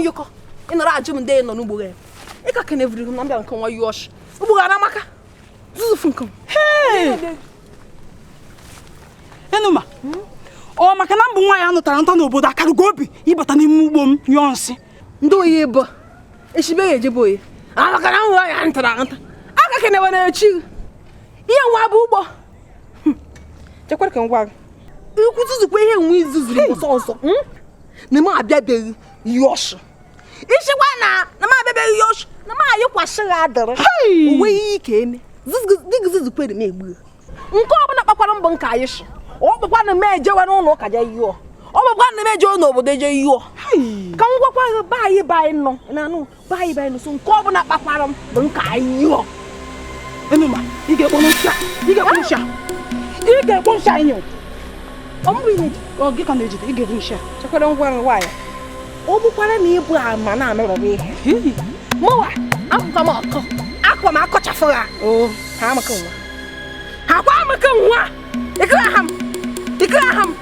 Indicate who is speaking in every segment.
Speaker 1: Yoko in the Rajum Day no Nubu. I can never remember and come why you wash. Ubugaramaka. Zufunkum. Hey! Enuma. Oh, Macanambu, I am not Tarantano, but I can go be. Ibatani Mubum, Yonsi. Do ye, but is she be a boy? I can't answer. I can never let you. Yawabubo. Jack can walk. You could just wait and we Zuzu also. Nema baby Yosh. Is she one? No, my baby Yosh. No, my you was rather. Hey, we came. This is the pretty me. Uncommon up a bunkish. All the one major and on look at you. All the one major no, but they you. Hey, come walk by no, and I know by no soon common up a param bunkai you. Enuma, you get one shot. You get one shot. You get one shot. You or get on the you get one shot. Check on why. Obukwara na ibu ama na amerobe ihe. Mowa, akwa mako. Akwa mako chafura. Oh, ha mako nwa. Ha kwa mako nwa. Ikraham.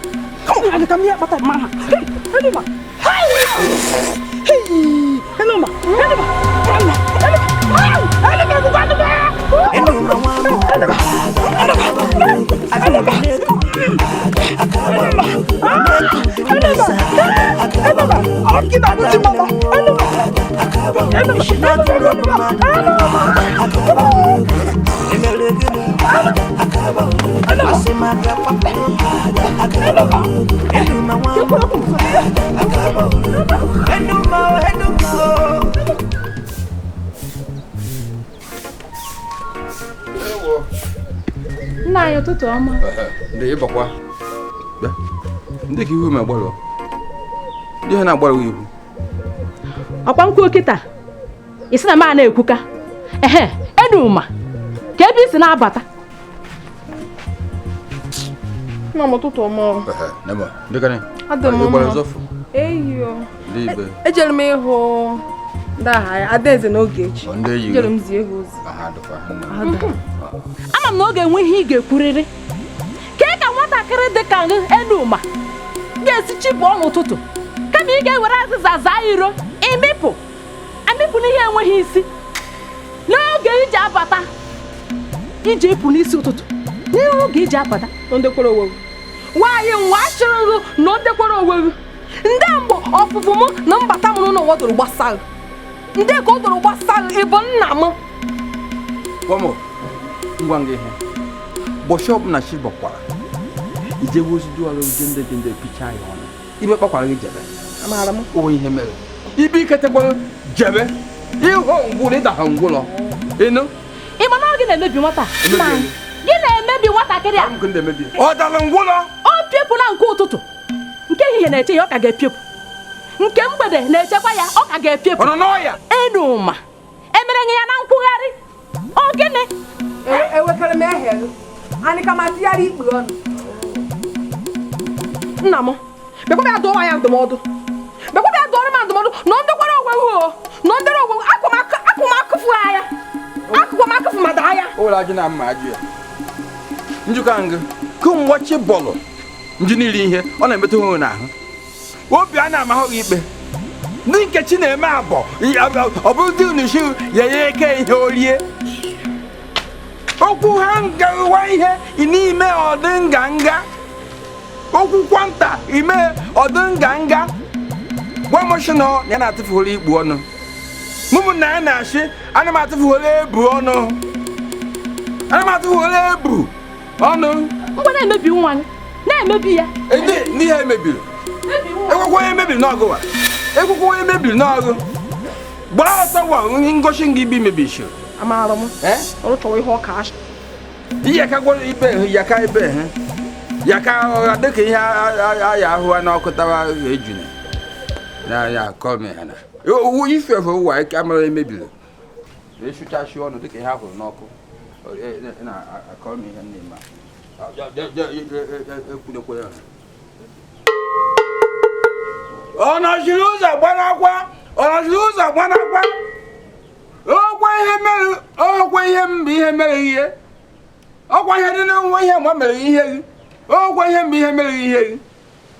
Speaker 1: Come on, come here, but mama. Hey, Enuma. Hey, Enuma.
Speaker 2: Na yo tutu ama.
Speaker 3: Nde ibakwa. Ba. Nde ki hu me gboro. Nde na gboro ihu.
Speaker 2: Akwa nku okita. Isi na ma na ekuka. Enuma. Ka ebe isi na abata.
Speaker 1: Na mo tutu ama.
Speaker 3: Nema. Nde kane.
Speaker 1: Adamu.
Speaker 3: Gboro zofu.
Speaker 1: Eyo.
Speaker 3: Libe.
Speaker 1: Ejere m ihu da ha adeze n'oge echi.
Speaker 3: Nde yi.
Speaker 1: Ejere m zie ozi.
Speaker 3: Aha do fa.
Speaker 2: Ama m na oge enwe ihe ị ga-ekwurịrị. Ka nwatakịrị dị ka Enuma ga-esi chịpụ n'ụtụtụ kama ị ga-ewere azịza zaa iro amịpụ n'ihe enweghị isi n'oge iji abata iji epụ n'isi ụtụtụ n'oge iji abata
Speaker 1: Ndekwara owewu nwaanyị nwa achịrịghị na ndekwara owewu ndị mbụ ọfụfụ m na mbata m n'ụlọ doro gbasara ndị ka ọ doro gbasara ịbụ nna m
Speaker 3: Kwamo ngwa nge he boshop na shi bakwara ije wozu dualo jende picha ya ona ibe bakwara ge jebe
Speaker 1: amara m
Speaker 3: o ihe mere ibi ketekwa jebe iho ngule da hangulo eno
Speaker 2: ịma na oge na-emebi nwata gị na-emebi nwatakịrị a
Speaker 3: ngende mebi o dala ngulo
Speaker 2: o piepụ na nke ụtụtụ nke ehihie na-eche ya ọ ka ga-epiepụ nke mgbede na-echekwa ya ọ ka ga-epiepụ
Speaker 3: ono no ya
Speaker 2: Enuma emere ya na nkwugharị o gịnị
Speaker 1: ewekere m ehe anyị ka ma tiara ikpe ọnụ nna m bekwabịa dụọ ya ndụmọdụ bekwabịa dụọrọ m ndụmọdụ na ndekwara owewu na ndere owewu akụmakụfu anya akụmakụfu mmadụ anya
Speaker 3: ola ji na mma ajụ ya njukang kum wachi bọlụ ndị niile ihe ọ na-emetụ onwe n'ahụ obi a na-amahụ ikpe ndị nkechi na-eme abọ ọ bụrụ dị n'isi ya eke ihe orie okwu ha ngawa ihe n'ime ọdị nganga okwu kwanta ime ọdị nganga gwa mọshịnọ ya na-atụfuola ikpu ọnụ mụmụ na ya na-achị ana m atụfuola ebu ọnụ ana m atụfuola ebu ọnụ
Speaker 2: ngwa na-emebi nwa na-emebi ya
Speaker 3: n'ihe emebiri ekwekwe onye mebiri n'ọgụ wa ekwekwe onye mebiri n'ọgụ gbara ọsọ gwa ngosi nga ibi mebiri
Speaker 1: amara m ọrụ chọrọ ihe ọka asị
Speaker 3: ihe ka gwara ibe ya ka ebe ya ka ọha dịka ihe aya ahụ a na-ọkụtawa ejune na ya kọme ha na ife efe ụwa ike amara emebiri esuchachi ọnụ dịka ihe ahụrụ n'ọkụ call me her name. Oh no, she lose a banana. Oh, she lose a banana. Oh, why him be him here? Oh, why I didn't know why him one million here? Oh, why him be him here?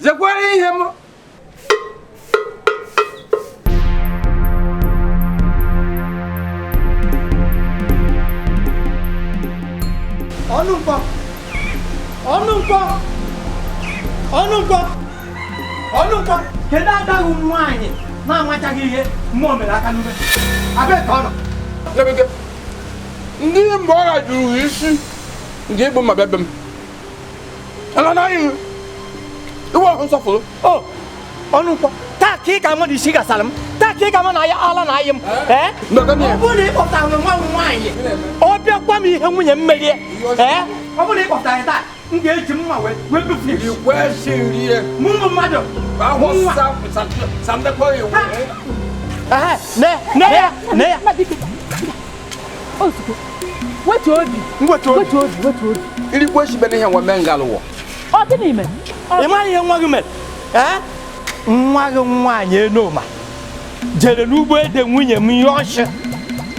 Speaker 3: The why him?
Speaker 4: Onumpa. Kedada umwanye. Na mwachagiye mombe la kanube. Abe tono.
Speaker 3: Lebeke. Ndi mbora juru isi. Ndi bu mabebem. Ala na yi. Iwo nsofulu.
Speaker 4: Oh. Onumpa. Ta ki ka mo di siga salam. Ta ki ka mo na ya ala na yim.
Speaker 3: Ndogani.
Speaker 4: Obuni ko ta mwanye. Obi kwa mi he nwunye mmeli. Obuni ko ta ta. Nge ejimma we bi fi.
Speaker 3: Question here.
Speaker 4: Mumu mado.
Speaker 3: Ba ho sam de ko yi.
Speaker 4: Ne.
Speaker 2: Osuko. Wetu obi.
Speaker 3: Iri kwashi be ne he wa mengalo wo.
Speaker 2: O dị n'ime.
Speaker 4: Ịma ihe nwa gị mere? Nwa gị nwaanyị Enoma jere n'ugbo ede nwunye m ihe ọchị.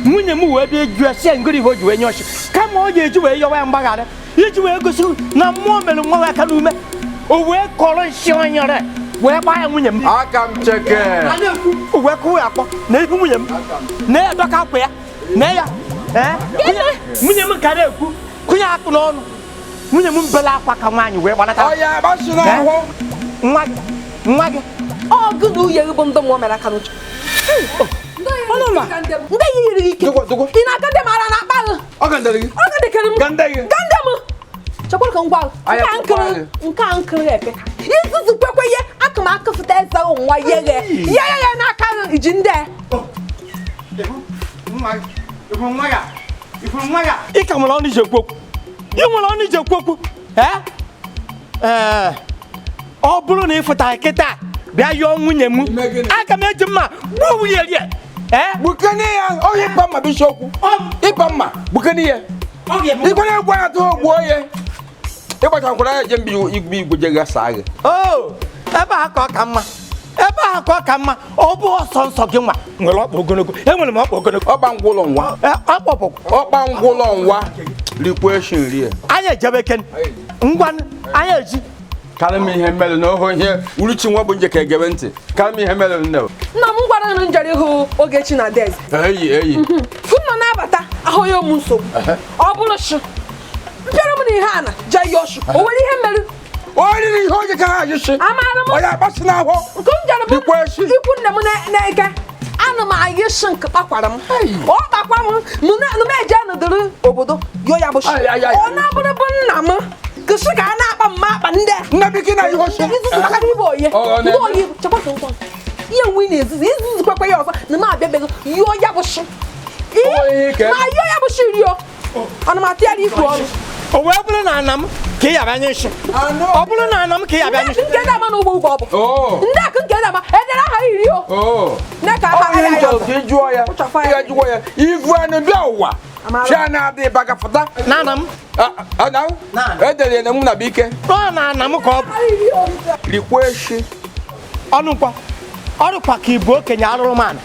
Speaker 4: Nwunye m wee bịa jụọ sie ngiri Igbo ji wee nye ọchị. Kama ọ ga-eji wee yọwa ya mgbaghara iji wee gosi na mmụọ mere nwa aka n'ume. O wee kọrọ nsị onyere wee gbaa ya nwunye m.
Speaker 3: Aka m cheke.
Speaker 4: O wee kụwa ya akpọ na ihu nwunye m. Na ya dọka akwa ya. Na ya. Nwunye m ka na-ekwu kụnye akụ n'ọnụ. Nwunye m mbela akwa ka nwaanyị wee gbanata.
Speaker 3: Oh ya ba shi na ho.
Speaker 4: Nwa gị.
Speaker 1: Ọ gụ na uye bụ ndụ mmụọ mere aka n'uche. Onuma. Ndị yiri ike.
Speaker 3: Dogo.
Speaker 1: Ị na-aga ndị mara na akpa gị.
Speaker 3: Ọ gandere gị.
Speaker 1: Ọ gadekere m.
Speaker 3: Gandere.
Speaker 1: Gande m. Chekwara ka ngwa. Nke a nkiri epe. Izuzu kwekwe ihe aka m akụfụta eze nwa yeghe. Ya n'aka gị iji ndị.
Speaker 4: Ị ka nwere ọnụ ije ekwu okwu. Ị nwere ọnụ ije ekwu okwu. Ọ bụrụ na ị fụtara kịta bịa yọọ nwunye m aka m eji mma gbuo nwunye rie.
Speaker 3: Bukani ya o hipa ma bishokwu. Ipa ma bukani ya. Ikwere gwa atụ ogbuo ye. Ịgbacha nkwara ya jembi igwe jega saagị.
Speaker 4: Oh, ebe a ka mma. Ebe a ka mma. Ọ bụ ọsọ nsọ gị nwa. Nwere ọkpa ogologo. Enwere m ọkpa ogologo.
Speaker 3: Ọkpa ngwụlọ nwa. Ọkpa ngwụlọ nwa. Requestion rie.
Speaker 4: Anyị ejebe ken. Ngwa anyị eji.
Speaker 3: Kalm ihe mere na oho ihe uruchi nwa bụ nje ka egebe ntị. Kalm ihe mere nne.
Speaker 1: Nna m gwara na njere ihu Ogechi na Deze.
Speaker 3: Eyi.
Speaker 1: Nna na-abata ahụ ya ụmụ nsogbu. Ọ bụrụ shi. Mpịara m na ihe a na jee yọshu. O nwere ihe mere.
Speaker 3: O riri ihe oge ka ha ajụshi.
Speaker 1: Amaara m.
Speaker 3: O ya agbasi n'ahụ.
Speaker 1: Nke m jere bụ ikwu nne m na-eke. Ana m ayị shi nke kpakwara m. Ọ kpakwa m. M eje anọdụrụ obodo yọ ya bụ shi. Ọ na-abụrụ bụ nna m. Kụsị ka a na-akpa mma akpa ndị.
Speaker 3: Nne biki na ihe oshi.
Speaker 1: Izuzu maka ibe oye. Ibe oye chekwa nkwa. Ihe nwe na-ezuzu izuzu kwekwe ya ọzọ na m abịabeghị yọọ ya bụ shi. Ma yọọ ya bụ shi rio. Ana m atịara ikwu ọnụ.
Speaker 4: O wee bụrụ na ana m ka ị yaba nye shi. Ọ bụrụ na ana m ka ị yaba nye shi.
Speaker 1: Nke na-ama n'ugbo ugbo ọ bụ. Ndị akụ nke na-ama edere aha iri o. Nne ka aha ya ya.
Speaker 3: Ọ jụọ ya. Ya jụọ ya. Ivu anụ bịa ụwa. Chia na-adị bagafụta.
Speaker 4: Na ana m.
Speaker 3: Edere na mụ na bike.
Speaker 4: Ọ na ana m ka ọ bụ.
Speaker 3: Rikweshi.
Speaker 4: Ọnụ nkwa. Ọrụkwa ka ịbụ okenye arụrụmanụ.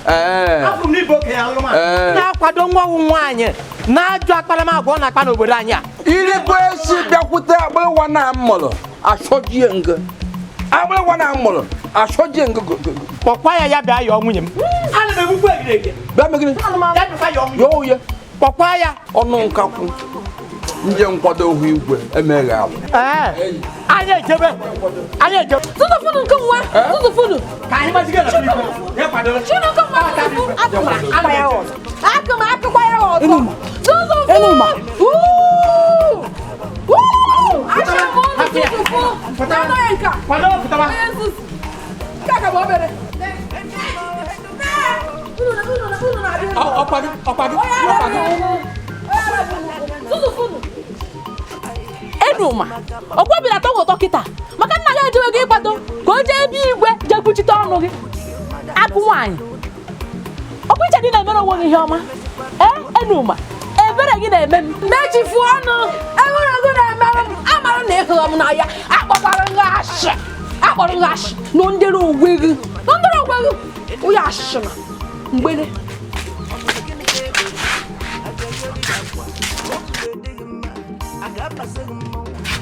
Speaker 4: Abụ m n'ịbụ okenye arụrụmanụ. Na-akwado nwa nwaanyị na-ajụ akparamagwa ọ na-akpa n'obodo anyị a.
Speaker 3: Irikweshi bịakwute agbịrịwa na mmụrụ achọjie nga. Agbịrịwa na mmụrụ achọjie nga.
Speaker 4: Kpọkwa ya bịa yọọ nwunye m. Ana m egbukwa egirege.
Speaker 3: Bịa megide. Yọọ ya.
Speaker 4: Kpọkwa ya.
Speaker 3: Ọnụ nkakwu. Ndị nkwado ohu igwe emeghe ahụ.
Speaker 4: Anyị ejebe.
Speaker 1: Tụtụfunu nke nwa. Tụtụfunu.
Speaker 4: Ka anyị maziga na biko. Ya kwadoro.
Speaker 1: Chinu nke nwa akụkwa ya ọzọ. Akụkwa ya ọzọ. Tụtụfunu. Acha m ọnụ tụtụfunu. N'anọ ya nka.
Speaker 4: Kwado pụtaba.
Speaker 1: Nke a ka bụ obere.
Speaker 4: Ọkwado.
Speaker 2: Enuma. Ọkwa atọ ụtọ kịta. Maka nna ya ejewe gị ịkwado ka o jee ebe igwe jee kwuchite ọnụ gị. Akụ nwaanyị. Ọkwa iche dị na-emere onwe gị ihe ọma. Enuma. Ebe ihere gị na-eme m
Speaker 1: mechifu ọnụ enwere ego na-emerụ m amara na ịhụrụ m n'anya akpọkwara nghashi akpọrọ nghashi na ndịrị ogwe gị onye ashị na mgbede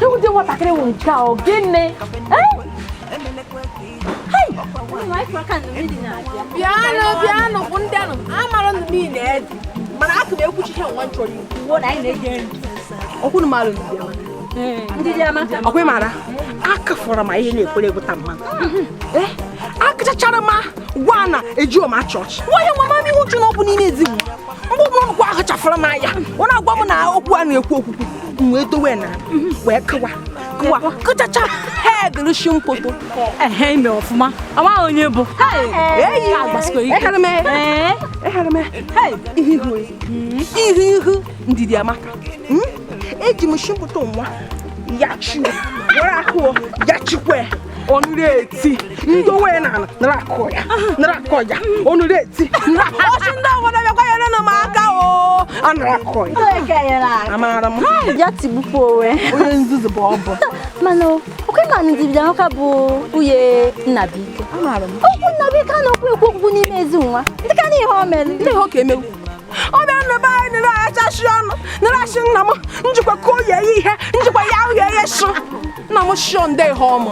Speaker 2: ewude nwatakịrị nwere nke a ọ gịnị
Speaker 1: bịanụ bụ ndị anụ amara ndụ niile edi mana aka m ekwuchiche nwa chọrọ ikwu ọkwụrụ mara ọkwa mara aka fọrọ ma ihe na-ekwere egwuta mmadụ akachachara ma gwa na eji ọma chọọchị nwanyị nwa mami uchu na ọ bụ niile ezi m mgbe ọbụla ọkwa ahụ chafara m anya ọ na-agwa m na okwu a na-ekwu okwukwu m wee dowe na wee kụwa kụchacha head rishi mpoto
Speaker 2: ime ọfụma amaghị onye bụ
Speaker 1: ihu ndidi amaka eji m shimpụta nwa ya chi were akụ ya chikwe ọnụrụ eti ndowe na nara akọ ya ọnụrụ eti ọchị ndị obodo bịakwa nyere na m aka o anara akọ ya amara m
Speaker 5: ya tigbukwa onwe
Speaker 1: onye nzuzu bụ ọ bụ
Speaker 5: mana okwe ma ndidi amaka bụ nwunye Nnabike okwu Nnabike a na-okwu ekwu n'ime ezi nwa ndị ka n'ihe o mere
Speaker 1: ndị ho ka emewu ọ bịa nnebe anyị nere achachi ọnụ nere achị nna m njikwa ka o yie ihe njikwa ya uhie ihe shi nna m shio ndị ihe ọmụ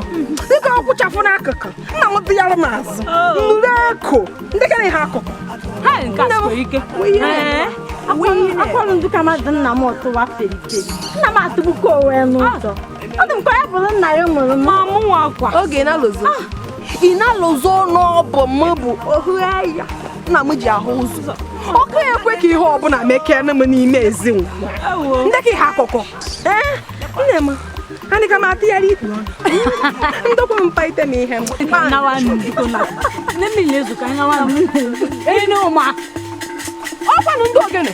Speaker 1: dịka ọ kwụchafụ n'akụkụ nna m bịara m azụ nure eko ndị ka ihe akụkụ
Speaker 5: akwarụ ndị ka mmadụ nna m ọtụwa periperi nna m atụgbukwa onwe n'ụzọ ọ dị m ka ya bụrụ nna ya mụrụ m
Speaker 2: mụnwa akwa
Speaker 1: oge ị na-alụzo n'ọbụ m bụ ohu ya nna m ji ahụ ụzọ ọkụ ekwe ka ihe ọbụla mekene m n'ime ezinụlọ ndị ka ihe akụkọ nne m anyị ka m atụgharị ikpu ndokwa mpa ite m ihe ọkwanụ ndị ogene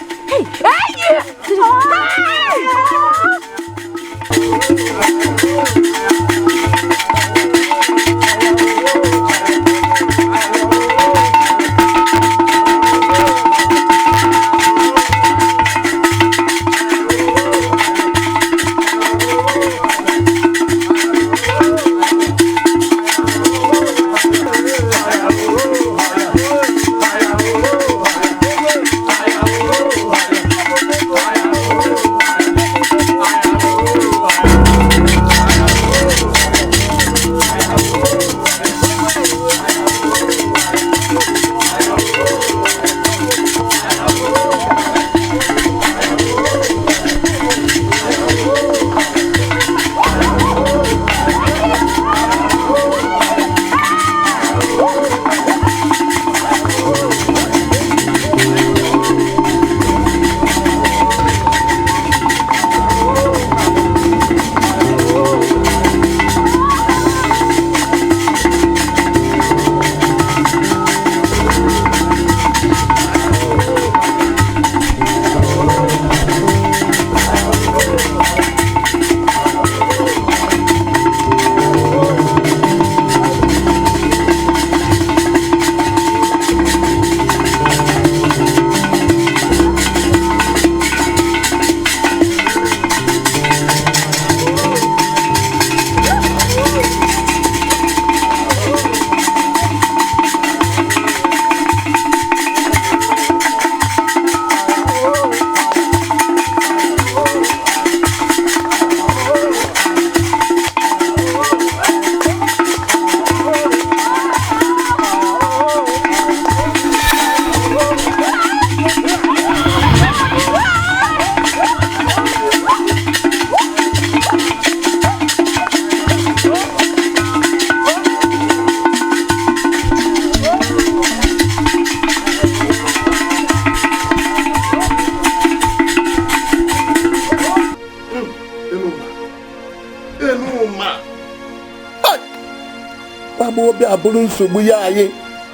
Speaker 6: bụrụ nsogbu ya anyị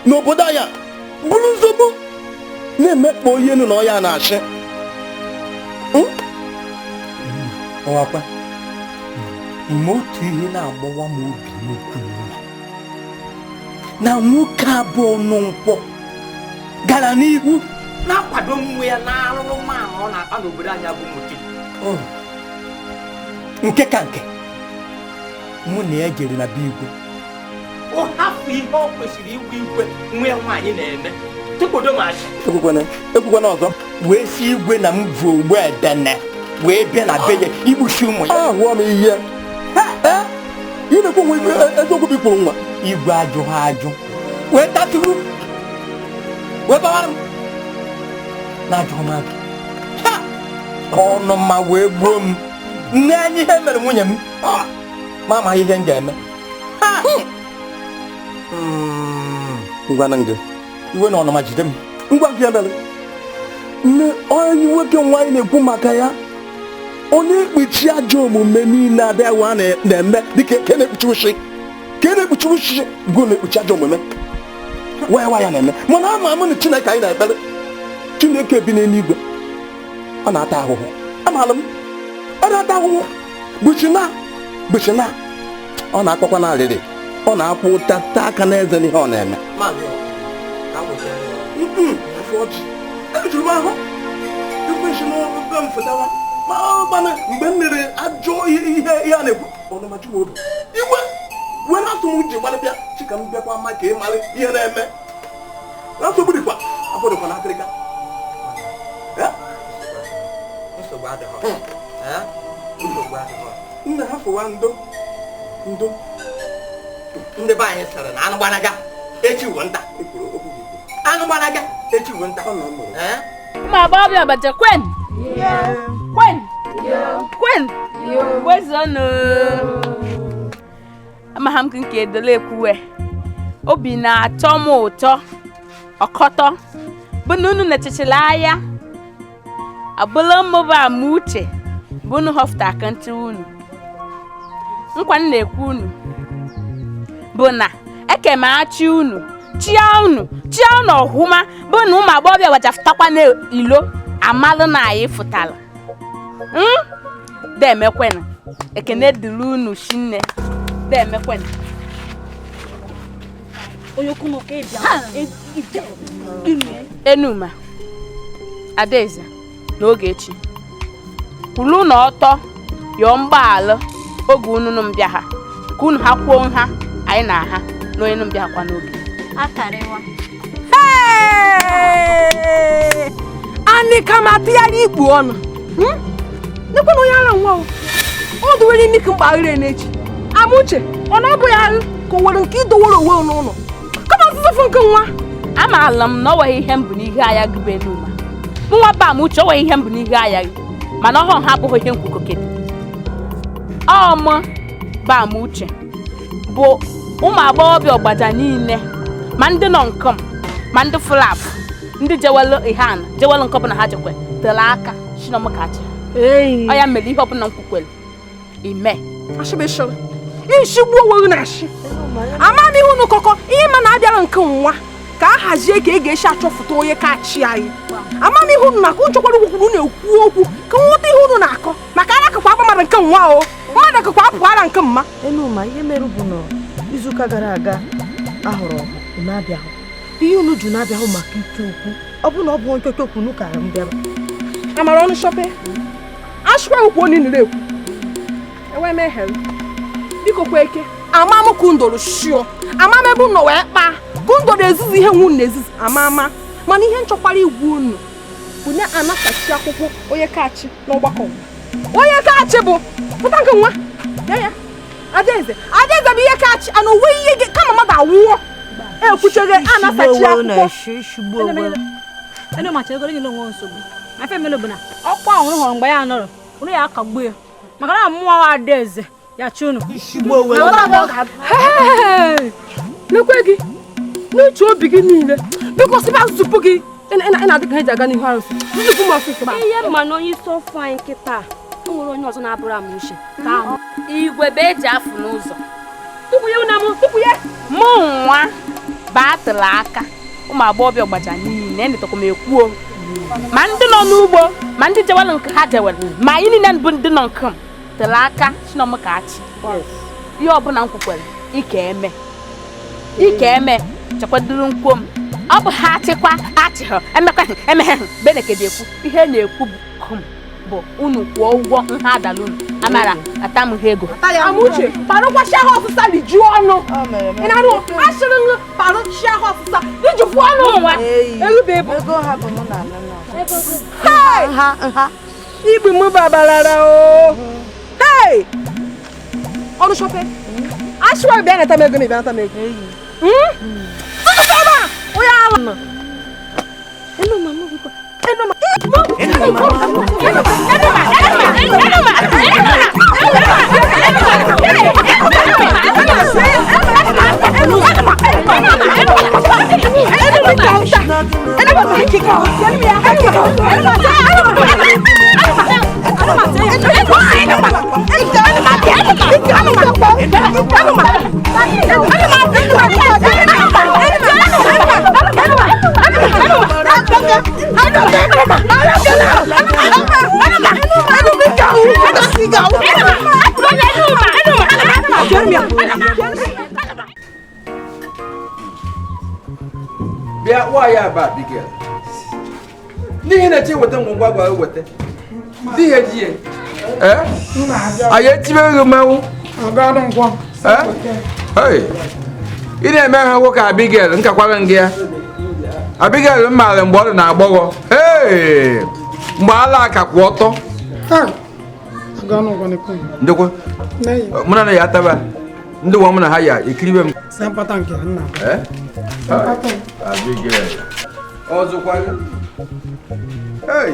Speaker 6: n'obodo anyị bụrụ nsogbu na-emekpa onye enu na ọya na-achị
Speaker 4: ọwakwa ime otu ihe na-agbawa m obi n'okwu na nwoke abụọ nọ nkwọ gara n'ihu na-akwado nwe ya na-arụrụ ma ọ na-akpa n'obodo anyị bụ motiv nke ka nke mụ na ya jere na be igwe ọ hapụ ihe ọ kwesịrị igwe igwe nwe nwaanyị na-eme tụkpodo m achị
Speaker 6: ekwukwana ọzọ
Speaker 4: wee si igwe na m vu ogbu edene wee bịa na be ya ikpuchi ụmụ ya
Speaker 6: ahụọ m ihe ị na-ekwu nwe eziokwu bụ ikpuru nwa
Speaker 4: igwe ajụ ha ajụ wee tatụrụ wee bawara m na-ajụ m ajụ ọnụ ma wee gbuo m nne anyị ihe mere nwunye m ma amaghị ihe m ga-eme
Speaker 6: ngwana nge
Speaker 4: iwe na ọnụma jide m
Speaker 6: ngwa gị mere nne onye nwoke nwaanyị na-ekwu maka ya onye ekpuchi ajọ omume niile abịawa na-eme dịka ke na-ekpuchi ushi gụ na-ekpuchi ajọ omume waya ya na-eme mana ama amụ na Chineke anyị na-ekpere Chineke bi n'eluigwe ọ na-ata ahụhụ amaala m ọ na-ata ahụhụ bụchi na ọ na-akpọkwa na arịrị ọ na-akwụ ụta taa aka n'eze n'ihe ọ na-eme mgbe m mere ajọ ihe a na-ekwu ọnụmachi obi igwe wee na-atụ m uche gbalịbịa chika m bịakwa ma ka ị mara ihe na-eme na-asogbu dịkwa afọdụkwa na akịrịka nna ha fụwa ndo
Speaker 4: ndị be anyị sịrị na anụ gbanaga echi uwe nta anụ gbanaga echi uwe nta
Speaker 2: ụmụ agbọghọbịa bacha kwen wezọnụ amaghị m nke edole ekwuwe obi na-atọ m ụtọ ọkọtọ bụ na unu na-echechela anya abụla mmụba ama uche bụ unu họfụta akantị unu nkwa m na-ekwu unu bụ na ekemachi unu chia unu ọhụma bụ na ụmụ agbọghọbịa wajafụtakwa n'ilo amalụ na anyị fụtara demekwena ekene dịrị unu shinne demekwena Enuma Adaeze n'oge echi kwulu na ọtọ yọọ mgbaalụ oge unu mbịa ha ka unu ha kwuo nha anyị na ha na onye mbịa kwa n'oge
Speaker 5: akarịwa
Speaker 1: anyị kama tịgharị ikpu ọnụ nekwana onye ara nwa ọ dụwere imi ka mkpaghịrị n'echi Amuche ọ na-abụ ya ka o nwere nke idowere onwe n'ụlọ kama ọtụtụ nke nwa
Speaker 2: amaala m na ọ nweghị ihe mbụ n'ihe agha gị bụ Enuma nwa ba Amuche ọ nweghị ihe mbụ n'ihe agha gị mana ọhụrụ ha abụghị ihe nkwukọkede ọmụ ba Amuche bụ ụmụ agbọghọbịa ọgbaja niile ma ndị nọ nkọm ma ndị flap ndị jewelu ihan jewelu nke ọbụla ha jekwe tere aka shinomkachi ọ ya mere ihe ọbụla nkwukwere ime
Speaker 1: ashibishọ ishigbu onwe na ashi amam ihu n'ụkọkọ ihe ma na-abịara nke nwa ka a hazie ka ga-esi achọfụta onye kachi anyị amam ihu na ka nchekwara gwukwuru na-ekwu okwu ka nghọta ihe unu na-akọ maka arakụkwa akpa mmadụ nke nwa o mmadụ akụkwa apụghara nke mma
Speaker 7: Enuma ihe mere bụ na izuụka gara aga ahụrụ unu abịahụ ihe unu ju na-abịahụ maka ike okwu ọ bụ na ọ bụ nkeke okwu unu kara m bịara
Speaker 1: amara ọnụ shọpe ashụkwa okwu onye nire ekwu enwe m ehere biko kwa eke amam kundoro shio amam ebe unu wee kpaa kundoro ezizi ihe nwu na-ezizi amama mana ihe nchọkwara igwu unu bụ na anakachi akwụkwọ onye kachi n'ọgbakọ onye kachi bụ pụta nke nwa ya Adaeze bụ ihe kachi ana onwe ihe gị kama mmadụ awụọ ekwuchege anasachi akwụkwọ
Speaker 5: Enuma chegoro gị n'onwe nsogbu afa emelo bụ na ọkwa ahụ hụrụ mgbe ya nọrọ unu ya akagbu ya maka na mmụọ Adaeze ya chunu
Speaker 1: lekwe gị n'uche obi gị niile biko sibe asụsụpụ gị ị na-adị ka ha ji aga n'ihu arụsị nnukwu m ọfịs
Speaker 5: ihe mma na onye isi ofe anyị nkịta o nwere onye ọzọ na-abụrụ Amuche
Speaker 2: igwe be eji afụ n'ụzọ
Speaker 1: tupu ya
Speaker 2: mụ nwa batụla aka ụmụ agbọghọbịa ọgbaja niile ndịtọkwa m ekwuo ma ndị nọ n'ugbo ma ndị jewelụ nke ha jewelụ ma anyị niile bụ ndị nọ nke m tere aka chinomkachi ihe ọbụla m kwukwere ike eme chekwaduru nkwom ọ bụ ha achịkwa achịhụ emekwa benekedeekwu ihe na-ekwu bụ unu kwụọ ụgwọ nha adalunu amara atamụghị ego
Speaker 1: Amuche parụkwa shia ha ọfụsa dị jụọ ọnụ ị na-arụ asịrị nụ parụ shia ha ọfụsa dị jụkwa ọnụ nwa elube ego ha bụ nha igbe mụ babalara o hey ọrụ shope ashwa bịa na tamego na bịa na tamego sama oya ala eno mama biko eno ma
Speaker 3: Bịa nwa ya ba Dikeh. N'ihi na Chiweta ngwa gwa weta. Di ya ji aye tibe rumawu.
Speaker 8: Agado nkwa.
Speaker 3: Hey. Ị na-eme ha nwoke Abigail nkakwara ngị ya. Abigail mmaara mgbe ọ dị na agbọghọ. Hey. Mgbe ala aka kwụ ọtọ.
Speaker 8: Agado nkwa ne kom.
Speaker 3: Ndekwa. Mụ na ya taba. Ndị nwa m na ha ya ekiribe m.
Speaker 8: Sempata nke nna.
Speaker 3: Abigail. Ọzọkwa gị. Hey.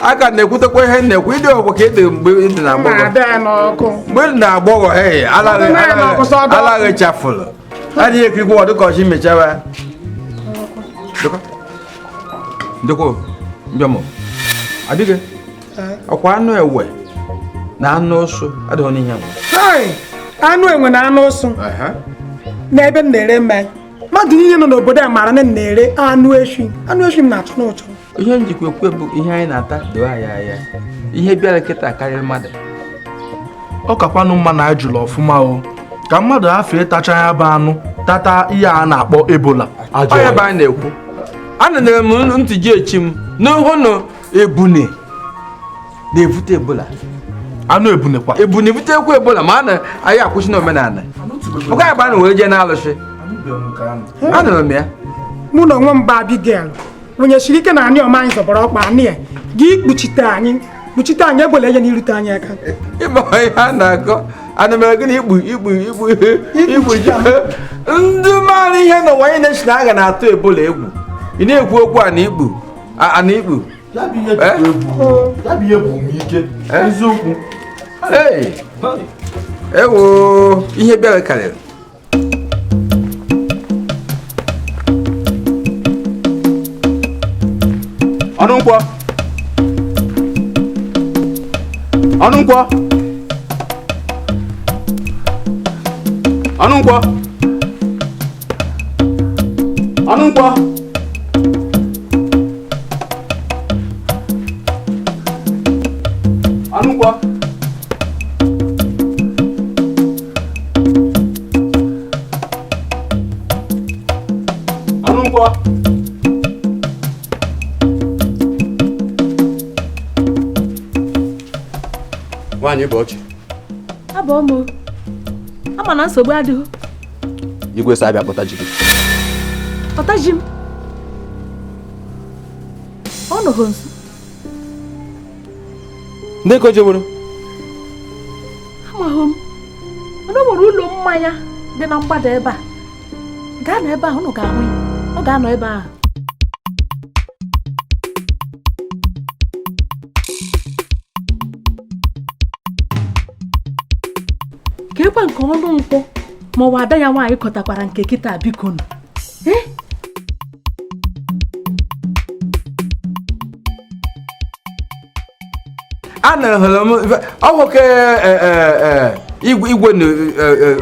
Speaker 3: Aka na-ekwutekwa ihe na-ekwu ịdị ọgwụ ka ịdị mgbe ịdị na agbọghọ. Mgbe ịdị na agbọghọ alaghị chafụlụ. Adịghị ekirikwa ọ dịka ọchị mechaba. Ndekwa mbịamụ. Adịghị. Ọkwa anụ ewe na anụ ụsụ adịghị n'ihe nwa.
Speaker 8: Anụ enwe na anụ ụsụ. N'ebe m na-ere mmanya. Mmadụ niile nọ n'obodo a maara na m na-ere anụ eshi. Anụ eshi m na-achọ n'ụchọ.
Speaker 3: Ihe njikwa ekwe bụ ihe anyị na-ata doo anyị anya. Ihe bịara kịta karịrị mmadụ.
Speaker 6: Ọ kakwanụ mma na ajụlụ ọfụma o. Ka mmadụ hafụ ịtacha ya bụ anụ tata ihe a na-akpọ Ebola.
Speaker 3: Ọ ya bụ anyị na-ekwu. Anụnere m ntị ji echi m n'ụhụ na ebune na-ebute Ebola.
Speaker 6: Anụ ebune kwa.
Speaker 3: Ebune ebutekwa Ebola ma anyị akwụsị n'omenala. Ọ gaghị bụ anyị were jee n'alụsị. Anụrụ m ya.
Speaker 8: Mụ na onwe m bụ Abigail. Onye siri ike na anyị ọma anyị zọbara ọkpa anyị ya. Gị kpuchite anyị Ebola eje n'irute anyị aka.
Speaker 3: Ịma ihe a na-akọ ana mere gị na igbu ji. Ndị maara ihe n'ụwa anyị na-esi na aga na-atụ Ebola egwu. Ị na-ekwu okwu a na igbu.
Speaker 6: Ya bụ ihe bụ m ike. Eziokwu.
Speaker 3: Ewo ihe bịara karịrị.
Speaker 6: Ọnụ nkwọ. Ọnụ nkwọ. Ọnụ nkwọ. Ọnụ nkwọ. Ọnụ nkwọ. Ọnụ nkwọ. Nwaanyị bụ ọchị.
Speaker 2: Abụ m. Ama na nsogbu adịghị.
Speaker 6: Igwe sa abịa kpọta ji gị.
Speaker 2: Kpọta ji m. Ọ nọghị nso.
Speaker 6: Ndị ka o jeworo?
Speaker 2: Amaghị m. Ọ nwere ụlọ mmanya dị na mgbada ebe a. Gaa na ebe ahụ unu ga-ahụ ya. Ọ ga-anọ ebe ahụ. Ka ekwe nke ọnụ nkwụ ma ọwa ada ya nwaanyị kọtakwara nke kịta biko nụ.
Speaker 3: Ana hụrụ m ọ nwoke igwe na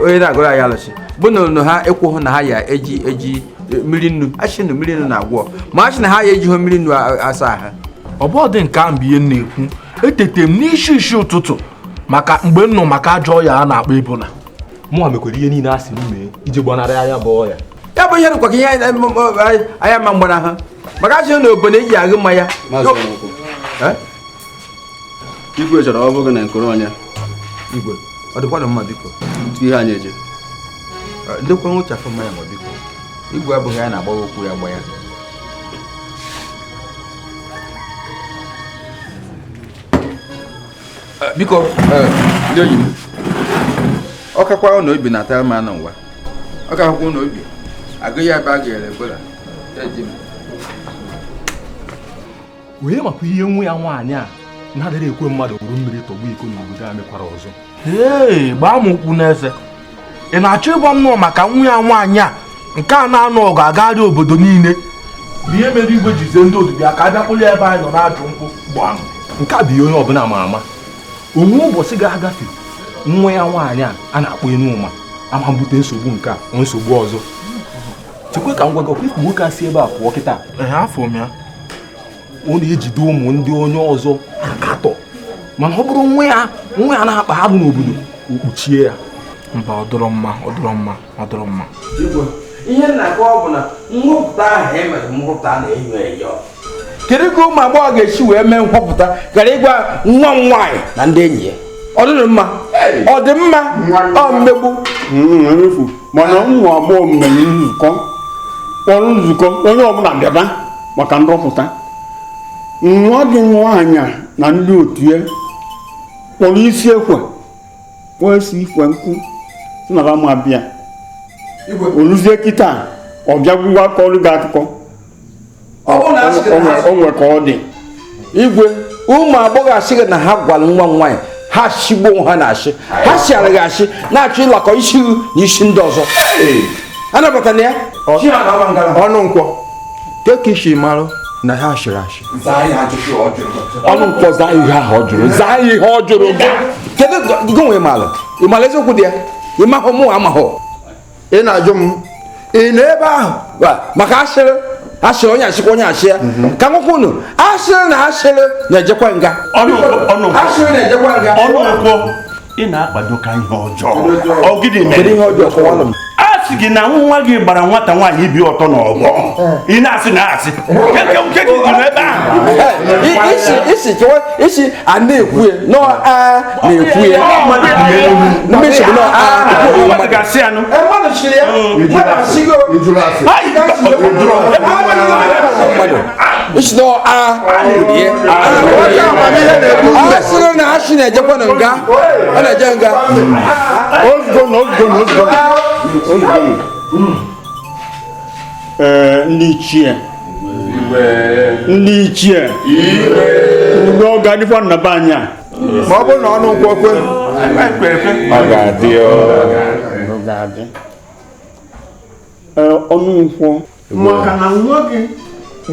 Speaker 3: onye na-agụrụ anyị alụsị bụ na ha ekwughị na ha ya eji mmiri nnu achị na mmiri nnu na-agwọ ma achị na ha ya ejighị mmiri nnu asa ha.
Speaker 6: Ọ bụ dị nke ahụ bụ ihe m na-ekwu. Etete m n'isi ụtụtụ
Speaker 9: maka mgbe nnụ maka ajọ ya a na-akpọ Ebola.
Speaker 10: Mụ mekwara ihe niile asị m mee iji gbanarị anya bụ ọya.
Speaker 3: Ya bụ ihe dịkwa ka ihe anya ma mgbana ha. Maka asị na obodo eji agụ mmanya.
Speaker 11: Igwe chọrọ ọ bụghị na nkoro onye.
Speaker 3: Igwe, ọ dịkwa na mma biko.
Speaker 11: Ihe anyị eje.
Speaker 3: Ndekwa nwụchafụ mmanya ma biko. Igwe abụghị ya na-agba okwu ya gba ya. Biko, ndị enyi m. Ọ kakwa ụlọ obi na-atara m anụ ngwa. Ọ kakwa ụlọ obi. Agụ ya ebe a ga-ere Ebola. Eji m.
Speaker 10: Wee makwa ihe nwa ya nwaanyị a na-adịrị ekwe mmadụ wuru mmiri tọgbu iko n'obodo a mekwara ọzọ.
Speaker 9: Ee, gbaa m ụkwụ n'eze. Ị na-achọ ịgba m nọ maka nwa ya nwaanyị a nke a na-anọ ọgụ agagharị obodo niile. Ihe mere igwe jizie ndị odibo ya ka a bịakpụrụ ebe anyị nọ na-achụ nkwụ gbam.
Speaker 10: Nke a bụ ihe onye ọbụla ma ama. Onwe ụbọchị ga-agafe nwa ya nwaanyị a na-akpọ Enuma ama bute nsogbu nke a nsogbu ọzọ. Chekwe ka m gwa gị ọkwa ikwu nwoke a si ebe a pụọ kịta.
Speaker 9: Afọ m ya.
Speaker 10: Ọ na-ejide ụmụ ndị onye ọzọ akatọ, mana ọ bụrụ nwa ya na-akpa ha n'obodo okpuchie ya.
Speaker 9: Mba, ọ dọrọ mma.
Speaker 3: Ihe na-akọ bụ na nhọpụta ahụ emere nhọpụta na-enyo enyo. Kedu ka ụmụ agbọghọ ga-esi wee mee nhọpụta gara ịgwa nwa m nwaanyị na ndị enyi ya? Ọ dị mma? Ọ dị mma? Ọ mmegbu?
Speaker 6: Mana nwa agbọghọ mere nzukọ onye ọbụla bịaba maka nhọpụta. Nwa gị nwaanyị na ndị otu ya kpọrọ isi ekwe wee si ikwe nkụ si na ma bịa. Oluzie kịta ọ bịagbuwa kọrụ gị akụkọ. O nwere ka ọ dị.
Speaker 3: Igwe, ụmụ agbọghọ asịghị na ha gwara nwa m nwaanyị ha shigbo ha na-ashị. Ha siara gị ashị na-achọ ịlakọ isi na isi ndị ọzọ. Anabatana ya? Ọnụ nkwọ. Ka isi marụ na ha ashịrị ashị. Ọnụ nkwọ zaa ihe ahụ ọ jụrụ. Zaa ihe ọ jụrụ gị. Kedu gị nwe ịmalụ? Ịmalụ eziokwu dị ya? Ịmahụ mụ amahụ. Ị na-ajụ m. Ị nọ ebe ahụ maka asịrị onye asịkwa onye asị ya. Ka nwụkwụ unu asịrị na asịrị na-ejekwa nga. Asịrị na-ejekwa nga.
Speaker 6: Ọnụ nkwọ ị na-akpado ka ihe ọjọọ. Ọgịdị
Speaker 3: mere ihe ọjọọ kọwalụ m.
Speaker 6: Asị gị na nwa gị gbara nwata nwaanyị ibi ọtọ n'ọgbọ. Ị na-asị na asị. Nke gị dị n'ebe ahụ.
Speaker 3: Isi a na-ekwu ya nọ a na-ekwu ya. Mmechi bụ nọ a
Speaker 6: mmadụ ga-asị ya nụ.
Speaker 3: Mmadụ chiri ya. Mmadụ asịgo. Isi nọ a asịrị na asị na-ejekwa na nga. Ọ na-eje nga.
Speaker 6: Ozugbo. Ndị ichie ndị ọ ga-adịkwa na be anyị a.
Speaker 3: Ma ọ bụrụ na ọnụ nkwọ kwe
Speaker 6: ọ ga-adị ọnụ nkwọ maka na nwa gị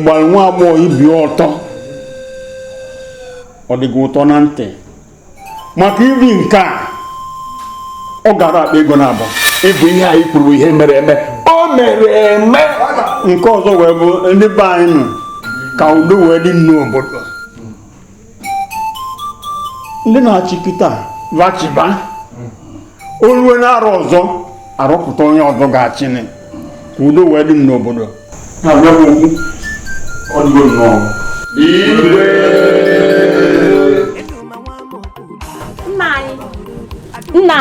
Speaker 6: gbara nwa agbọghọ ibi ọtọ. Ọ dịghị ụtọ na ntị maka iri nke a ọ gara akpa ego na-abụ
Speaker 9: Ịbụ ihe anyị kwuru ihe mere eme. O mere eme.
Speaker 6: Nke ọzọ wee bụ ndị be anyị nọ ka udo wee dị n'obodo. Ndị na-achị kịta vachiba oluwe na-arụ ọzọ arụpụta onye ọzọ ga-achị ka udo wee dị n'obodo. Ọ dịgo nnọọ.
Speaker 2: Nna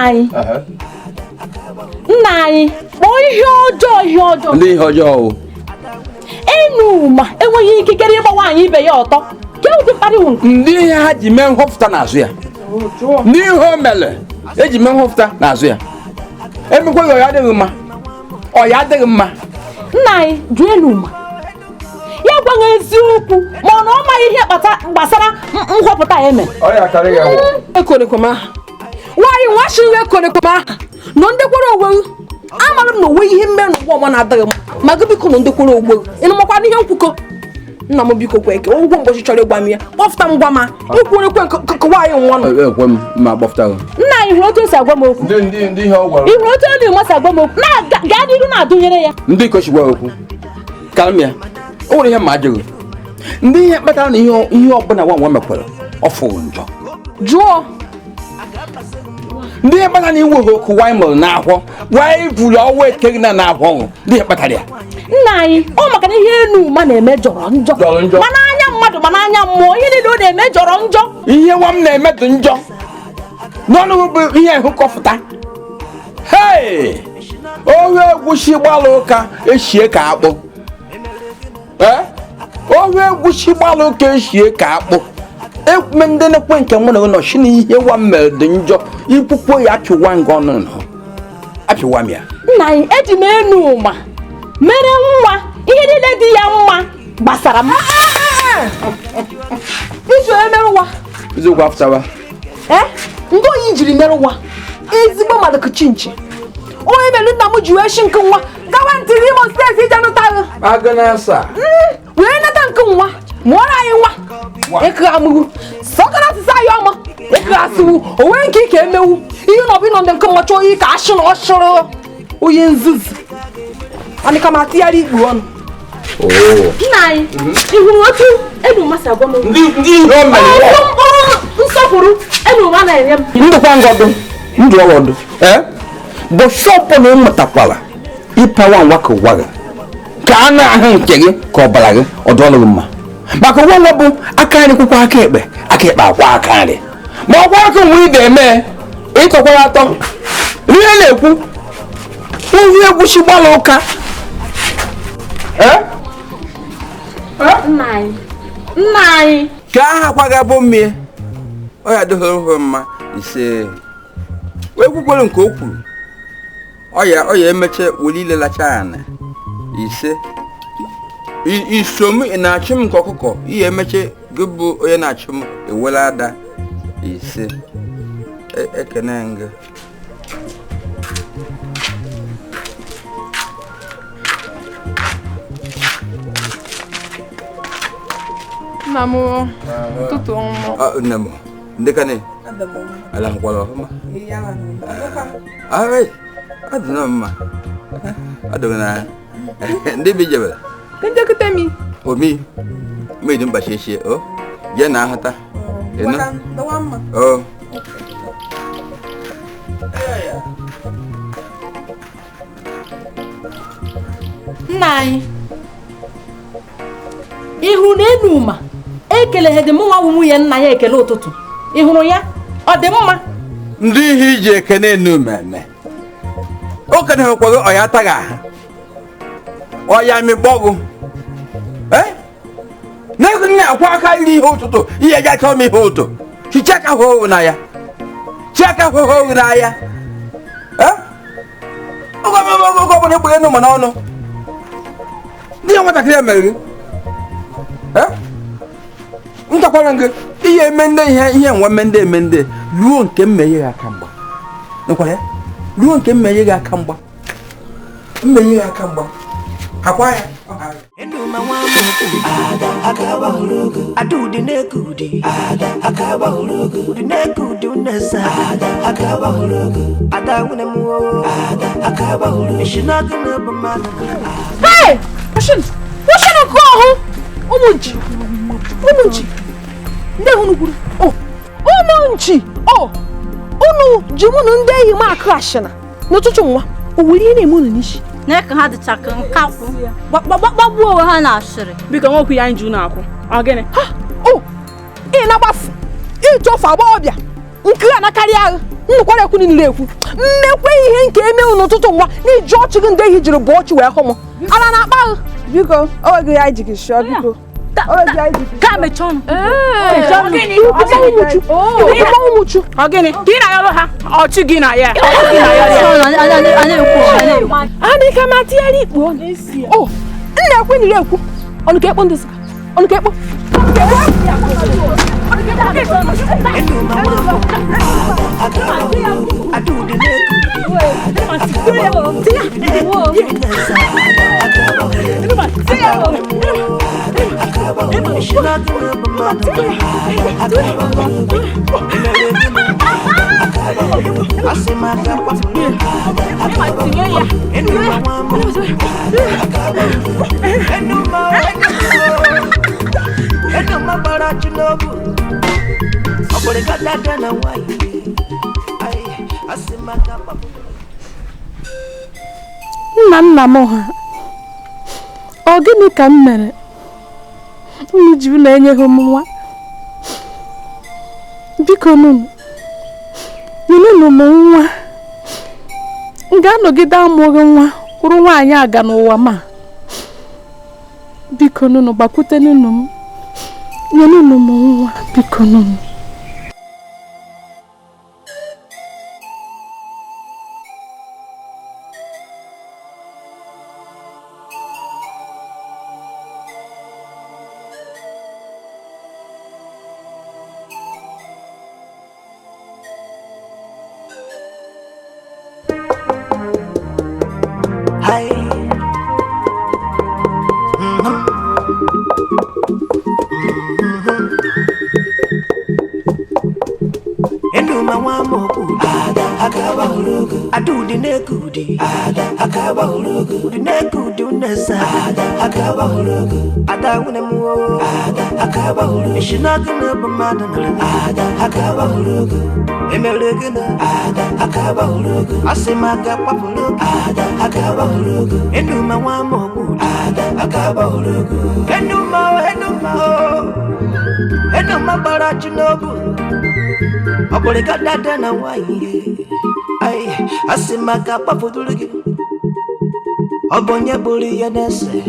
Speaker 2: anyị kpọọ ihe ọjọọ.
Speaker 3: Ndị ihe ọjọọ.
Speaker 2: Enuma enweghị ikikere ịgba nwaanyị ibe ya ọtọ.
Speaker 3: Ndị ihe ha ji mee nhọpụta n'azụ ya. Ndị ihe o mere eji mee nhọpụta n'azụ ya. Emekwaghị ọ ya adịghị mma. Ọ ya adịghị mma.
Speaker 2: Nna anyị jụọ Enuma ya gwaghị eziokwu ma ọ na ọ maghị ihe gbasara nhọpụta ya eme.
Speaker 3: Ọ ya karịghị ya.
Speaker 1: Ekonekwama nwaanyị nwa shiri ekonekwama nọ ndekwara ogwe. Amara m na onwe ihe mmere n'ụwa ọma na-adịghị m ma gị biko nọ ndekwara ogwe. Ị nụmakwa n'ihe nkwukọ nna m biko kwe ke ụgwọ mgbochi chọrọ ịgwa m ya kpọfụta m gwa ma ikwerekwe nke nwaanyị nwa nọ.
Speaker 3: Ekwe m ma kpọfụta gị.
Speaker 2: Nna anyị hụrụ otu o si agwa m okwu.
Speaker 3: Ndị ihe ọ gwara.
Speaker 2: Ị hụrụ otu ọ na-eme si agwa m okwu gaa n'iru na-adụnyere ya.
Speaker 3: Ndị kochi gwa okwu kalm ya. O nwere ihe ma ajụghị. Ndị ihe kpatara na ihe ọbụla nwa mekwara ọ fụrụ njọ.
Speaker 2: Jụọ
Speaker 3: ndị kpatara na iwe oku waimel n'ahụ wanyị vụrụ ọnwa ekeghi na n'ahụ ndị kpatara ya
Speaker 2: nna anyị ọ maka na ihe enu ma na-eme jọrọ njọ mana anya mmadụ mana anya mmụọ ihe niile ọ na-eme jọrọ njọ
Speaker 3: ihe nwa m na-eme dị njọ n'ọnụ bụ ihe hụkọfụta hei ohu egwusi gbalụ ụka eshie ka akpụ ohu egwusi gbalụ ụka eshie ka akpụ ekwume ndị na-ekwe nke mụ na ụlọ shi na ihe nwa m mere dị njọ ikwukwo ya apịwa nga ọnụ apịwa m ya
Speaker 2: nna anyị eji m enu ụma mere nwa ihe niile dị ya mma gbasara m iji onye mere nwa
Speaker 3: eziokwu afụtawa
Speaker 2: ndị oyi jiri mere nwa ezigbo mmadụ kụchinchi onye melu nna m ji wee shi nke nwa gawa ntiri Imo steeti ije nụta wee nata nke nwa mụọrọ anyị nwa ekere amụghu sọkara asịsa anyị ọma ekere asịwu onwe nke ike emewu ihe na ọbụ ịnọdụ nke nwa chọọ oyi ka ashị na ọshụrụ onye nzuzu anịka ma tịgharị ikpu ọnụ nna anyị ị hụrụ otu enu mmasị agwa m
Speaker 3: ndị ihe o mere
Speaker 2: nsọpụrụ enu ma na-enye m
Speaker 3: ndụkwa ngọdụ ndụ ọwọdụ bụ shọpụ na ịmụtakwala ịpawa nwa ka ụwa gị ka a na-ahụ nke gị ka ọbara gị ọdụọlụ gị mma maka ụwa nwa bụ aka nri kwụkwa aka ekpe akwa aka nri ma ọkwa aka nwe ị ga-eme ịtọkwara atọ ihe na-ekwu ihe egwusi gbalụ ụka
Speaker 2: nna anyị
Speaker 3: ka aha kwaga bụ mmie ọ ya adịghị mma ise wee kwukwere nke o kwuru ọ ya emeche weli ilelacha ana ise isom ị na-achụ m nke ọkụkọ ihe emeche gị bụ onye na-achụ m ewela ada ise ekene nga
Speaker 1: nna m ụtụtụ ọmụmụ
Speaker 3: nne m ndị ka ne alahụkwala ọfụma adị na mma adịghị na ndị bi jebere
Speaker 1: kete mi
Speaker 3: omi mmiri mbachi echie o je na ahụta
Speaker 2: nna anyị ị hụrụ na enu ma ekeleghị dị m nwa bụ nwunye nna ya ekele ụtụtụ ị hụrụ ya ọ dị mma
Speaker 3: ndị ihe iji ekene enu mmemme okenye hụkwago ọya ataghị aha ọya mịkpọgụ na-akwa aka iri ihe ụtụtụ ihe ga chọọ m ihe ụtụ chichaka hụhụ na ya chiaka hụhụ na ya oge ọbụla ekpere enu ma n'ọnụ ndị ya nwatakịrị ya mere gị ntakwara gị ihe eme ndị ihe nwa mmende emende ruo nke mmeghe gị aka mgba nkwara ya ruo nke mmeghe gị aka mgba hakwa ya
Speaker 2: hey washana ko ho umunchi ndị hụrụ gwuru umunchi unu ji mụ na ndị enyi m akụ ashịna n'ụtụtụ nwa o nwere ihe na-eme unu n'isi
Speaker 5: na-eke ha dịcha ka nkakwụ gbagbuo onwe ha na-ashịrị
Speaker 1: biko nwokwu ya anyị ji unu akwụ ọ gịnị
Speaker 2: ị na-agbafu ịchọfu agbọghọbịa nke a na-akarịa agha nnukwara ekwu niile ekwu mmekwe ihe nke eme unu n'ụtụtụ nwa n'iji ọchị gị ndị ehi jiri bụ ọchị wee hụ m ala na-akpa agha
Speaker 7: biko oge ya ji gị shọ biko
Speaker 5: ka mechie ọnụ
Speaker 2: ụmụchu
Speaker 1: ọ gịnị ka ị na-ayọrọ ha ọchị gị na ya
Speaker 2: a na-ike ma tinyere ikpu ọnụ nna ekwe nire ekwu ọnụ ka ekpo ndị sika ọnụ ka ekpo nna m ha ọ gịnị ka m mere unu ji na-enyeghị m nwa biko nunu m nwa m ga-anọgide amụghị nwa kwụrụ nwaanyị aga n'ụwa ma biko nunu gbakwute nunu m nye nunu m nwa biko nunu
Speaker 12: Obonye buri ya nese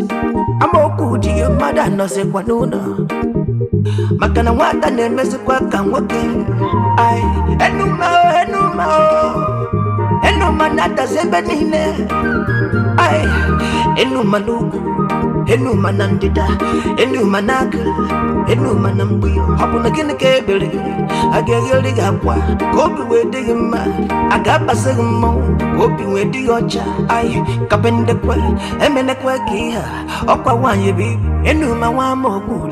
Speaker 12: amoku di mada no se kwa nuna makana wata ne mese kwa kanwoke ai enuma nata zebe nine ai enuma lugu enuma nandida enuma naga enuma nambuyo habuna gine kebere agegere gakwa kobi wedi ma agaba segmo kobi wedi ocha ai kapende kwa emene kwa kiha okwa wanye bi enuma wa mogu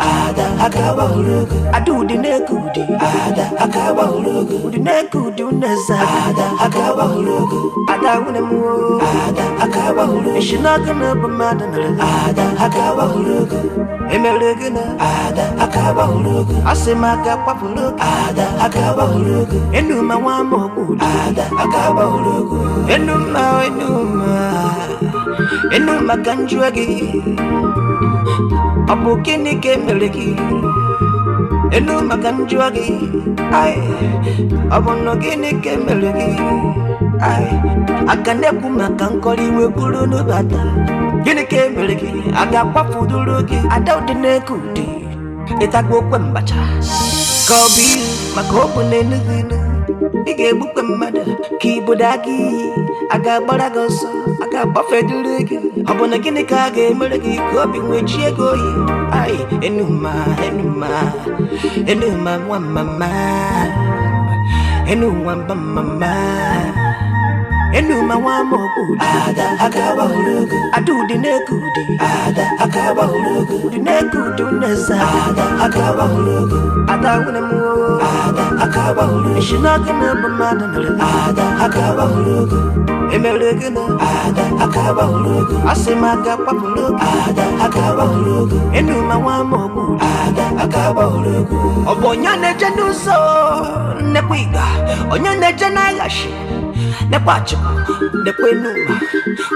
Speaker 12: akaba hulugu adudi nekudi akaba hulugu udi nekudi uneza akaba hulugu adawune mu akaba hulugu shinaga na bamada na akaba hulugu emelegena akaba hulugu asemaga papulugu akaba hulugu enuma wa mogu akaba hulugu enuma kanjuagi abukini kemeleki enuma kanjuagi ai abonogini kemeleki ai akane kuma kankoli we bulunu bata gini kemeleki agapa fudurugi adawdine kudi itagbo kwembacha kobi makobu nenuginu ige bukwe mada kibudagi agabara goso agaba fedurigi abona gini kage meleki kobi wechi egoyi ai enuma wa mama mama enuma wa mogu akaba hulugu adudi nekudi akaba hulugu udi nekudi uneza akaba hulugu adawune mu akaba hulugu shinaga na bamada na akaba hulugu emelegena akaba hulugu asemaga papulugu akaba hulugu enuma wa mogu akaba hulugu obonyane januso nekwiga onyane janayashi nepacho nekwenuma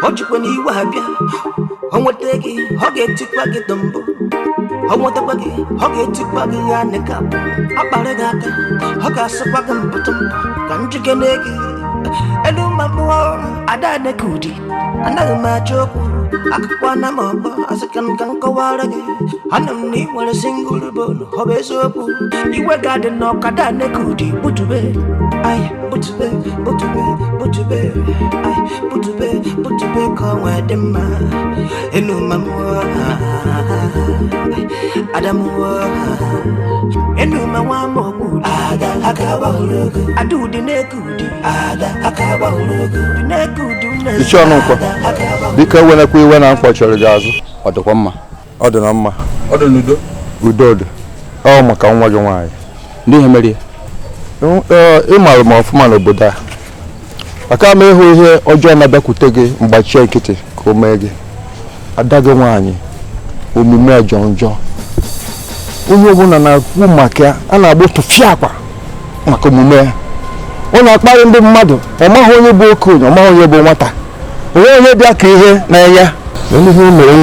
Speaker 12: ojukweni iwabia onwotegi hogetikwa gidombo onwotakwagi hogetikwa giyaneka aparegaka hogasakwaga mputumbo kanjugenegi enuma muo adanekudi anagmachoku akwana mabo asakan kankawaragi anamni wala single bono hobesopu iwe garden no kadanekudi butube ai butube ai butube kwa dema enuma muo adamu enuma wa mogu akaba hulugu adudi nekudi akaba hulugu nekudi
Speaker 13: Ichonukwa bika wena kwe wena mkpọchọrọ gị azụ ọ dịkwa mma ọ dị na mma
Speaker 9: ọ dị n'udo
Speaker 13: udo dị ọ maka nwa gị nwaanyị ndị ihe mere ị maara m ọfụma n'obodo a aka m ịhụ ihe ọjọọ na-abịakwute gị mgbachie nkịtị ka o mee gị ada gị nwaanyị omume ọjọọ njọ onye ọbụla na-akwu maka ya a na-agba tụfịa akwa maka omume ya ọ na-akparị ndị mmadụ ọ maghị onye bụ okenye ọ maghị onye bụ nwata onwe onye bịa ka ihe na-enye ihe mere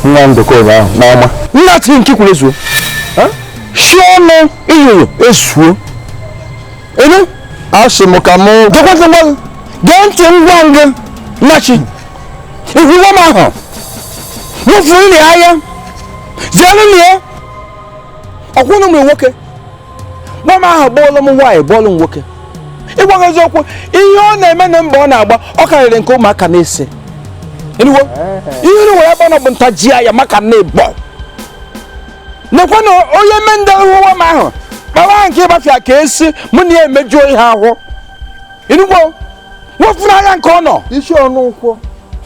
Speaker 13: nwa ndụkọ ụnyaahụ n'ọma nna tiri nke kwuru ezuo shi ọnụ ihuru esuo elu asị m ka mụ gekwasị ngwa gee ntị ngwa ngwa nnachi ihuwa m ahụ nwefuru nri ahịa zianụ nri ọkwụnụ m nwoke gba m ahụ bọọlụ m nwaanyị bọọlụ m nwoke ịgwa eziokwu ihe ọ na-eme na mba ọ na-agba ọ karịrị nke ụmụaka na-ese enuwo ihe nwere ebe ọ bụ ntaji ya maka na-ebo nekwa na onye mee ndị ụwa m ahụ kpawa nke ịgbafịa ka esi mụ na ya emejuo ihe ahụ enuwo wefuru anya nke ọ nọ isi ọnụ ụkwụ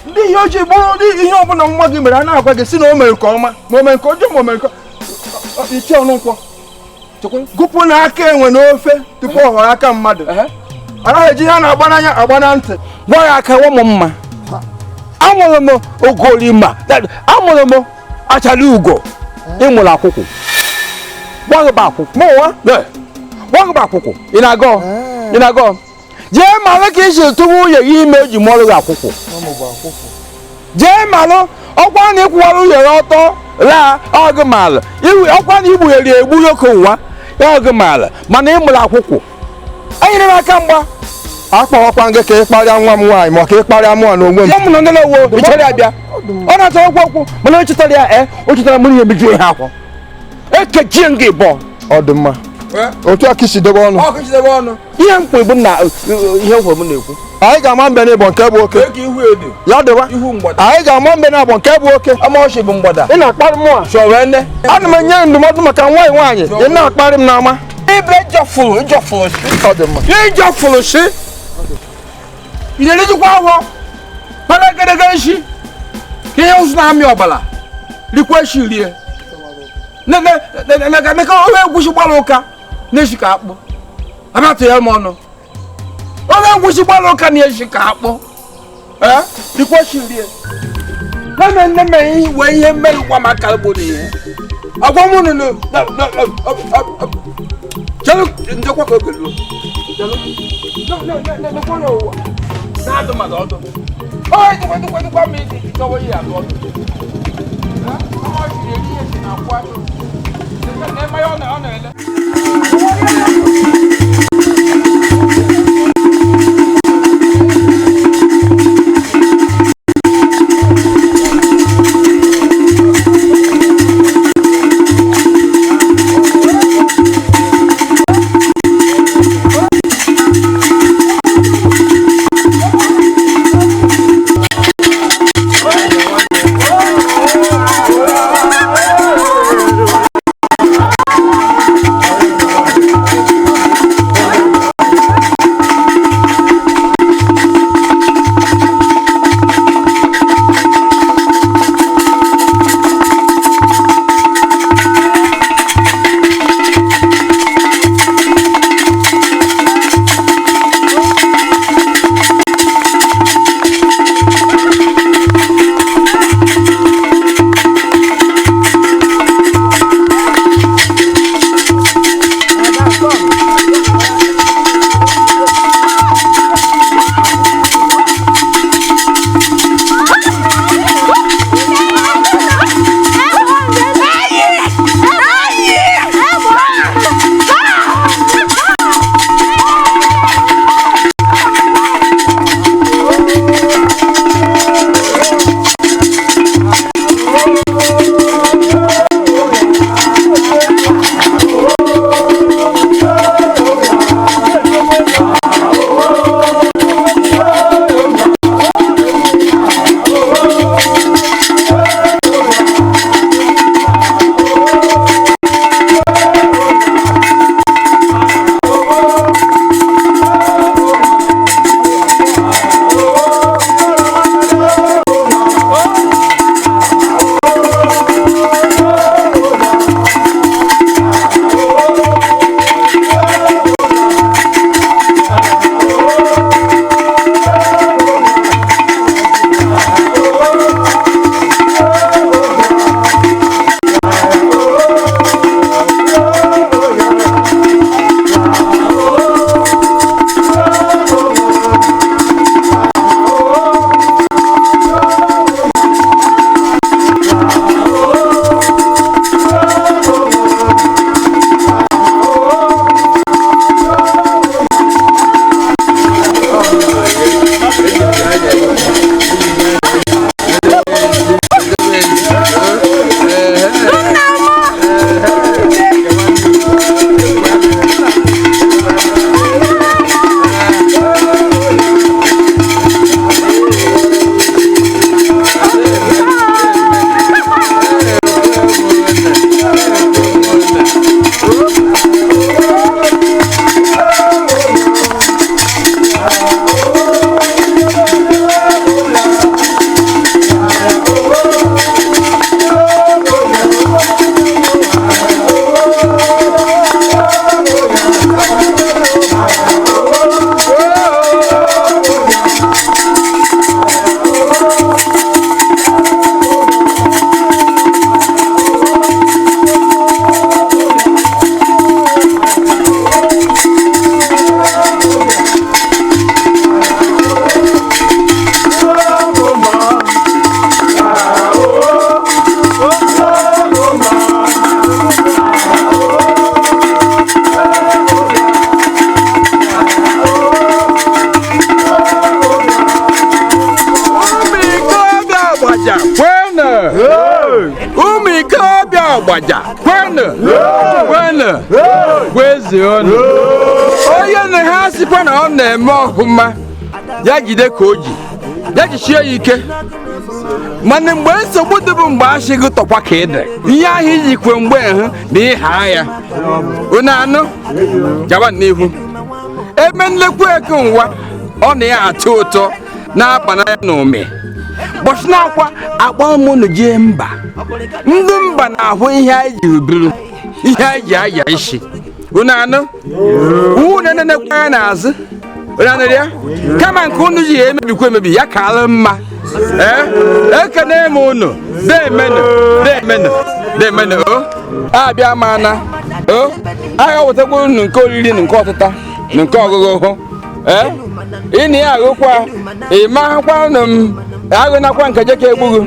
Speaker 13: ndị ihe ojii bụrụ ndị ihe ọbụla nwa gị mere a na-agwa gị si na o mere nke ọma ma o mere nke ọjọọ ma o mere nke isi ọnụ ụkwụ gụpụ na aka enwe n'ofe tupu ọ ghọrọ aka mmadụ anaghị eji ihe a na-agba n'anya agba na ntị gwa ya aka wọ m mma amụrụ m ogolima amụrụ m achara ugo ịmụrụ akwụkwọ gbagụba akwụkwọ ị na-agọ jee malụ ka isi tụrụ nwunye ya ime o ji mụọrụ gị akwụkwọ jee malụ ọkwa na ịkwụwara nwunye ya ọtọ laa ọgụ malụ ọkwa na igbughere egbu oke nwa ya ọgụ malụ mana ịmụrụ akwụkwọ enyere m aka mgba akpawakwa gị ka ị kparịa nwa m nwaanyị ma ka ị kparịa mụọ na onwe m m nọ nele wo ịchọrọ ya bịa ọ na-achọ okwu mana o chetara ya o chetara m ihe mejuo ihe akwụ ekechie m gị bọ ọ dị mma otu aka isi debe ọnụ ihe mkpa bụ na ihe nkwe m na-ekwu anyị ga-ama mbe n'ịbọ nke bụ oke ya dịwa anyị ga-ama mbe n'abọ nke bụ oke ị na-akparị m a ana m enye ndụmọdụ maka nwaanyị ị na-akparị m n'ama ibe ịjọfụrụ si ị na-erijikwa ahụ mana egedege nshi ka ihe ụzụ na-amị ọbara rikwa eshi rie neka onye egwusi gbara ụka na-eshi ka akpụ abatụ ya m ọnụ onye egwusi gbara ụka na-eshi ka akpụ rikwa eshi rie nne me wee ihe mmerụ gwa maka obodo ihe agwa m nụnụ chelu ndekwa ka oge luo na-adụ mmadụ ọdụ dịkwa m iji chọwa ihe adụ ọdụ ọ jiri eri ihe si na akwa na-eme ya ọ na-ele
Speaker 3: aja kwenu kwezionu onye na ha sikwa na ọ na-eme ọhụma ya jide ka o ji ya jichie ya ike mana mgbe nsogbu dịbụ mgbe asị gị tọkwa ka ịdị ihe ahụ ijikwe mgbe hụ na ịha ya unu anụ gaba n'ihu ebe nlekwu eke nwa ọ na ya atụ ụtọ na-akpana ya na ụmị bọchị na-akwa akpa ụmụnụ jee mba ndị mba na-ahụ ihe anyị ji biri ihe anyị ji aya isi unu anụ unu nenekwa ya n'azụ unu anụ ya kama nke unu ji ya emebikwa emebi ya ka alụ mma ekene m unu deemenu o abịa mana o agha wetakwa unu nke oriri na nke ọtụta na nke ọgụgụ hụ ịna ya aghụkwa ịmahakwa unu m agụnakwa nke jeka egbughu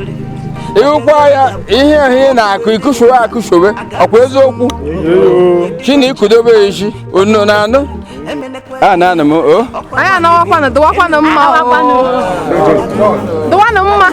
Speaker 3: ịhụkwa ya ihe ahụ na-akụ akụsowe ọkwa eziokwu chi na ikudobe isi unu na-anụ a na-anụ m o
Speaker 2: anyị anawakwanụ dịwakwanụ mma dịwanụ mma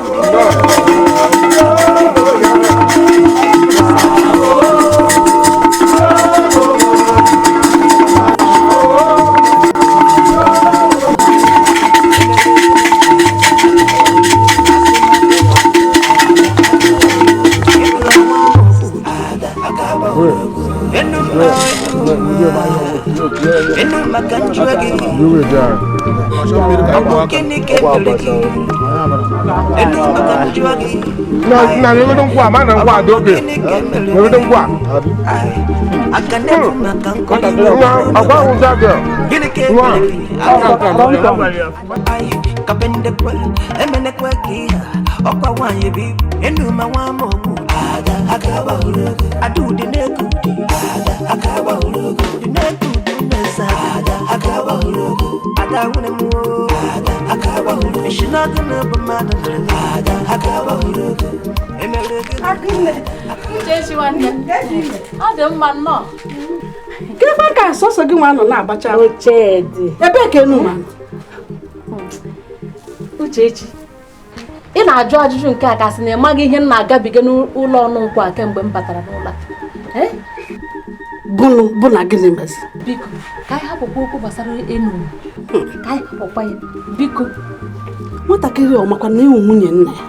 Speaker 1: Kekwa ka sọsọ gị nwa nọ na-agbacha
Speaker 2: oche dị
Speaker 1: ebe kenu ma
Speaker 2: Uchechi ị na-ajụ ajụjụ nke a kasị na ịmaghị ihe m na-agabiga n'ụlọ ọnụ nkwụ a kemgbe m batara n'ụlọ
Speaker 1: bụ na gịnị mezi
Speaker 2: biko ka anyị hapụkwa okwu gbasara enu ka anyị hapụkwa ya biko
Speaker 1: nwatakịrị ọmakwa na ịwụ nwunye nna ya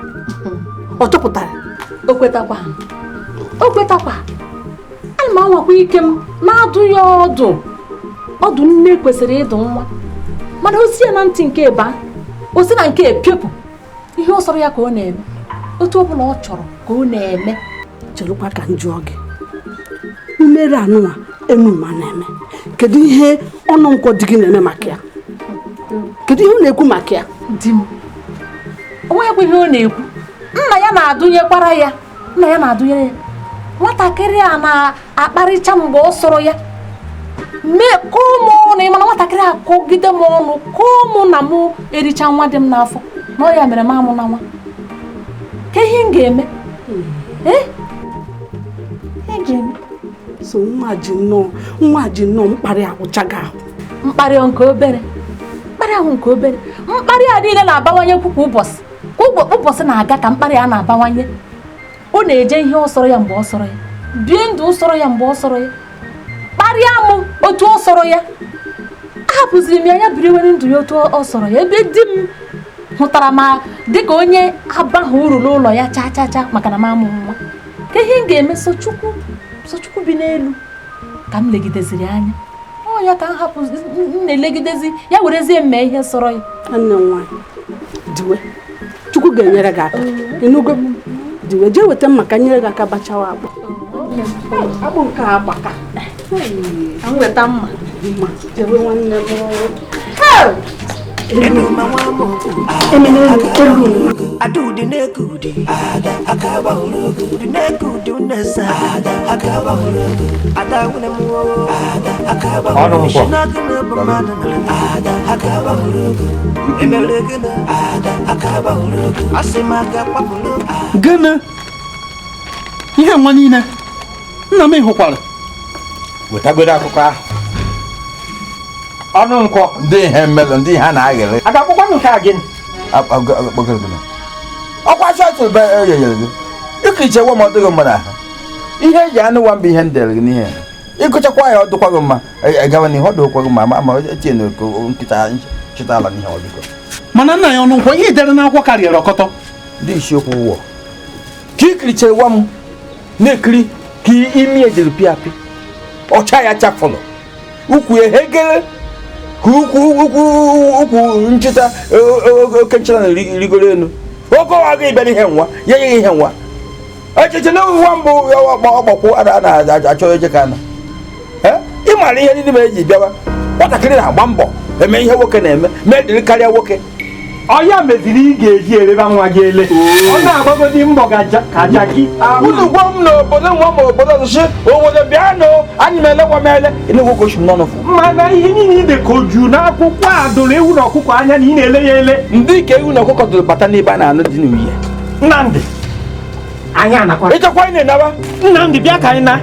Speaker 1: ọ chọpụtara
Speaker 2: o kwetakwa ana m anwakwa ike m na-adụ ya ọdụ nne kwesịrị ịdụ nwa mana o si ya na ntị nke eba o si na nke epiopụ ihe ọ sọrọ ya ka ọ na-eme otu ọ bụla ọ chọrọ ka ọ na-eme
Speaker 1: chelụkwa ka m jụọ gị mmeri anụnwa enuma na-eme kedu ihe ọnụ nkwọ dị gị na-eme maka ya kedu ihe ọ na-ekwu maka ya
Speaker 2: di m onwe ya bụ ihe ọ na-ekwu nna ya na-adụnyekwara ya nwatakịrị a na-akparịcha mgbe ọ sọrọ ya mee kọọ m ọnụ ịmana nwatakịrị akọgide m ọnụ kọọ mụ na mụ ericha nwa dị m n'afọ na ọ ya mere m amụ na nwa ka ihe m ga-eme
Speaker 1: so nwa ji nnọọ mkparị agwụcha gị ahụ
Speaker 2: mkparị nke obere mkparị a niile na-abawanye kwa ụbọchị na-aga ka mkparị a na-abawanye ọ na-eje ihe ọ sọrọ ya mgbe ọ sọrọ ya bie ndụ ọ sọrọ ya mgbe ọ sọrọ ya kparịa m otu ọ sọrọ ya ahapụziri m ya biriwere ndụ ya otu ọ sọrọ ya ebe di m hụtara ma dịka onye abaghị uru n'ụlọ ya cha maka na m amụ nwa ka ihe m ga-eme sochukwu bi n'elu ka m legideziri anya ọ ya ka m hapụ m na-elegidezi ya werezie mme ihe sọrọ ya
Speaker 1: nwanne m nwaanyị diwe Chukwu ga-enyere gị aka ịnụgo diwe jee weta m maka nyere gị aka bachawa akpụ nke a gbaka
Speaker 2: m weta mma
Speaker 1: jebe nwanne m
Speaker 12: Adudi nekudi akaba hulugu nekudi unesa akaba hulugu adawune muo akaba hulugu nagina bamana akaba hulugu emelegina akaba hulugu asimaga papulu
Speaker 8: gana ihe nwa niile nna m ịhụkwara
Speaker 4: wetagodo akụkọ ahụ ọnụ nkwọ
Speaker 14: ndị ihe mmelụ ndị ha na-aghịrị
Speaker 4: aga akwụkwọ nke a gịnị
Speaker 14: ọkwa shọtụ be eyeyere gị ịka ichewe ma ọ dịghị mmadụ ahụ
Speaker 3: ihe ji anụ wa mba ihe ndere gị n'ihe ịgụchakwa ya ọdụkwa gị mma agawa n'ihe ọ dụkwa gị mma ma etinye na nkịta chịta ala n'ihe ọdụkọ
Speaker 4: mana nna ya ọnụ nkwa ihe dere n'akwụkwọ karịrị ọkọtọ
Speaker 3: dị isiokwu ụwọ ka ikirichere gwa m na-ekiri ka imi ejiri pịa apị ọcha ya chafụlụ ukwu ehegere ka ukwu nchịta oke nchịta na rigoro elu oge ọwa gị bịa n'ihe nwa ya nyeghị ihe nwa echiche na nwa mbụ ọgbakwu a na-achọ eje ka na ịmara ihe ndị eji bịawa nwatakịrị na-agba mbọ eme ihe nwoke na-eme ma ediri karịa nwoke
Speaker 4: ọya meziri ị ga-eji ereba nwa gị ele ọ na-agbagodi mbọ ka aja gị
Speaker 3: unu gwa m n'obodo nwa ma obodo ọzọchi obodo bịanụ anyị mele nwa mele ịnegwoke ochi m n'ọnụ
Speaker 4: mana ihe niile dị ka oju n'akwụkwọ a doro ewu na ọkụkọ anya na ị na-ele ya ele
Speaker 3: ndị ka ewu na ọkụkọ doro bata n'ebe a na-anụ dị n'uhie
Speaker 4: Nnamdị anyị anakwa
Speaker 3: ịchọkwa anyị na-enaba
Speaker 4: Nnamdị bịa ka anyị na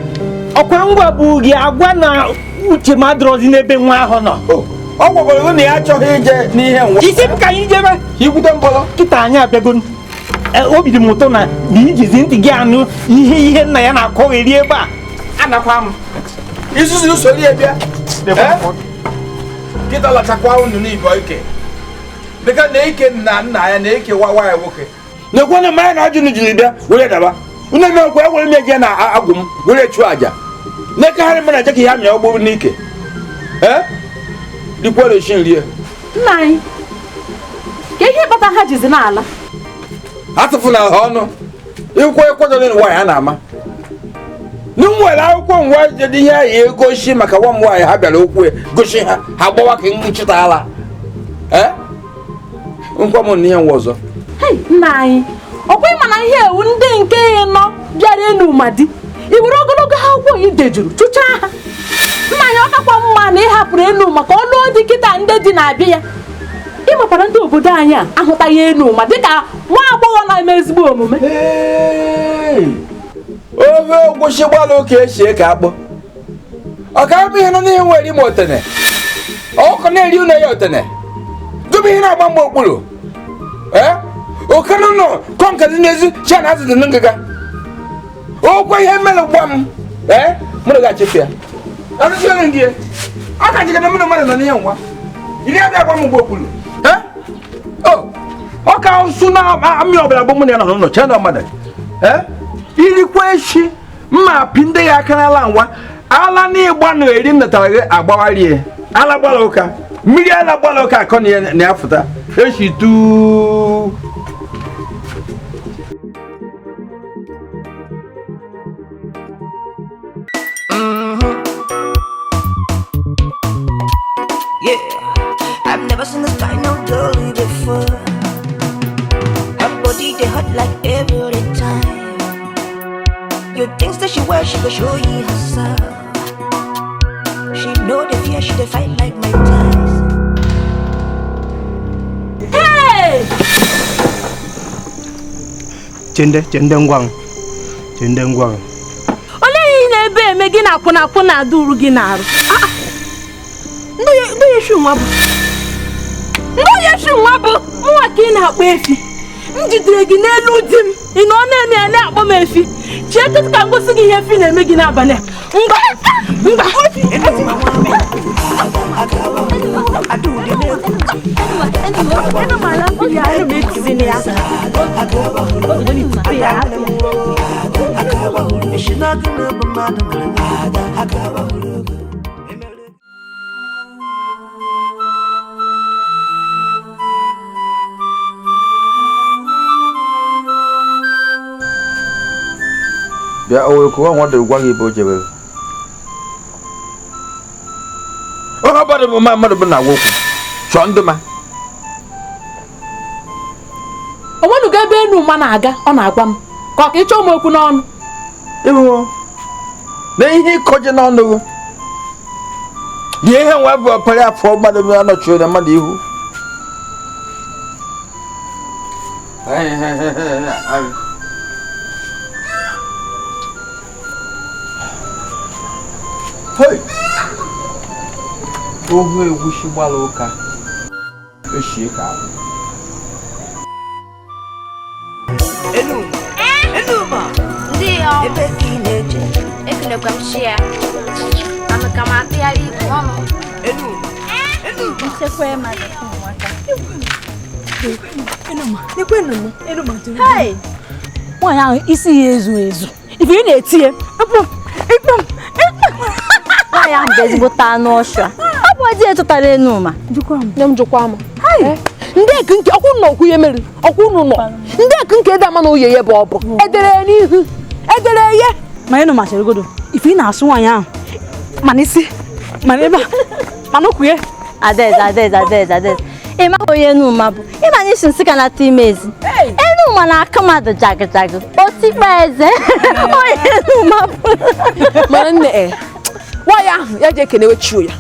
Speaker 4: ọkwa ngwa bụ gị agwa na uche m adịrọzi n'ebe nwa ahụ nọ
Speaker 3: ọ gwagwara na ya achọghị ije n'ihe nwa
Speaker 4: isi m ka anyị jebe
Speaker 3: ikwute mbọrọ
Speaker 4: kịta anyị abịago obi dị m ụtọ na ijizi ntị gị anụ ihe nna ya na-akọgheri ebe a anakwa m
Speaker 3: isusu usoro ya bịa kịta lachakwa unu n'ibo ike dịka na ike na nna ya na eke nwaanyị nwoke na-ekwe na mmanya na ajụ jiri bịa were daba unu emekwa ewere m eje na agwụ m were chụọ aja na-ekegharị m na eje ka ihe amịa ọgbụrụ n'ike dịkwara echi nri
Speaker 2: nna anyị ka ihe kpata ha jizi n'ala
Speaker 3: atụfuna ha ọnụ ịkwụ ekwadoro nwaanyị a na-ama nwere akwụkwọ ngwa jedị ihe ahụ egosi maka nwa m nwaanyị ha bịara okwu gosi ha ha gbawa ka nchịta ala nkwa m n'ihe nwa ọzọ
Speaker 2: nna anyị ọkwa ịma na ihe ewu ndị nke ya nọ bịara enu ma di i were ogologo ha akwụkwọ ị dejuru chụchaa ha nna anyị ọ kakwa mma na ị hapụrụ enu maka ọlụ dị kịta ndị dị na-abịa ya ịmakwara ndị obodo anyị a ahụtaghị enu ma dịka nwa agbọghọ na-eme ezigbo omume
Speaker 3: ofe ogwụsi gbalụ ka esi eke akpọ ọka bụ ihe nọ n'ihe nwere ime otene ọkụ na-eri ụlọ ya otene gụbụ ihe na-agba mgbe okpuru okenụ nọ kọnkadị n'ezi chia na azụzụ ngịga okwe ihe mere gwa m mụrụ ga-achịfụ ya arụziere gị aka jikana mmadụ nọ n'ihe nwa iri abịa gwa m mgbe okpuru ọ ka nsụ na amị ọbụla bụ mụ na ya nọ n'ụlọ chia na mmadụ irikwa echi mma pi ndị ya aka n'ala nwa ala na ịgba na eri natara gị agbawarie ala gbara ụka mmiri ala gbara ụka akọ na ya fụta echi tu
Speaker 12: I've never seen this kind of girl before. Her body they hot like every time. You think that she wear, she go show you herself. She know the fear, she dey fight like my ties.
Speaker 2: Hey!
Speaker 4: Chende ngwang.
Speaker 2: Ole yi na-ebe eme gị na-akwụ na duru gị na-arụ. Ndị yesu nwa bụ nwa ka ị na-akpọ efi m jidere gị n'elu di m ị nọ na-eme ya na-akpọ m efi chie kịtụ ka ngosi gị ihe efi na-eme gị n'abalị
Speaker 3: bịa owe kụwa nwa dị gwa gị ebe o jebere onye ọbara bụ mmadụ bụ na-agwa okwu chọọ ndị ma
Speaker 2: o nwenugo ebe enu ma na-aga ọ na-agwa m ka ọ ka ịchọ m okwu n'ọnụ
Speaker 3: ịhụ na ihe ịkọje n'ọnụ dị ihe nwa bụ ọpere afọ mmadụ bụ anọchi na mmadụ ihu ohu egwusi gbara ụka eshie ka ahụ
Speaker 12: Enuma, ebe ka ị na-eje
Speaker 15: na-eche ekenekwa m shia ama ka m atụgharị igwe ọnụ
Speaker 5: Hey! Nwaanyị ahụ isi ya ezu ezu. Ife ị na-etinye nwaanyị ahụ bụ ezigbo taa n'ọsha. Ọ bụ ọdị etụtara Enuma.
Speaker 2: Nne m jụkwa m. Ndị eke nke ọkwụ nọ okwu ihe mere ọkwụ unu nọ. Ndị eke nke ede ama na oye ya bụ ọbụ. Edere ya n'ihu. Edere ya.
Speaker 5: Ma Enuma chere godo. Ife ị na-asụ nwaanyị ahụ. Mana isi. Mana ebe a. Mana okwu ya. Adaeze. Ị ma onye Enuma bụ. Ị ma n'isi nsị ka na-ata ime ezi. Enuma na-aka mmadụ jagịjagị. Otikpa eze. Onye Enuma bụ.
Speaker 2: Mana nne nwaanyị ahụ ya ji ekenewe chio ya.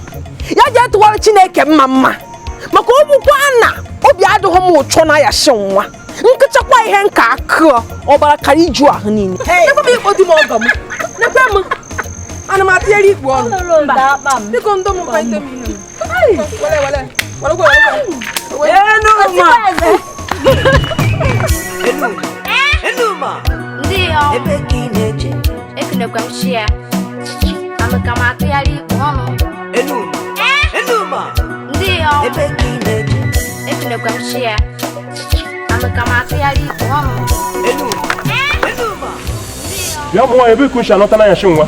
Speaker 2: Ya ji etụwara Chineke mma maka ọ bụkwa na obi adịghị m ụchọ na ya shi nwa. Nkịchakwa ihe nka akụ ọbara kara iju ahụ niile. Nekwa m ikpo di m ọgọ m. Nekwa m. Ana m atịgharị ikpu ọnụ. Biko ndụ m kwa ite m ihe.
Speaker 15: Enuma ndị ebe ka ị na-eche ekenekwa m shia ama ka m atụgharị igwe ọnụ Enuma ndị ebe ka ị na-eche ekenekwa m shia ama ka m atụgharị igwe ọnụ
Speaker 16: Enuma bịa mụ nwaanyị ebe ka uche anọta n'anya shi nwa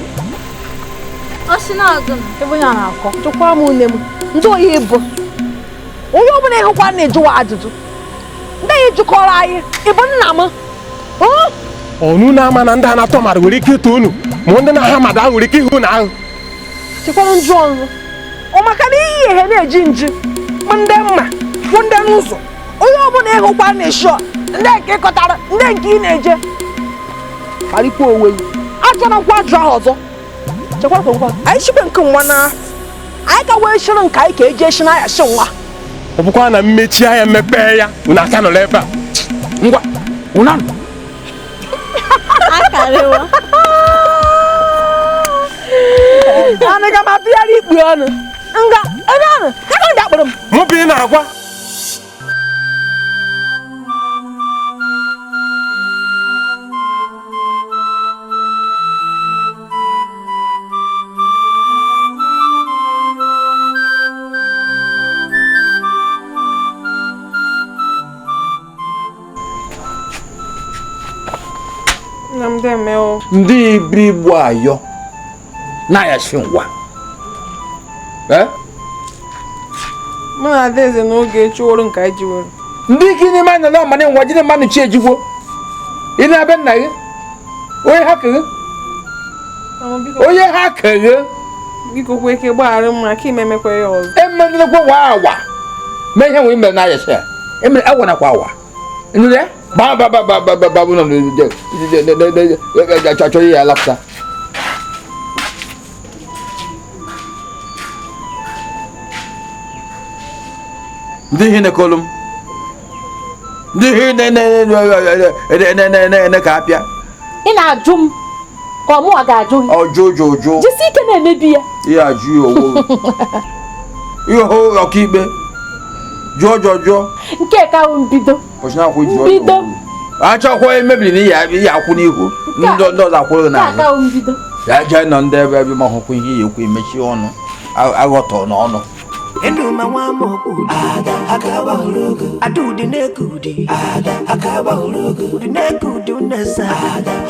Speaker 2: ebe ya na-akọ jụkwa m nne m ndị oyi bụ onye ọbụla ịhụkwa na-ejụwa ajụjụ ndị anyị jụkọrọ anyị ịbụ nna m
Speaker 16: ọnụ na-ama na ndị a na-atọ mmadụ nwere ike ịtụ unu ma ndị na-aha mmadụ ahụ nwere ike ịhụ na ahụ
Speaker 2: chekwara njụ ọnụ ọ maka na iyi ihe na-eji nji bụ ndị mma bụ ndị n'ụzọ onye ọbụla ịhụkwa na-eshọ ndị nke ịkọtara ndị nke ị na-eje kparịkwa onwe gị achọrọ nkwa ajụ ahụ ọzọ chekwara ka ngwa anyị chikwe nke nwa na anyị ka wee shiri nke anyị ka eji eshi na ya shi nwa
Speaker 16: ọ bụkwa na mmechi anya mepee ya unu aka nọrọ ebe a ngwa ụnanụ
Speaker 2: ana ga m atụgharị ikpu ọnụ nga ebe ahụ ebe ndị akpọrọ m
Speaker 16: mụ bụ ị na-agwa
Speaker 14: ndị ibiri igbo ayọ na-ayashi ngwa
Speaker 1: mụ na adaeze n'oge chụworo nke anyị jiworo
Speaker 14: ndị gịnị ma nọ ma ngwa jide mmanụ chi ejigwo ị na-abịa nna gị onye ha keghe
Speaker 1: biko kwe ike gbaghara m maka ime emekwa ya ọzọ
Speaker 14: emenụkwa wa awa mee ihe nwe imere na-ayashi ya emere agwanakwa awa nụrụ ya babu nọ chọrọ ya alapụta ndị ihe na-ekolu m ndị ihe na ka apịa
Speaker 2: ị na-ajụ m ka ọmụ a ga-ajụ gị
Speaker 14: ọjụ
Speaker 2: jisi ike na-emebi ya
Speaker 14: ihe ajụ ya owo ihe ọkaikpe jụọ
Speaker 2: nke ka ahụ mbido
Speaker 14: achọkwa emebiri na ihe akwụ n'ihu ndị ọzọ akwụrụ n'azụ ya jee nọ ndị ebe ma hụkwa ihe ya ekwu emechi ọnụ aghọtọ n'ọnụ
Speaker 12: Enuma nwa mokudi akaba hurugu adudi nekudi akaba hurugu nekudi unesa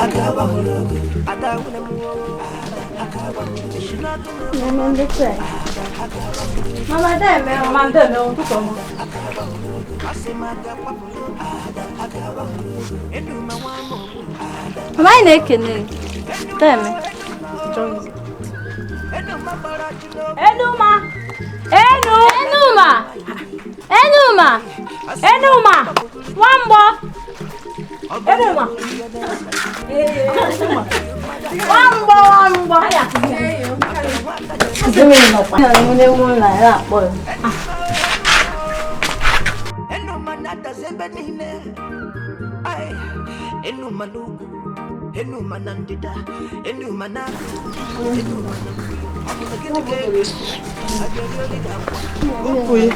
Speaker 12: akaba hurugu adawuna akaba
Speaker 5: Mama ị na-ekene Deme
Speaker 2: Enuma Wambo Enuma Wambo aya
Speaker 5: Zimi no pa mune muna ya akpọ
Speaker 12: Enuma nata zebenine ai Enuma nugu Enuma nandida Enuma na
Speaker 1: Oye,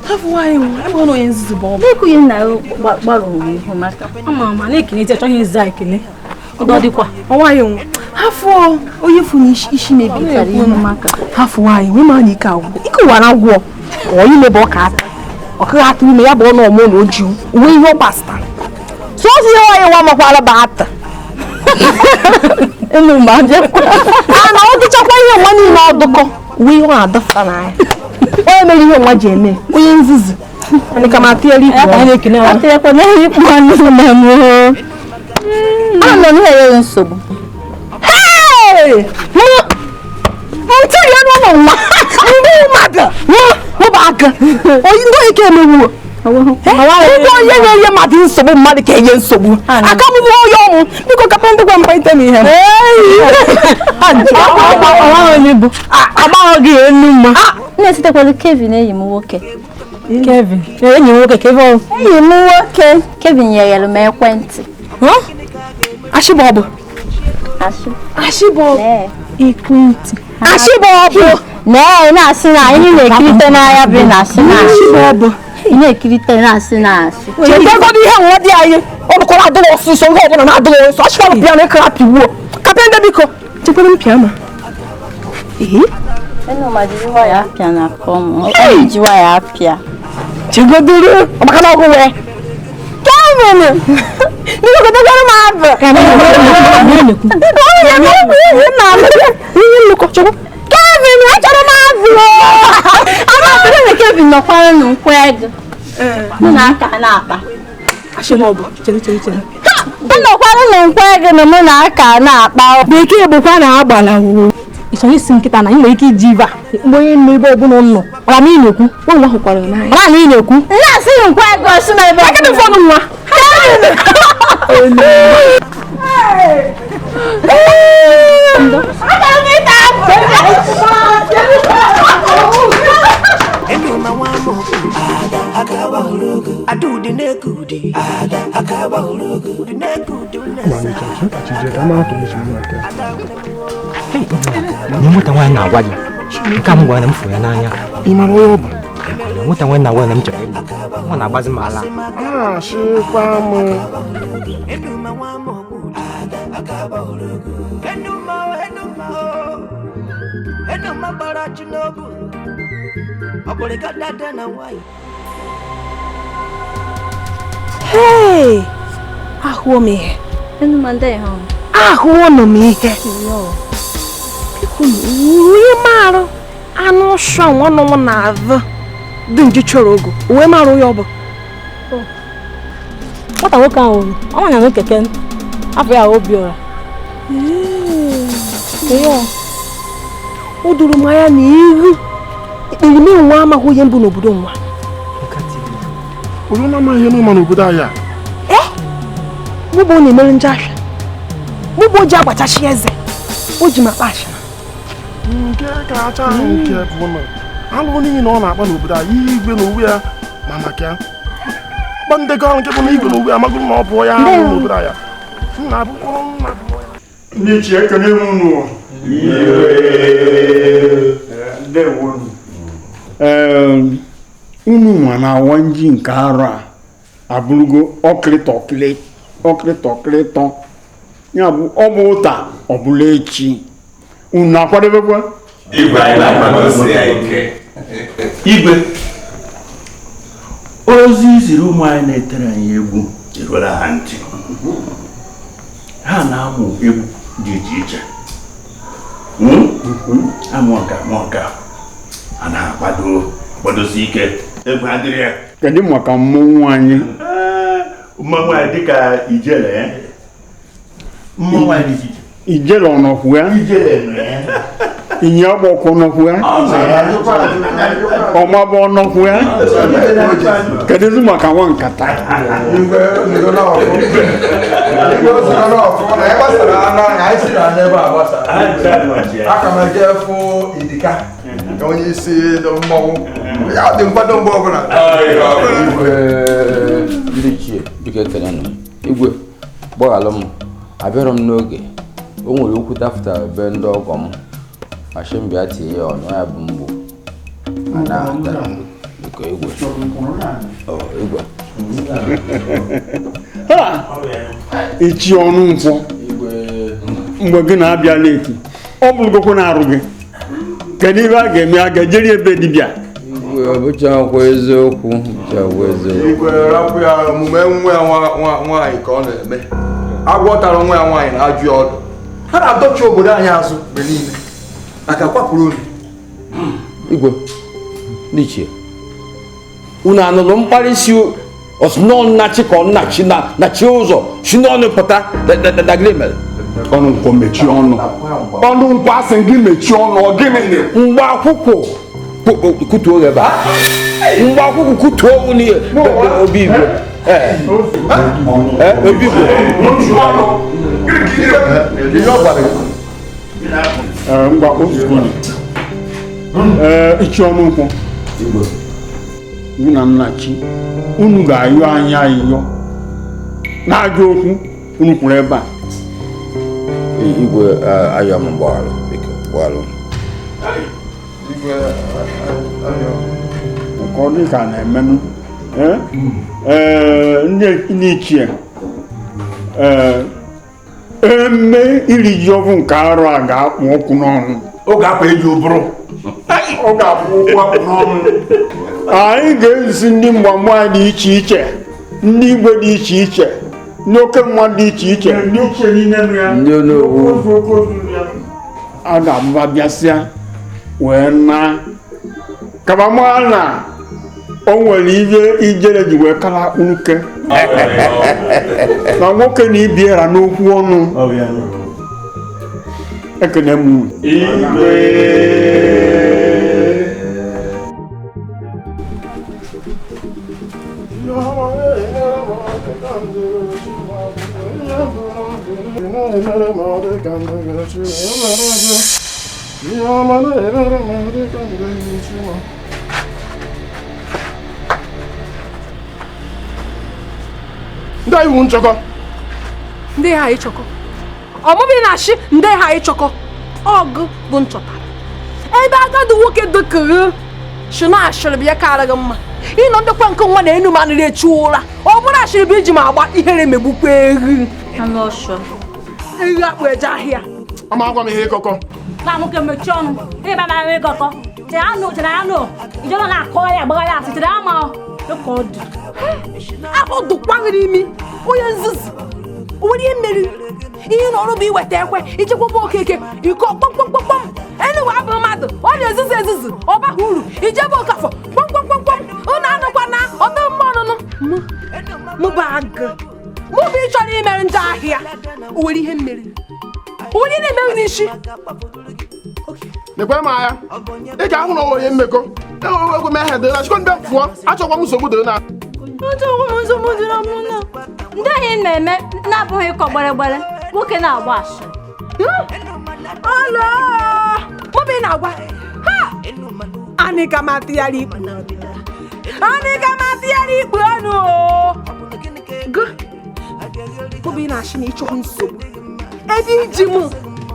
Speaker 1: hafu wayo, ebe no yenzi bo.
Speaker 5: Neku yin na gbaro ihu maka.
Speaker 1: Mama, na ekene ti achọghị ezi ekene.
Speaker 5: Odo dikwa.
Speaker 1: Owayo,
Speaker 7: Afọ onye funu isi mebi kara ihe maka. Afọ anyị nwe ma anyị ka agwụ. Ike wara agwọ. Oyi mebe ọka ata. Ọka ata ime ya bụ ọnụ ọmụ na oji. Uwe ihe ọ gbasta. So ozi ihe anyị nwa makwala ba ata. Enu ma bịa. Na ọ dịchakwa ihe nwa niile ọdụkọ. Uwe ihe ọ adọfta na ya. Onye mere ihe nwa ji eme. Onye nzuzu. Ani kama tiari ko ani kina wa ate ko na ri ko anu na mo ano ni e nsobu hey mo ti yo no ma mo mada mo ba ga o yin do ike mewu awa ye ma di nsobu ma di ke ye nsobu aka mu mo yo mu bi ko kapende kwa mpa ite mi he awa ni bu aba ogi enu ma
Speaker 5: na site kwa Kevin eyi mu woke
Speaker 7: Kevin, enyi nwoke Kevin.
Speaker 5: Enyi m nwoke Kevin nyere m ekwentị.
Speaker 7: Ashịbọbụ.
Speaker 5: Ashịbọbụ.
Speaker 7: Ekwentị. Ashịbọbụ.
Speaker 5: Nee, na-asị na anyị na-ekirite n'anya bụ na-asị na
Speaker 7: Ashịbọbụ.
Speaker 5: Ị na-ekirite na-asị na asị.
Speaker 7: Chetegodo ihe nwa dị anyị. Ọ bụkwa adịghị ọsịsọ ihe ọbụla na-adịghị ọsọ. Ashịbọbụ piano ekere apịwuo. Kapende biko. Chekwere m piano.
Speaker 5: Enu ma jiri waya apịa na kọmụ. Ọ ji waya apịa.
Speaker 7: Chigodoro, maka na ọgwụ wee. Kevin! Niko kutagara m abụ. Kevin! Achọrọ m abụ!
Speaker 5: Ama na Kevin nọkwara n'nkwa ego. Mụ na aka na-akpa.
Speaker 7: Ashịbọbụ, chere.
Speaker 5: Ọ nọkwara n'nkwa ego na mụ na aka na-akpa.
Speaker 7: Bekee bụkwa na agbala wuo. Ịchọrọ isi nkịta na ị nwere ike iji iva mgbe onye nọ ebe ọbụla nọ ọra m ị na-ekwu nwa nwa hụkwara n'anya ọra na ị na-ekwu
Speaker 5: na-asị nkwa ego ọsụ na ebe
Speaker 7: ọbụla ụfọdụ nwa
Speaker 4: Nweta nwaanyị na-agwa gị nke a m gwara na m fụ ya n'anya
Speaker 16: ị mara onye ọ bụ
Speaker 4: nweta nwaanyị na-agwa na m chọrọ ịlụ nwa na-agbazi m ala
Speaker 16: shịkwa m
Speaker 7: Hey! Ahụọ m ihe. Ahụọ m ihe. Uwe marụ anụ ọsọ nwanụ na-azụ dị nji chọrọ ogo uwe marụ ya ọ bụ
Speaker 2: nwata nwoke ahụ ọ nwanya nwe keke afọ ya Obiora
Speaker 7: o duru m anya n'ihu ikperime nwa amaghị onye mbụ n'obodo nwa
Speaker 16: onye na-amaghị ihe n'ụma n'obodo anyị
Speaker 7: mụ bụ ọ na-emere nje ahịa mụ bụ o ji agbachachi eze o ji makpa asha
Speaker 16: nke kacha nke bụ na alụ n'ihi na ọ na-akpa n'obodo anyị igwe na uwe ya ma maka ya gba ndekọ ahụ nke bụ na igwe na uwe ya magụrụ na ọ bụ ya ahụ n'obodo anyị nna abụkwụrụ nna ndị chi ekene m unu unu nwa na awa nji nke arụ a abụrụgo ọkịrịtọ ya bụ ọ bụ ụta ọ bụla echi unu na-akwadebekwa
Speaker 17: igwe ozi ziri ụmụ anyị na-etere anyị egwu eruola ha ntị ha na-amụ egwu dị iche iche amụ nka a na-akwadosi ike egwu adịrị ya
Speaker 16: kedu maka mmọnwụ anyị
Speaker 17: mmọnwụ anyị dịka ijele mmọnwụ anyị dị
Speaker 16: ijele ọnọkwu ya inye ọgbọkụ ọnọkwu ya ọmabụ ọnọkwu ya kedu maka nwa nkata
Speaker 18: aka m eje fụ Idika onye isi mmọnwụ ya dị nkwado mgbe ọbụla
Speaker 14: ndị ichie biko ekele nụ igwe gbaghalụ m abịarọ m n'oge o nwere okwu dapụtara be ndị ọgọ m ashịmbịa tie ya ọnụ ya bụ mgbu biko igwe
Speaker 16: ichi ọnụ nkwọ
Speaker 19: mgbe gị na-abịa leti ọ bụrụgokwa na-arụ gị kedu ihe a ga-eme a ga-ejeri ebe dibịa
Speaker 14: bụchakwa eziokwu
Speaker 18: igwe rapụ ya omume nwa ya nwaanyị ka ọ na-eme agwọ tara nwa ya nwaanyị na ajụ ọdụ ha na-adọchi obodo anyị azụ mgbe niile maka kwapụrụ unu
Speaker 14: igwe n'ichie unu anụrụ mkparịsị ọsụnọnnachi ka ọnnachi na chi ụzọ si n'ọnụ pụta dagịrị mere
Speaker 19: ọnụ nkwọ mechie ọnụ ọnụ nkwọ asị gị mechie ọnụ ọ gịnị
Speaker 14: mgbe akwụkwọ kutuo ebe a mgbe akwụkwọ kutuo n'ihe obi igwe obi igwe
Speaker 19: ngwa ozugbo ichi ọnụ nkwọ na nnachi unu ga-ayọ anya ayọ na-ajọ okwu unu kwuru ebe a
Speaker 14: igwe ayọ m gbaalụ biko gbaalụ
Speaker 19: nke ọ dị ka na-emenụ ndị ichie eme iri ji ọbụ nke arụ a ga-akpụ ọkụ n'ọnụ
Speaker 18: ọ ga-apụ eji ụbụrụ
Speaker 19: ọ ga-akpụ ụkwụ akpụ n'ọnụ anyị ga-ezisi ndị mgbamgba dị iche iche ndị igwe dị iche iche ndị oke mmadụ dị iche iche ndị iche niile
Speaker 14: ndị onowu
Speaker 19: a ga-abụba bịasịa wee na kabamara na o nwere ihe ijere ji wee kara akpụnuke na nwoke na ibiera n'okwu ọnụ ekene m
Speaker 16: ndị iwu nchọkọ
Speaker 7: ndị ha ịchọkọ ọmụbi na-achị ndị ha ịchọkọ ọgụ bụ nchọtara ebe agadi nwoke dịkịrị shi na ashịrị bịa karịghị mma ịnọ ndekwa nke nwa na enu ma nịrị echu ụra ọ bụrụ ashịrị bụ iji ma agba ihere megbukwa ehi ehi akpụ eje ahịa
Speaker 16: ọma agwa m ihe ịkọkọ
Speaker 5: na nwoke mechie ọnụ ịba na ahụ ịgọkọ chere ya nụ ijọba na-akọ ya agbagha ya asị chere ama dịka ọ dị
Speaker 7: ahụ dụkwaghịrị imi onye nzuzu onwere ihe mmeri ihe na ọrụ bụ iweta ekwe ichekwaba okeke iko kpọmkpọmkpọm enuwe abụ mmadụ ọ na-ezuzu ezuzu ọ baghị uru ijebe okafọ kpọmkpọmkpọm ụnụ anụkwa na ọdụ mma ọnụnụ mụbụ agụ mụbụ ịchọrọ imere ndị ahịa onwere ihe mmeri onwere ihe na-emerụ n'isi
Speaker 16: nekwe m anya ị ga-ahụ na onye mmekọ egwe m ehe dịla chikọ ndị pụọ achọkwa m nsogbu dịrị na
Speaker 5: ndị ahịa na-eme na-abụghị ịkọ gberegbere nwoke na-agba asị
Speaker 7: alo mụbụ ị na-agwa anyị ga matịgharị ikpu ọnụ mụbụ ị na-achị na ịchọghị nsogbu ebe iji m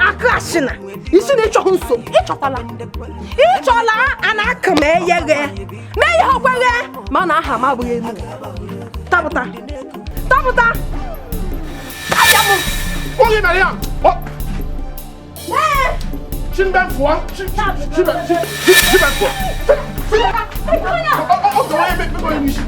Speaker 7: aka ashịna isi na ịchọghị nsogbu ịchọla a na-aka ma eyeghe mee ihe ọkweghe ma na aha m abụghị elu tapụta abịa m
Speaker 16: onye mere ya chimbe fụọ chimbe fụọ ọ ga onye mekpe onye n'isi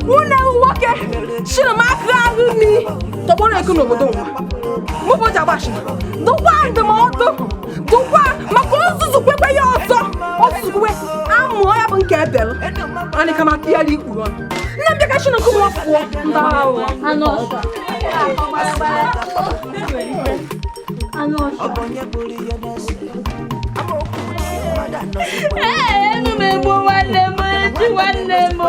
Speaker 7: unu nwoke chiri m aka ahụ mi tọgbọrọ ego n'obodo nwa mụbụji agbachi dụkwa ndụmọdụ dụkwa maka ozuzu kwekwe ya ọzọ ozuzukwe amụọ ya bụ nke ebel anyị ka maka ya ikpuru ọnụ nne m bịaka chi na nkume ọfụọ ndị
Speaker 5: enu m egbu nwanne m echi nwanne m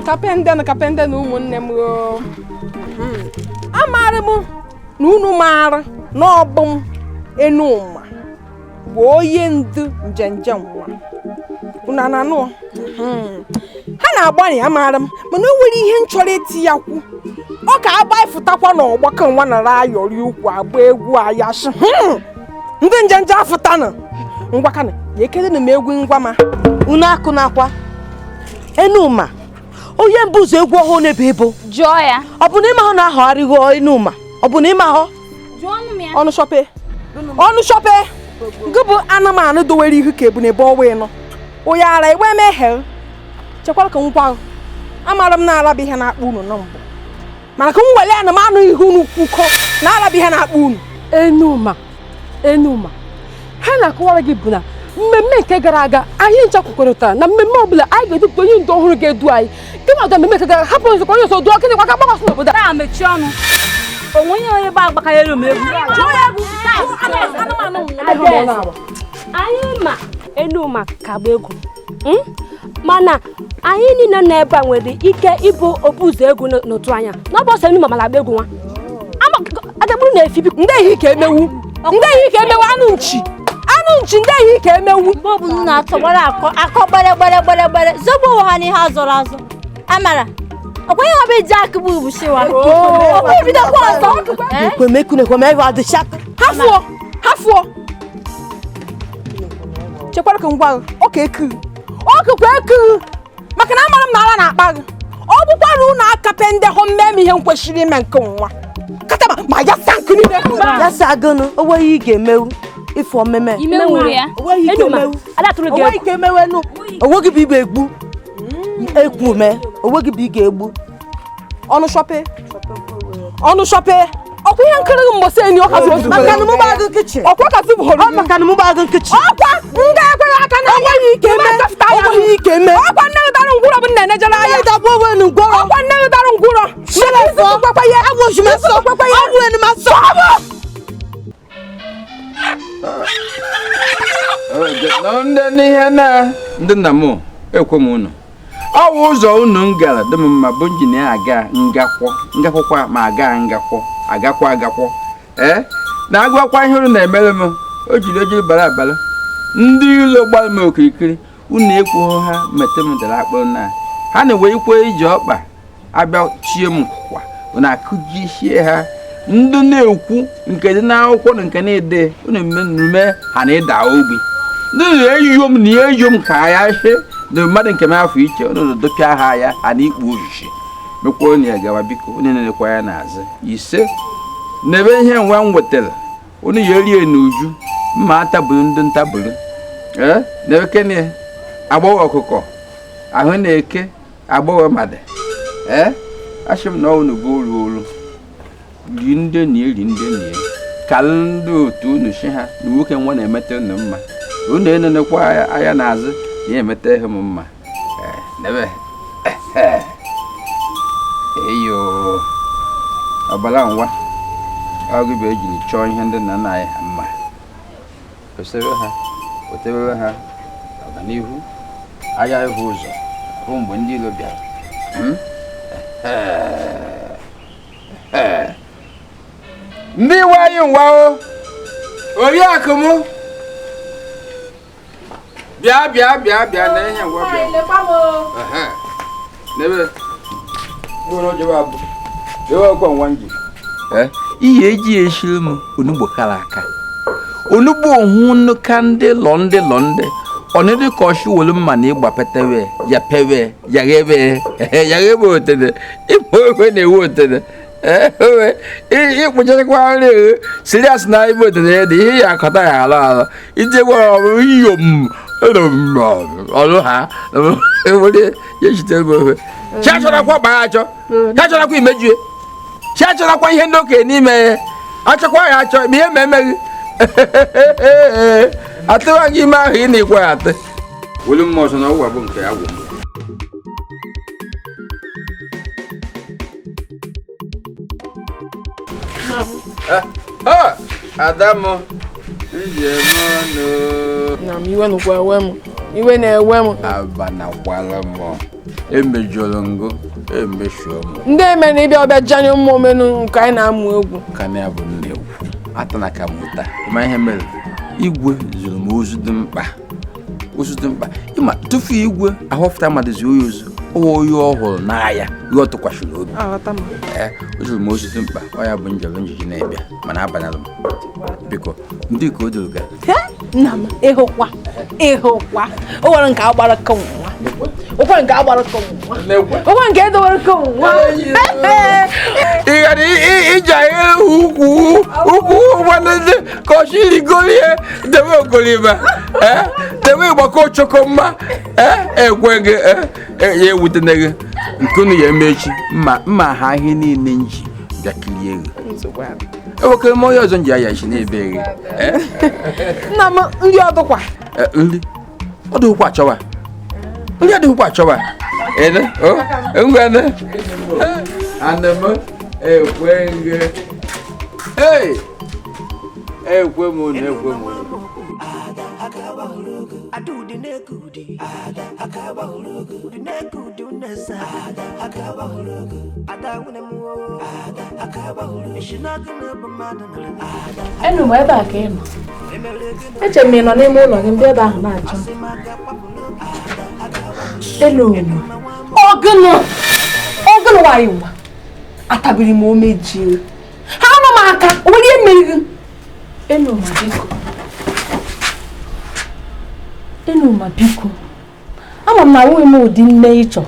Speaker 1: kapende na ụmụnne m amaara m na unu maara na ọbụ m Enuma bụ onye ndu njenje nwa unu ananụ ha na-agbanye amaara m mana o nwere ihe nchọrọ eti ya kwu ọ ka agbaịfụtakwa na ọgbakọ nwa nara ayọrị ukwu agba egwu ayashi ndị njenje afụtanụ ngwakana ya ekele na m egwu ngwa ma
Speaker 7: unu akụ nakwa Enuma onye mbụ ụzọ egwu ọhụụ n'ebe ebo
Speaker 5: jụọ ya
Speaker 7: ọ bụ na ịma na ahụ arịgo Enuma ọ bụ na ịma ahụ
Speaker 1: ọnụ shope gị bụ anụmanụ dowere ihu ka ebu n'ebe ọwa ịnọ onye ara igbe emeghe chekwara ka ngwa amara m na-araba ihe na-akpọ unu na mbụ mana ka m were anụmanụ ihu unu kwukọ na-araba ihe na-akpọ unu
Speaker 2: Enuma ha na-akọwara gị bụ na mmemme nke gara aga anyị nchakwukọrịtara na mmemme ọbụla anyị ga-edupụta onye ndu ọhụrụ ga-edu anyị gị ma mmemme nke gara hapụ nzukọ onye so duo gịnị kwa ka gbakọsị n'obodo
Speaker 5: a mechie ọnụ onwe onye ba agbakanyere m egwu
Speaker 20: anyị ma Enuma ka gba egwu mana anyị niile n'ebe a nwere ike ịbụ obuzo egwu n'otu anya n'ọbọsọ Enuma mara agba egwu nwa adagburu na-efi
Speaker 1: ndị ehi ka emewu anụ nchi ndị ehi ka emewu
Speaker 5: bọbụ na-atọgbara akọ gbere zọgbu ha n'ihe azọrọ azọ amara ọkwenye ha be ji akụgbu ubushiwa
Speaker 1: hafuo chekwara ka ngwa ọka ekuru maka na amara m na ala na-akpa gị ọ bụkwara ụlọ akape ndị hụ mmemme ihe nkwesịrị ime nke nwa katama ma ya sa nkụ niile
Speaker 7: ya sa agụnụ onweghị ị ga-emewu ife omeme onweghị bụ ibe egbu ekwume onweghị bụ ị ga-egbu
Speaker 1: ọnụ shope ọkwa ihe nkiri mgbọsị enyi ọka
Speaker 7: maka na mụba agụ nkịchị
Speaker 1: ọkwa kasị bụ horo
Speaker 7: maka na mụba agụ nkịchị
Speaker 1: ọkwa nga ekweghị aka na enweghị ike eme ọkwa nne gị dara ngwụrọ bụ nna enejere anya ọkwa nne gị dara ngwụrọ
Speaker 14: ndị nna m ekwe m unu ọ bụ ụzọ unu gara dị m mma bụ njin aga ngakwụkwa ma agakwọ na-agwakwa ihe unu na-emere m o jiri ojii bara ndị ilo gbara m okirikiri unu ekwughị ha mete m dara akpụ na ha na-ewe ikwe iji ọkpa abịa chie m kwa na akụjisie ha ndị na-ekwu nke dị n'akwụkwọ na nke na-ede unu mmemme ha na-ịda obi ndị na-eyom na ihe eyom ka ya she na mmadụ nke m afọ iche unu dopịa ha ya ha na ikpu ojiji mekwa onye gawa biko onye na-elekwa ya n'azụ ise n'ebe ihe nwa m wetara unu ya erie n'uju mma atabụrụ ndị ntabụrụ n'ebe kene agbọghọ ọkụkọ ahụ na-eke agbọghọ mmadụ achị m na unu bụ olu ri ndị nie kalụ ndị otu unu shi ha na nwoke nwa na-emete unu mma unu enenekwa anya n'azụ ya emete ihe m mma nebe eyo ọbara nwa ọgụ bụ ejiri chọọ ihe ndị nna nna anyị ha mma wetebe ha ọganihu anya ihu ụzọ hụ mgbe ndị ilo bịara ndị iwe anyị nwa oriakụ m bịa na ihe ngwa bịa n'ebe ọkwa nwa nji ihe eji eshiri m onugbo kara aka onugbo ohunu ka ndị lọ ọnịdị ka ọchị wolu mma na ịgba petewe ya pewe ya ghebe otede ịkpọ ofe na-ewe otede ịkpụchakwa nri sirias na ibe otede ya dị ihe ya akọta ya ala ije gwara ọrụ iyom ọrụ ha were ya chitere m ofe chi achọrakwa gbara achọ chi achọrakwa imejue chi achọrakwa ihe ndị okenye n'ime ya achọkwa ya achọ ihe ma emeghị atụwa gị ime ahụ ị na-ekwe ya atụ wolu mma ọzọ na ụwa bụ nke ya gwụ Adamu
Speaker 1: iwe na-ewe m
Speaker 14: abanakwala m emejọrọ ngo emeshuo m
Speaker 1: ndị emere ịbịa ọbịa janye ụmụ omenu nke anyị na-amụ egwu
Speaker 14: ka na ya bụ nne egwu atana ka mụta ịma ihe mere igwe zuru m ozu dị mkpa ịma tufu igwe ahọfụta mmadụzi oyi ozu oyi ọhụrụ n'ahịa ihe ọ tụkwasịrị obi o zuru m ozu dị mkpa ọ ya bụ njọrọ njiji na-ebịa mana abanyalụ m biko ndị ka o doro ga
Speaker 1: nna m ịhụkwa o nwere nke agbara ka nwa okwe nke agbara ka nwa okwe nke edowere ka nwa
Speaker 3: ị gara ije ukwu nwanne ka ọ chiri golie debe ogoliba debe ịgbakọ choko mma ekwe gị ya ewutene gị nke unu ya emechi mma ha ihe niile nji bịa kirie gị ewekere m onye ọzọ nji aya isi na-ebe gị
Speaker 1: nna m nri ọdụkwa
Speaker 3: nri ọdụkwa achọwa nri ọdụkwa achọwa ngwane anam ekwe gị ekwe m
Speaker 2: enu m ebe a ka ị nọ eche m ị nọ n'ime ụlọ gị ndị ebe ahụ na-achọ enu ọgụnụ nwanyị nwa atabiri m omejie ha nọ m aka onwere mmeri enu ma biko ama m na nwunye m ụdị nne ịchọ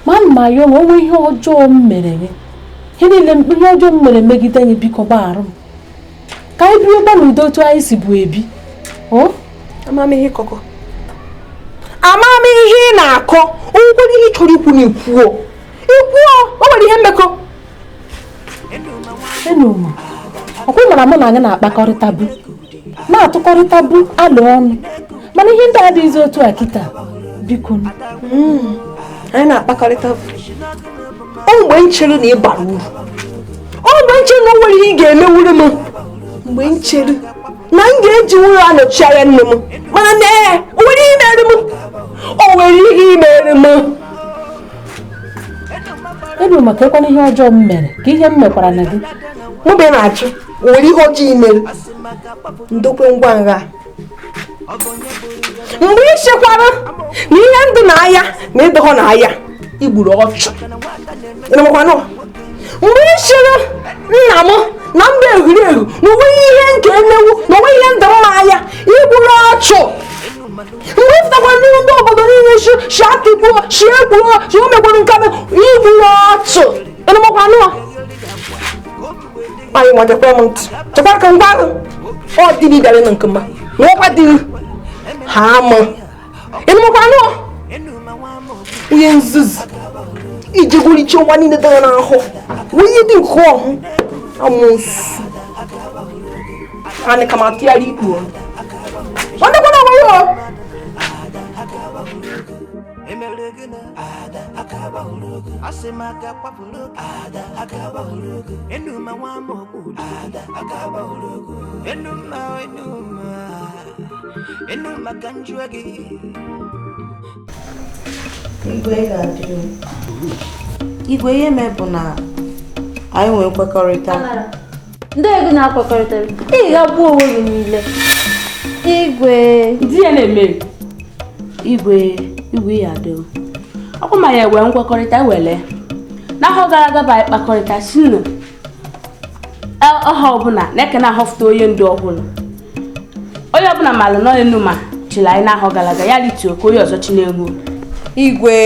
Speaker 2: ma mma ya onwe ihe ọjọọ m mere gị ihe niile ihe ọjọọ m mere megide anyị biko gbagharụ m ka anyị biri ụgba n'udo otu anyị si bụ ebi
Speaker 7: amamihe kọkọ amamihe ị na-akọ onwekwara ihe ị chọrọ ikwu na-ekwuo o nwere ihe mmekọ
Speaker 2: enuma ọkwa mara mụ na anyị na-akpakọrịta bụ na-atụkọrịta bụ alụ ọnụ mana ihe ndị adịghịzi otu a kịta biko
Speaker 7: anyị na-akpakọrịta ọ mgbe nchere na ịbara uru ọ mgbe nchere na o nwere ihe ị ga-emewuru m mgbe nchere na m ga-eji ụlọ anọchi anya nne m mana na o nwere ihe mere m
Speaker 2: ebu maka ekwana ihe ọjọọ m mere ka ihe m mekwara na gị
Speaker 7: mụ be na-achụ o nwere ihe ọjọọ imere ndokwe ngwa ngha mgbe ị chekwara na ihe ndụ na ahịa na ịdọghọ na ahịa igburu ọchụ mgbe ị chere nna m na mba egwuregwu na onweghị ihe nke emewu na onweghị ihe ndụ mma ahịa igburu ọchụ mgbe ịfụtakwa ndị obodo niile shi atịgbuo shi egbuo shi omegburu nke igburu ọchụ anyị nwajekwa m ntị chekwa ka mgbarụ ọ dịrị bịara na nke mma na ọkwa dịrị ha ama ihe nzuzu iji gwurichi ụwa niile dara n'ahụ onye dị nke ọhụ amụsụ anyị ka ma tụgharị ikpu ọdịkwana onwe
Speaker 5: igwe ihe mee bụ na anyị nwee nkwekọrịta
Speaker 20: ndị ego na-akwekọrịta ị ga-abụ onwe gị niile igwe
Speaker 2: di ya na-eme
Speaker 20: igwe ya dị
Speaker 2: ọkụ ma ya enwe nkwekọrịta wele n'ahọ gara aga bụ anyị kpakọrịta si na ọha ọbụla na-eke na-ahọfụta onye ndu ọbụla onye ọbụla malụ nọ enu ma chịrị anyị n'ahọ gara aga ya rituo ka onye ọzọ chi na-egwu
Speaker 1: igwe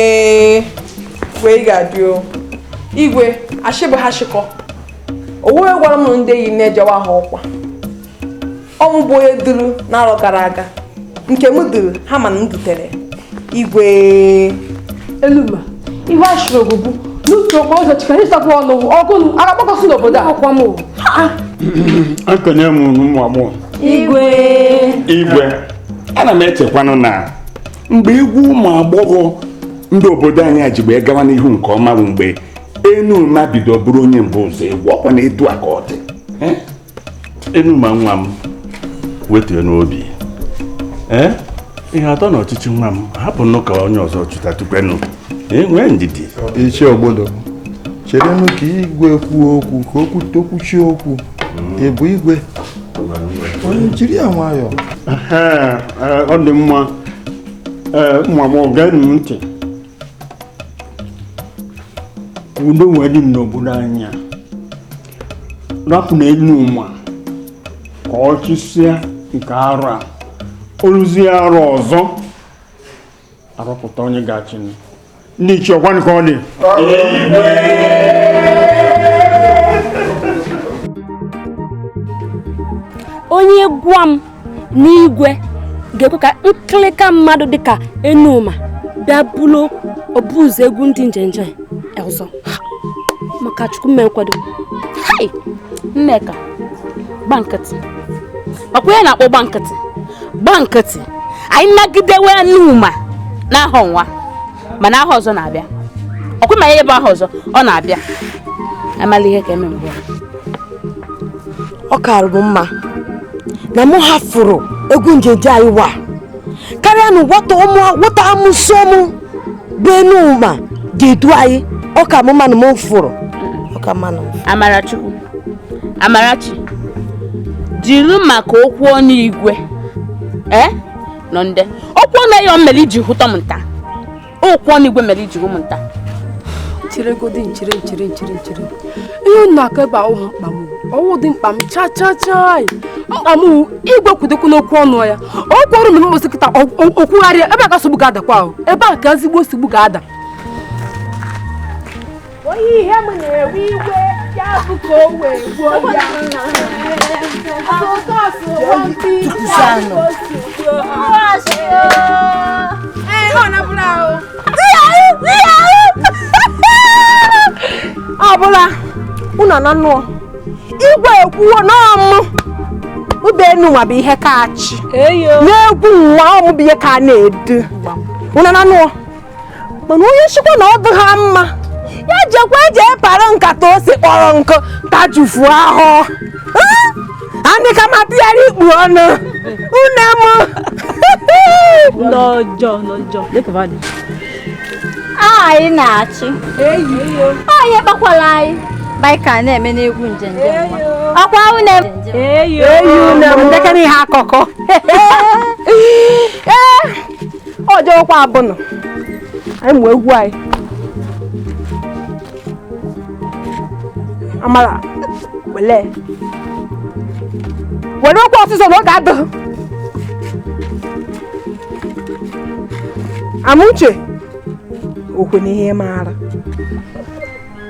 Speaker 1: ga-adị igwe ashịbụ ha shịkọ onwe gwara m ndị yi na-ejewa ha ọkwa ọmụ bụ onye duru n'arọ gara aga nke m duru ha mana m dutere igwe
Speaker 2: eluma ihe ashịrị bụ n'otu okporo ụzọ chikere ịsakwa ọnụ ọgụnụ agakpọkọsị n'obodo akwa m
Speaker 19: akanye m ụmụ agbọghọ igwe ana m echekwanụ na mgbe egwu ụmụ agbọghọ ndị obodo anyị jigbe gawa n'ihu nke ọma bụ mgbe Enuma bido bụrụ onye mbụ ụzọ egwu ọkwa na etu aka ọ dị
Speaker 17: Enuma nwa m wetuo n'obi
Speaker 19: ihe atọ n'ọchịchị nwa m hapụ nụ ka onye ọzọ chụta tupenụ nwee ndidi
Speaker 13: ichie ogbodo cherenụ ka igwe kwuo okwu ka okwu tokwuchie okwu ebu igwe onye jiri ya nwayọ
Speaker 19: ọ dị mma nwa m gee m ntị udo nwere dị n'obodo anyị rapụ n'elu ụwa ka ọ chịsịa nke arụ a oluzie arụ ọzọ arọpụta onye ga-achị ndị ichie ọkwanụ ka ọ dị
Speaker 20: onye gwa m n'igwe ga-ekwe ka nkịlịka mmadụ dịka Enuma bịa bụrụ obuzo egwu ndị njenje ọzọ maka Chukwu mee nkwado. Nneka gba nkịtị makwa ya na-akpọ gba nkịtị anyị nagidewe Enuma n'ahọ nwa mana ahọ ọzọ na-abịa ọkwa ma ihe bụ ahọ ọzọ ọ na-abịa amala ihe ka eme mgbe
Speaker 7: ọ karụ m mma na mụ hafụrụ egwu njenje anyị wa karịa na wata amụsọ mụ bụ Enuma ga-edu anyị ọ ka mụ mana m fụrụ
Speaker 2: Amarachi jiri maka okwu ọnụ igwe nọ nde okwu ọnụ ya mere iji hụtọ m nta okwu ọnụ igwe mere iji hụ m nta
Speaker 1: chere ihe na-aka ebe ahụ mkpa m ọwụ dị mkpa m cha mkpa m igwe kwudekwu n'okwu ọnụ ya okwu ọrụ mere mmasị kịta okwugharịa ebe a ka nsogbu ga-adakwa ahụ ebe a ka ezigbo nsogbu ga-ada
Speaker 2: onye ihe m na-ewe iwe ya bụ ka o wee gbuo ya
Speaker 7: ọbụla unu na nnụọ igwe ekwuo n'ọmụ ube Enuma bụ ihe ka achị na-egwu nwa ọmụ bụ ihe ka na-edu unu na nnụọ mana onye nchịkwa na ọ dị ha mma ya jekwa eje para nkata ose kpọrọ nkụ tajufu ahụ anyị ka mata ya ikpu ọnụ une m
Speaker 5: anyị na-achị onye kpakwara anyị baika na-eme n'egwu njenje ọkwa une
Speaker 7: ndekere ihe akụkọ ọ jewekwa abụnụ anyị mụ egwu anyị Amara were okwu ọsịsọ na ọ ga-adụ Amuche okwe n'ihe maara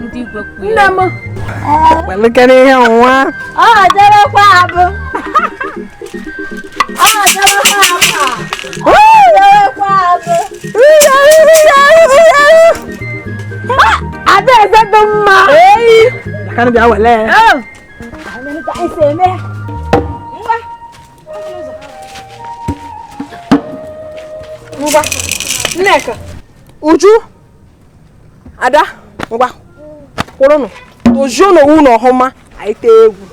Speaker 2: ndị igwe
Speaker 7: nne m welekere ihe nwa
Speaker 5: ọ jerekwa abụ
Speaker 7: ada eze dị mma kan bịa wele ngwa Nneka Uju Ada ngwa kwụrụnụ tojuo n'owu n'ọhụma anyị tee egwu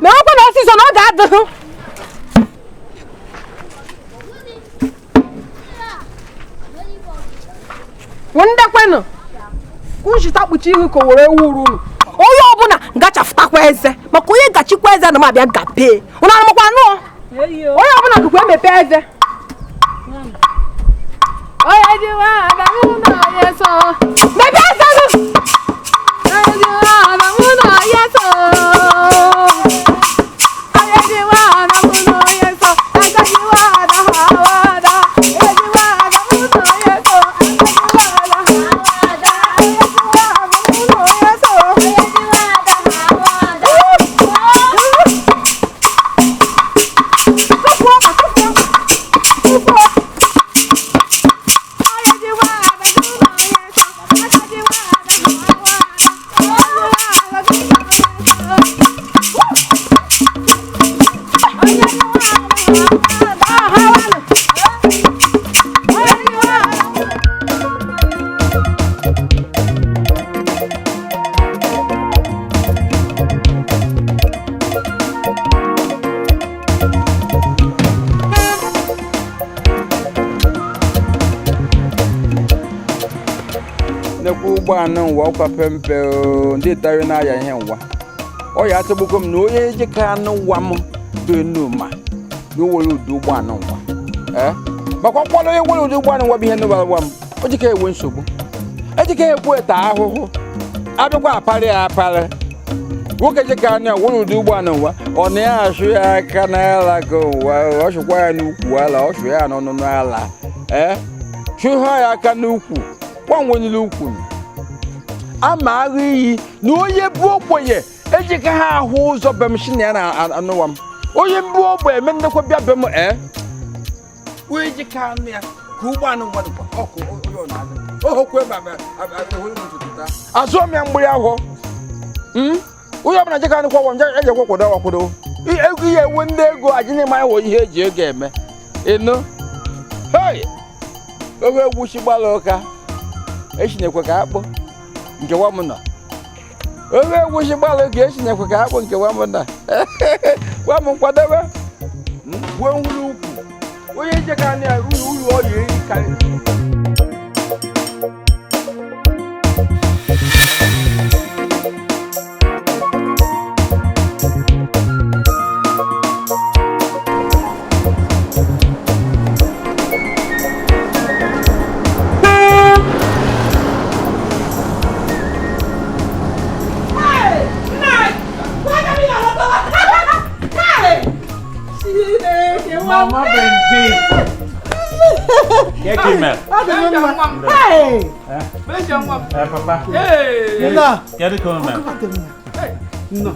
Speaker 7: mee ọkwa na ọsịsọ na ọ ga-adụ ndekwenụ kwụchita kpuchi ihu ka o were wuru unu onye ọbụla gachafụtakwa eze maka onye gachikwa eze na m abịa gapee ụnụ anụmakwa anụọ onye ọbụla dụkwa emepe eze onye ji nwaada mụ na onye so mepee eze gị onye ji nwaada mụ na onye so onye ji nwaada mụ na onye so agaghị nwaada ha wada onye ji nwaada mụ na onye so
Speaker 14: ụgbọ anụ nwa ọkwa pempe ndị tara n'aya ihe nwa ọ ya atụgbugo m na onye ejika anụ nwa m bụ Enuma na owere ụdị ụgbọ anụ nwa makwa mkpọrọ onye nwere ụdị ụgbọ anụ nwa bụ ihe nụbara nwa m o jika enwe nsogbu ejika ekwu eta ahụhụ abịakwa aparị ya aparị nwoke jika anụ nwere ụdị ụgbọ anụ nwa ọ na ya asụ ya aka n'ala ka ụwa ọ chụkwa ya n'ukwu ala ọ chụ ya n'ọnụnụ ala chụha ya aka n'ukwu nwanwenyere ukwu ama agha iyi na onye bụ ogbenye ejika ha ahụ ụzọ be m si na ya na-anụwa m onye mbụ ogbe eme nnekwa bịa be m onye jika anụ ya ka ụgbọ anụ mmadụ ọkụ ohokwe azụ m ya mgbiri ahụ onye ọbụla jika anụ kwọwọ eji ekwekwado ọkwado ego ihe ewe ndị ego ajị na ịmanya wụ ihe eji ego eme ịnụ hei oge egwuchi gbara ụka echinekwe ka akpụ nke nwa m nọ oge egwuchi gbara ụka echinekwe ka akpụ nke nwa m nọ gwa m nkwadobe gwuo nwuru ukwu onye jeka anya uru ọya eri karịrị
Speaker 4: Mama Benji. Kek email.
Speaker 1: Hey.
Speaker 4: Papa.
Speaker 1: Hey.
Speaker 4: Get it coming, man.
Speaker 1: No.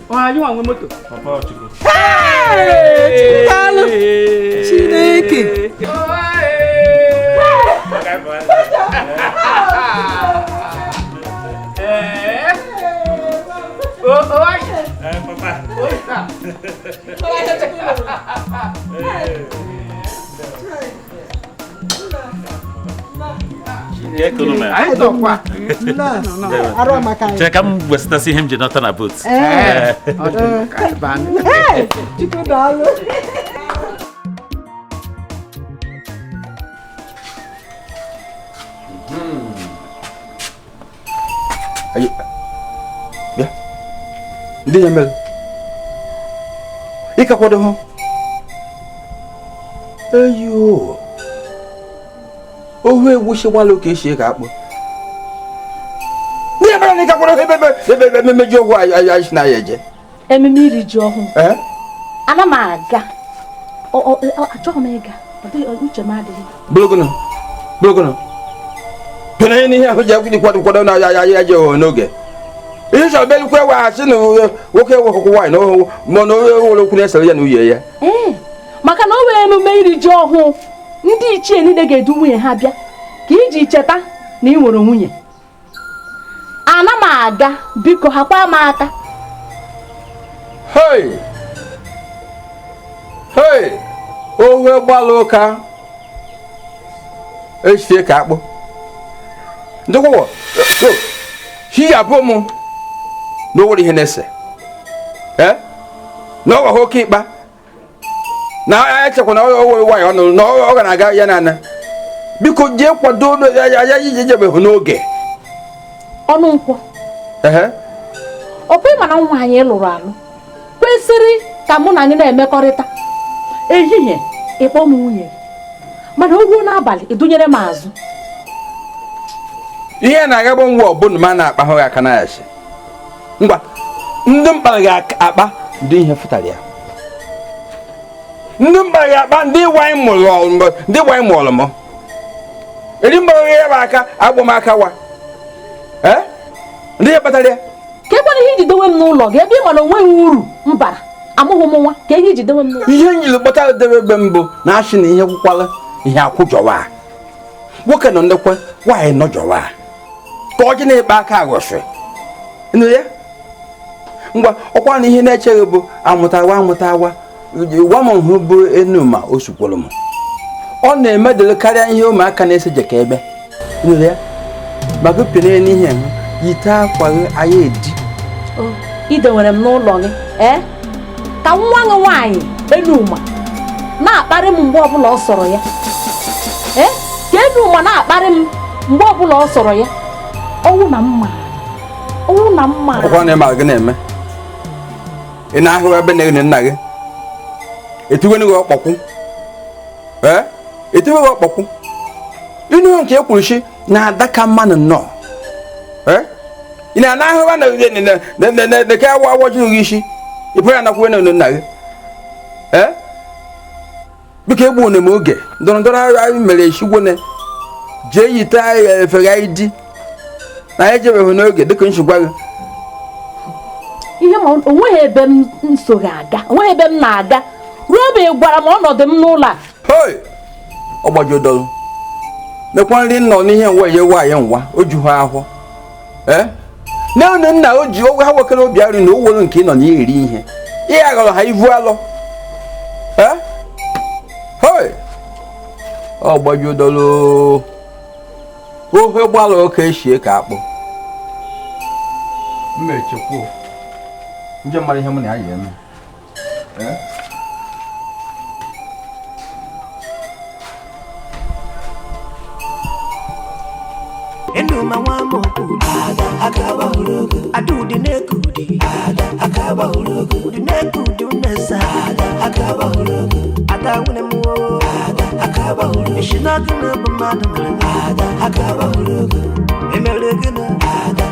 Speaker 1: Wah, you want moto?
Speaker 4: Papa, chico.
Speaker 1: Hey. Chiwetalu. Chineke.
Speaker 4: Papa. Kek kono man.
Speaker 1: Ai do kwa. No. Aro makai.
Speaker 4: Check am westa si him Jonathan about.
Speaker 1: Hey. Chiwetalu.
Speaker 14: Ayo. Ya. Ndị nyemel. Ika kwado ho. Eyo. Owe wushi walo ke shi ka akpọ. Ndị nyemel ni ka kwado bebe meji ohu ayi na yeje.
Speaker 20: Ememe iri ji ọhụụ. Ana m aga. Achọghị m ịga. Uche m adịghị.
Speaker 14: Blogono. Pena ni ihe je kwado na ya je n'oge. Ihe so be kwa wa si no woke wo kwa no mo no wo ku na sele ya no ye ya.
Speaker 20: Maka na o wee emume iri ji ọhụụ ndị ichie niile ga-edu nwunye ha bịa ka iji cheta na ị nwere nwunye. Ana m aga biko hakwa m aka.
Speaker 14: Hey. Owe gbala ụka. Echie ka akpọ. Ndokwo. Hi abomu. No wori ihe na-ese. Na ọ hoke ikpa. Na echekwa na o waya ọnụ na ọ ga na-aga ya na biko jee kwado ya ijebe hụ n'oge.
Speaker 20: Ọnụ nkwọ. Ọkwa ịma na nwa anyị lụrụ alụ kwesịrị ka mụ na anyị na-emekọrịta. Ehihie ịkpọ m nwunye mana o ruo n'abalị ịdụnyere m azụ.
Speaker 14: Ihe na-agagbo ngwa ọbụna ma na-akpa ha aka na ya shi. Ngwa ndị mkpara ga-akpa ndị ihe fụtara ya. Ndị mkpara ga-akpa ndị wine mụrụ m. Eri mkpara ya bụ aka agbụ m aka wa. Ndị ya kpatara ya.
Speaker 20: Ka ekwana ihe iji dowe m n'ụlọ gị ebe ị ma na onweghị uru mbara amụghị m nwa ka ihe iji dowe m n'ụlọ.
Speaker 14: Ihe njiri kpọtara debe ebe mbụ na asị na ihe kwukwala ihe akwụjọwa. Nwoke nọ ndekwe nwaanyị nọjọwa. Ka ọ ji na-ekpe aka agwọsị. Nụ ya? Ngwa ọkwa na ihe na-echeghị bụ amụtawa. Gwa m hụ bụ Enuma o sukwuru m. Ọ na-emedele karịa ihe ụmụaka na-ese jeka ebe. Nụ ya? Maka pịa n'ihe hụ yite akwa anyị edi.
Speaker 20: Idewere m n'ụlọ gị ka nwa gị nwaanyị Enuma na-akparị m mgbe ọbụla ọ sọrọ ya. Ka Enuma na-akparị m
Speaker 2: mgbe ọbụla ọ sọrọ ya ọwụ na mma
Speaker 14: ọkwa na ma gị na-eme ị na-ahụ ebe na nna gị etigweni gị ọkpọkwụ etigwe gị ọkpọkwụ ịnụ nke ekwuruchi na-adaka mmanụ nnọọ ị na-ahụ ebe na ke awọ jụrụ gị isi ịpụrụ ya nakwuwe na nna gị biko egbu na m oge ndọrọndọrọ anyị mere echigwone jee yite efere anyị di na anyị jebeghị n'oge dịka nchigwa gị
Speaker 2: ihe ma onweghị ebe m soghị aga onweghị ebe m na-aga ruo ebe ị gwara m ọnọdụ m n'ụlọ a
Speaker 14: hoi ọgbajodolu mekwa nri nọ n'ihe nwa ye nwaanyị nwa o ju ha ahụ nne nna o ji ogwe ha nwekere obi arụ na owelu nke ị nọ n'ihe eri ihe ihe aghọrọ ha ivu alọ hoi ọgbajodolu ohe gbala oke eshie ka akpụ mmechekwu nje mara ihe m na ya eme
Speaker 12: Enuma wamoku akaba hurugu adudi nekudi akaba hurugu nekudi unesa akaba hurugu adawune mu akaba hurugu shinatu na bamada akaba hurugu emelegena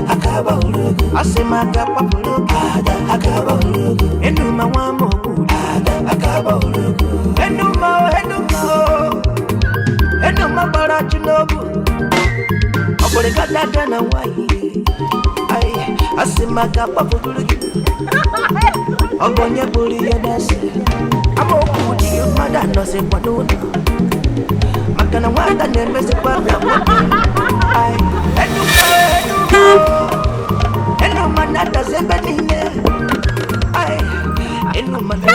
Speaker 12: akaba hurugu asema akaba hurugu akaba hurugu enuma wamoku akaba hurugu enuma barachinobu Obole kadaga na wahi ai asimaka papuluki Obonye buri ya dasi Aboku di mada no se kwadona Makana wanda nembe se kwa ai enu manata zembenine ai enu manata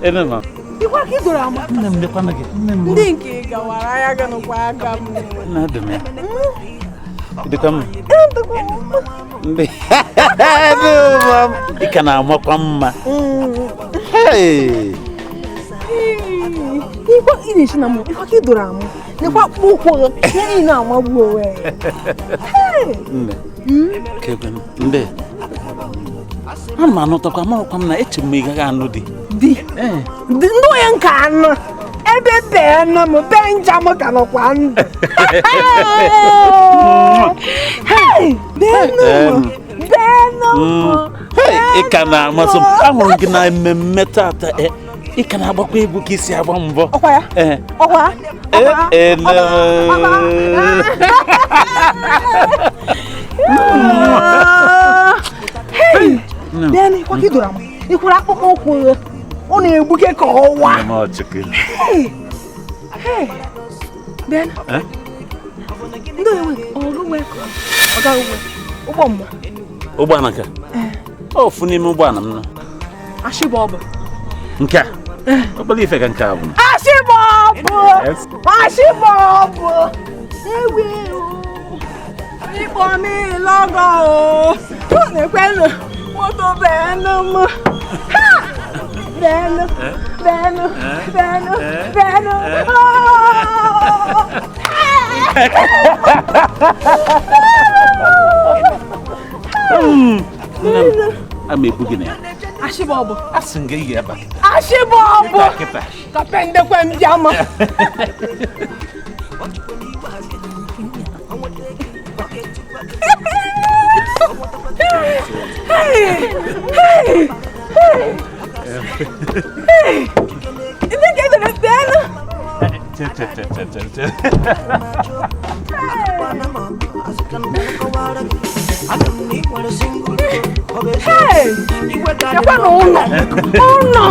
Speaker 21: Enema.
Speaker 1: Ikwa ki dora ma.
Speaker 21: Nnem de kwana ge.
Speaker 1: Ndi nke gawara ya ga no kwa aga m.
Speaker 21: Na de me. De kam. Ndi. No mam. Ikana amakwa mma. Hey.
Speaker 1: Ikwa ini shi na mo. Ikwa ki dora ma. Ne kwa kpokwo. Ne ina amagbu owe. Hey.
Speaker 21: Nne. Keben. Nde. Ama no takwa ma kwa na eche me ga anu di.
Speaker 1: Di ndo ya nka anụ ebe bee nọ m benja m ka nọkwa ndụ
Speaker 21: ị ka na-amasị m ahụrụ gị na mmemme tata ị ka na-agbakwa egwu ka isi agba mbọ
Speaker 1: ọkwa Bịanị, kwa ka idoro ama ikwere akpụkpọ ụkwụ ọ na-egbuke ka ọwa Bịanị ndị onwe
Speaker 21: ụgbọala ka ofu n'ime ụgbọala m nọ
Speaker 1: ashịbọbụ
Speaker 21: nke a ọbụla ife ka nke a bụ
Speaker 1: ashịbọbụ ewe ikpọ m ịlọgọ ọ na-ekwenụ moto bẹ́ẹ̀nu mu bẹ́ẹ̀nu
Speaker 21: ama ebugi na ya
Speaker 1: ashịbọbụ
Speaker 21: asị nga iyi aba
Speaker 1: ashịbọbụ kapendekwe m bịama Ini kayak ada bel. Hey, siapa Uno? Uno.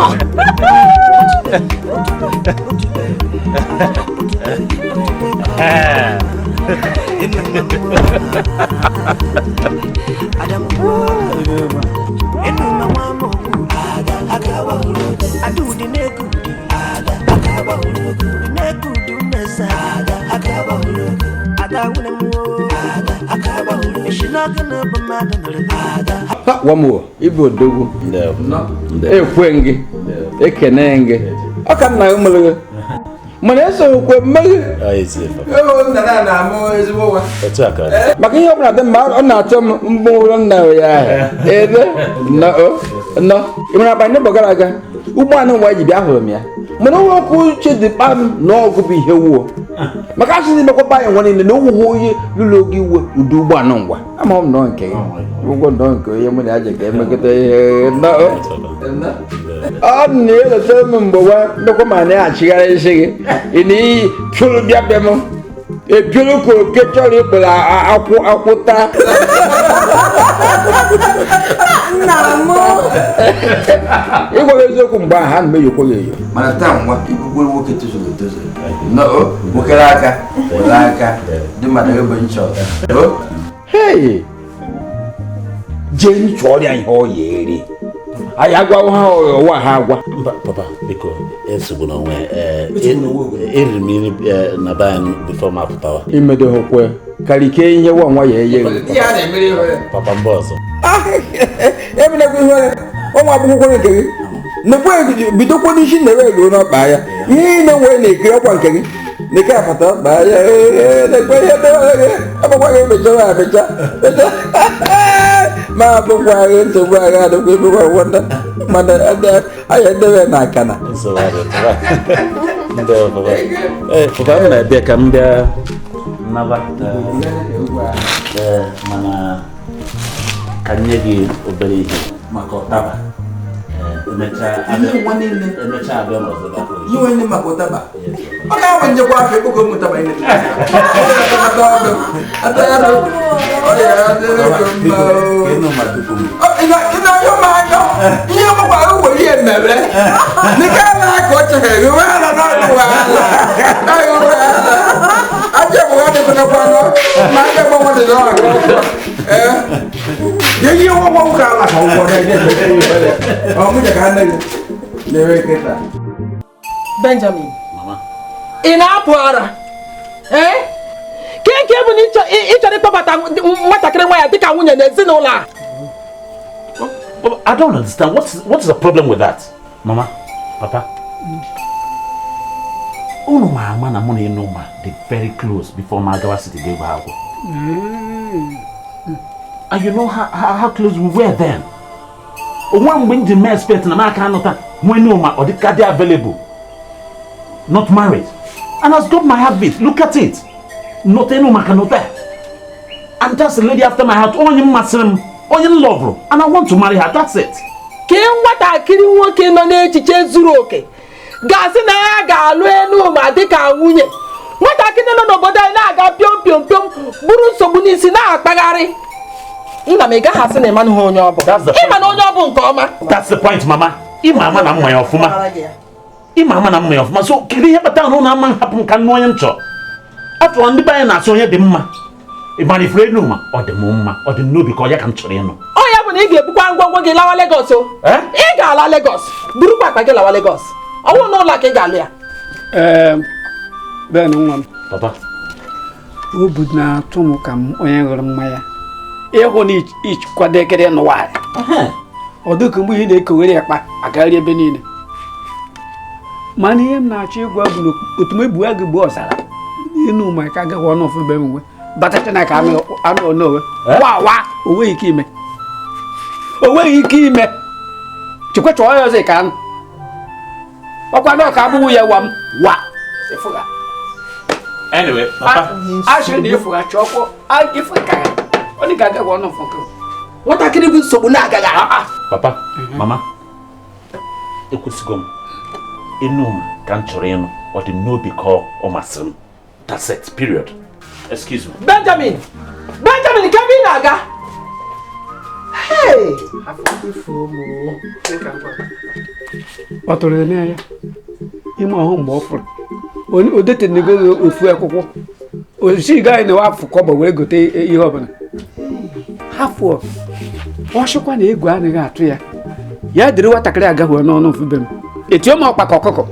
Speaker 14: Wamo, Ibo Dogu, Ekwengi, Ekenenge, Akana Mulu. Maneso, Mulu.
Speaker 21: I see.
Speaker 14: Oh, Nana, more is over.
Speaker 21: But
Speaker 14: you have the mouth on that more now. No, even up by Nebogaraga. Umano, why you gather me? Mano could check the palm, nor could be here. Makashi is not buying one in the no who you look you do one on one. I'm on donkey. We won't don't go. You may make it no. Oh, near the term, but no command. She got a shake. Ini pure diabemo. A pure get your lip, but I put that. It was a combined hand, may you call you. Madame, what people will walk into the desert. No, Mukaraka, the mother bench. Hey, Jane Trolley and oh, ye. I have Papa, because it's going to mean Naban before my power. In the hope, Kalike, you want why you Papa Boss. Every day, oh, my book. No way, we don't want to never go up by you. No way, they go up on the capital by the my book, I to where I don't give a wonder. Mother, I had never my canna. So I don't know, come there. Mana Kanyegi obey Makotaba. You in the Makotaba. Oh, when you walk, you go to my
Speaker 1: Benjamin, in our power, eh? Can't give each other papa what I can wear. I think I win and Zinola.
Speaker 21: I don't understand. What's the problem with that, Mama, Papa? Oh no, my man, I'm only no man. They're very close before Magawa City gave her. And you know how close we were then. One when the man spent in America, not when no man or the card available. Not married. And has got my habit. Look at it. Not any man cannot there. I'm just a lady after my heart. Only Muslim, only love. And I want to marry her. That's it.
Speaker 1: Kim what I kill working on it to change Zuroke. Gasina Galu, my Dikeh Wunye. What I can know about I got pium, Buru Sobunisina, Bagari. Ina mega has a man who on that's the point.
Speaker 21: That's the point, Mama. Imama na my ofuma. Imama na my ofuma. So kiri heba ta no na man happen kan no yemcho. After on the buy na so ye de mma. E man afraid no ma or the mumma or the no because ya kan chore no.
Speaker 1: Oh ya bu na ige bukwa ngwongwo ge lawa Lagos o. E ga ala Lagos. Buru papa ge lawa Lagos. Owo no la ke ga lo ya.
Speaker 8: Ben nwa.
Speaker 21: Papa.
Speaker 8: Obudna tumu kam onye ngoro mmaya. Ego ni ich kwadekere no wa. Oduku mbu ine ekowere akpa agari ebe niile. Mani em na achi egwu agu otumebu agbu osara. Inu ma ka ga wono fu be mwe. Batata na ka anu no. Wa owe iki ime. Owe iki ime. Chukwe cho yo ze kan. Okwa no ka bu ya wam wa. Efuga.
Speaker 21: Anyway, Papa.
Speaker 8: I should efuga choko. I efuga. Only gaga one of them.
Speaker 1: What I can do so gaga.
Speaker 21: Papa, Mama. Ekusigom. Enum can choreno or the no be call or masrim. That's it, period. Excuse me.
Speaker 1: Benjamin, come in, Naga. Hey, I forgive you more.
Speaker 8: What are you? You my home offer. When you did nego if we are cocoa. Oh, she guy in the wap for cover will go to you open. Half for wash up one egg and a tree. Ya drew what a clear go no for them. It's your mouth, Pacoco.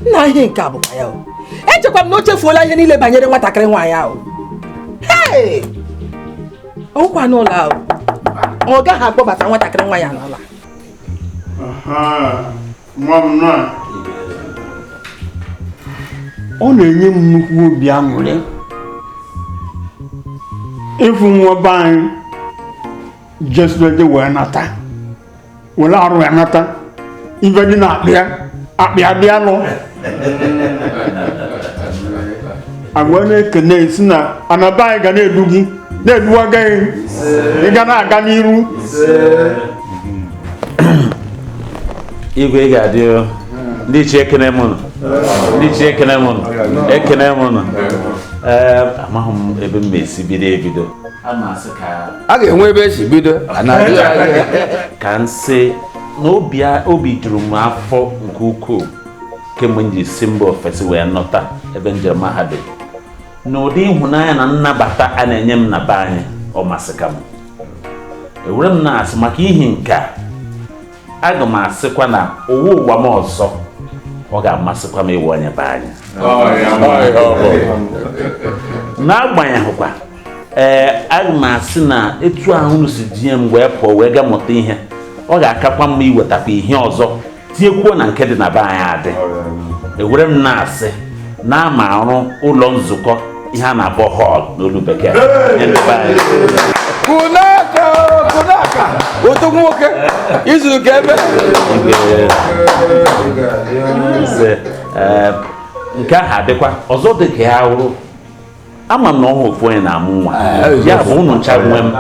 Speaker 1: Nahin Cabo. Enter come not for like any Lebanon what I can wire out. Hey, ọkwa n'ụlọ ahụ ọ gaghị akpọbata nwatakịrị nwa ya n'ụlọ.
Speaker 19: Nwa m nọ ọ na-enye m nnukwu obi aṅụrị ịfụ nwa be anyị jesụede wee nata were arụ ya nata ibe dị na akpịa bịa lụ agwa na-ekene si na anaba anyị ga na-edu gị na-eduwaga gị ị ga na-aga n'iru
Speaker 21: igwe ị ga-adị ndị ichie ekene m nọ ndị ichie ekene m nọ ekene m nọ amaghị m ebe m esi ebido
Speaker 14: a ga-enwe ebe esi bido
Speaker 21: ka nsị na obi juru m afọ nke ukwuu kemgbe m ji si mba ofesi wee nọta ebe njem mahadum na ụdị ịhụnanya na nnabata a na-enye m na be anyị ọ masịka m ewere m na-asị maka ihi nke a aga m asịkwa na ụwa m ọzọ ọ ga-amasịkwa m ịwụ onye be anyị n'agbanyeghịkwa aga m asị na etu ahụ si dinye m wee pụọ wee gaa mụta ihe ọ ga-akakwa mma iwetakwa ihe ọzọ tinyekwuo na nke dị na be anyị adị ewere m na-asị na ama arụ ụlọ nzukọ ihe a na-akpọ họl n'olu bekee
Speaker 14: kunaka otu nwoke izu ka ebe
Speaker 21: nke ahụ adịkwa ọzọ dị ka ya hụrụ ama m na ọhụ ofu onye na-amụ nwa ya bụ unu ncha nwe m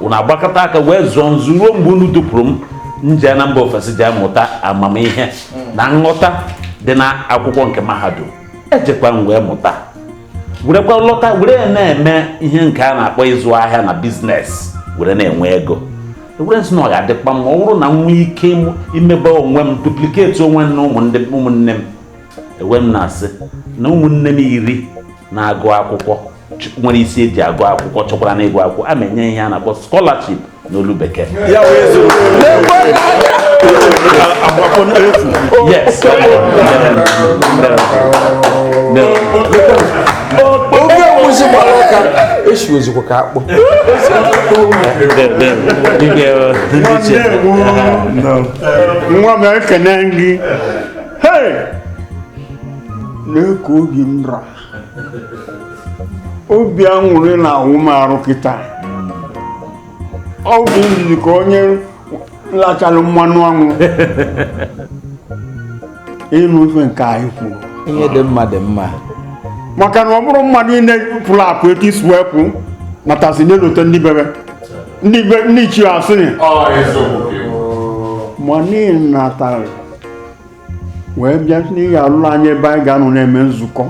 Speaker 21: unu agbakọta aka wee zụọ nzu ruo mgbe unu dupụrụ m nje na mba ofesi ji amụta amamihe na nghọta dị na akwụkwọ nke mahadum ejekwa m wee mụta werekwa lọta were na-eme ihe nke a na-akpọ ịzụ ahịa na biznes were na-enwe ego were nsị na ọ ga-adịkwa m ọ bụrụ na m nwee ike imebe onwe m dupliketi onwe m na ụmụnne m ewe m na-asị na ụmụnne m 10 na-agụ akwụkwọ nwere isi eji agụ akwụkwọ chọkwara na ịgụ akwụkwọ a ma-enye ihe a na-akpọ scholarship n'olu bekee yes
Speaker 14: oge nwụzi gbara ụka eshi ozikwa ka akpọ
Speaker 19: nwa m ekene gị na-eke obi m ra obi aṅụrị na ahụ m arụ kịta ọ bụ izizi ka onye lachalụ mmanụ aṅụ ịnụ ife nke anyị kwuru
Speaker 14: ihe dị mma dị mma
Speaker 19: maka na ọ bụrụ mmadụ niile pụrụ apụ etu isi wee pụ natasị na-elote ndị bebe ndị ichie asịrị ma n'ihi natara wee bịa n'ihi alụrụ anyị ebe anyị ga-anọ na-eme nzukọ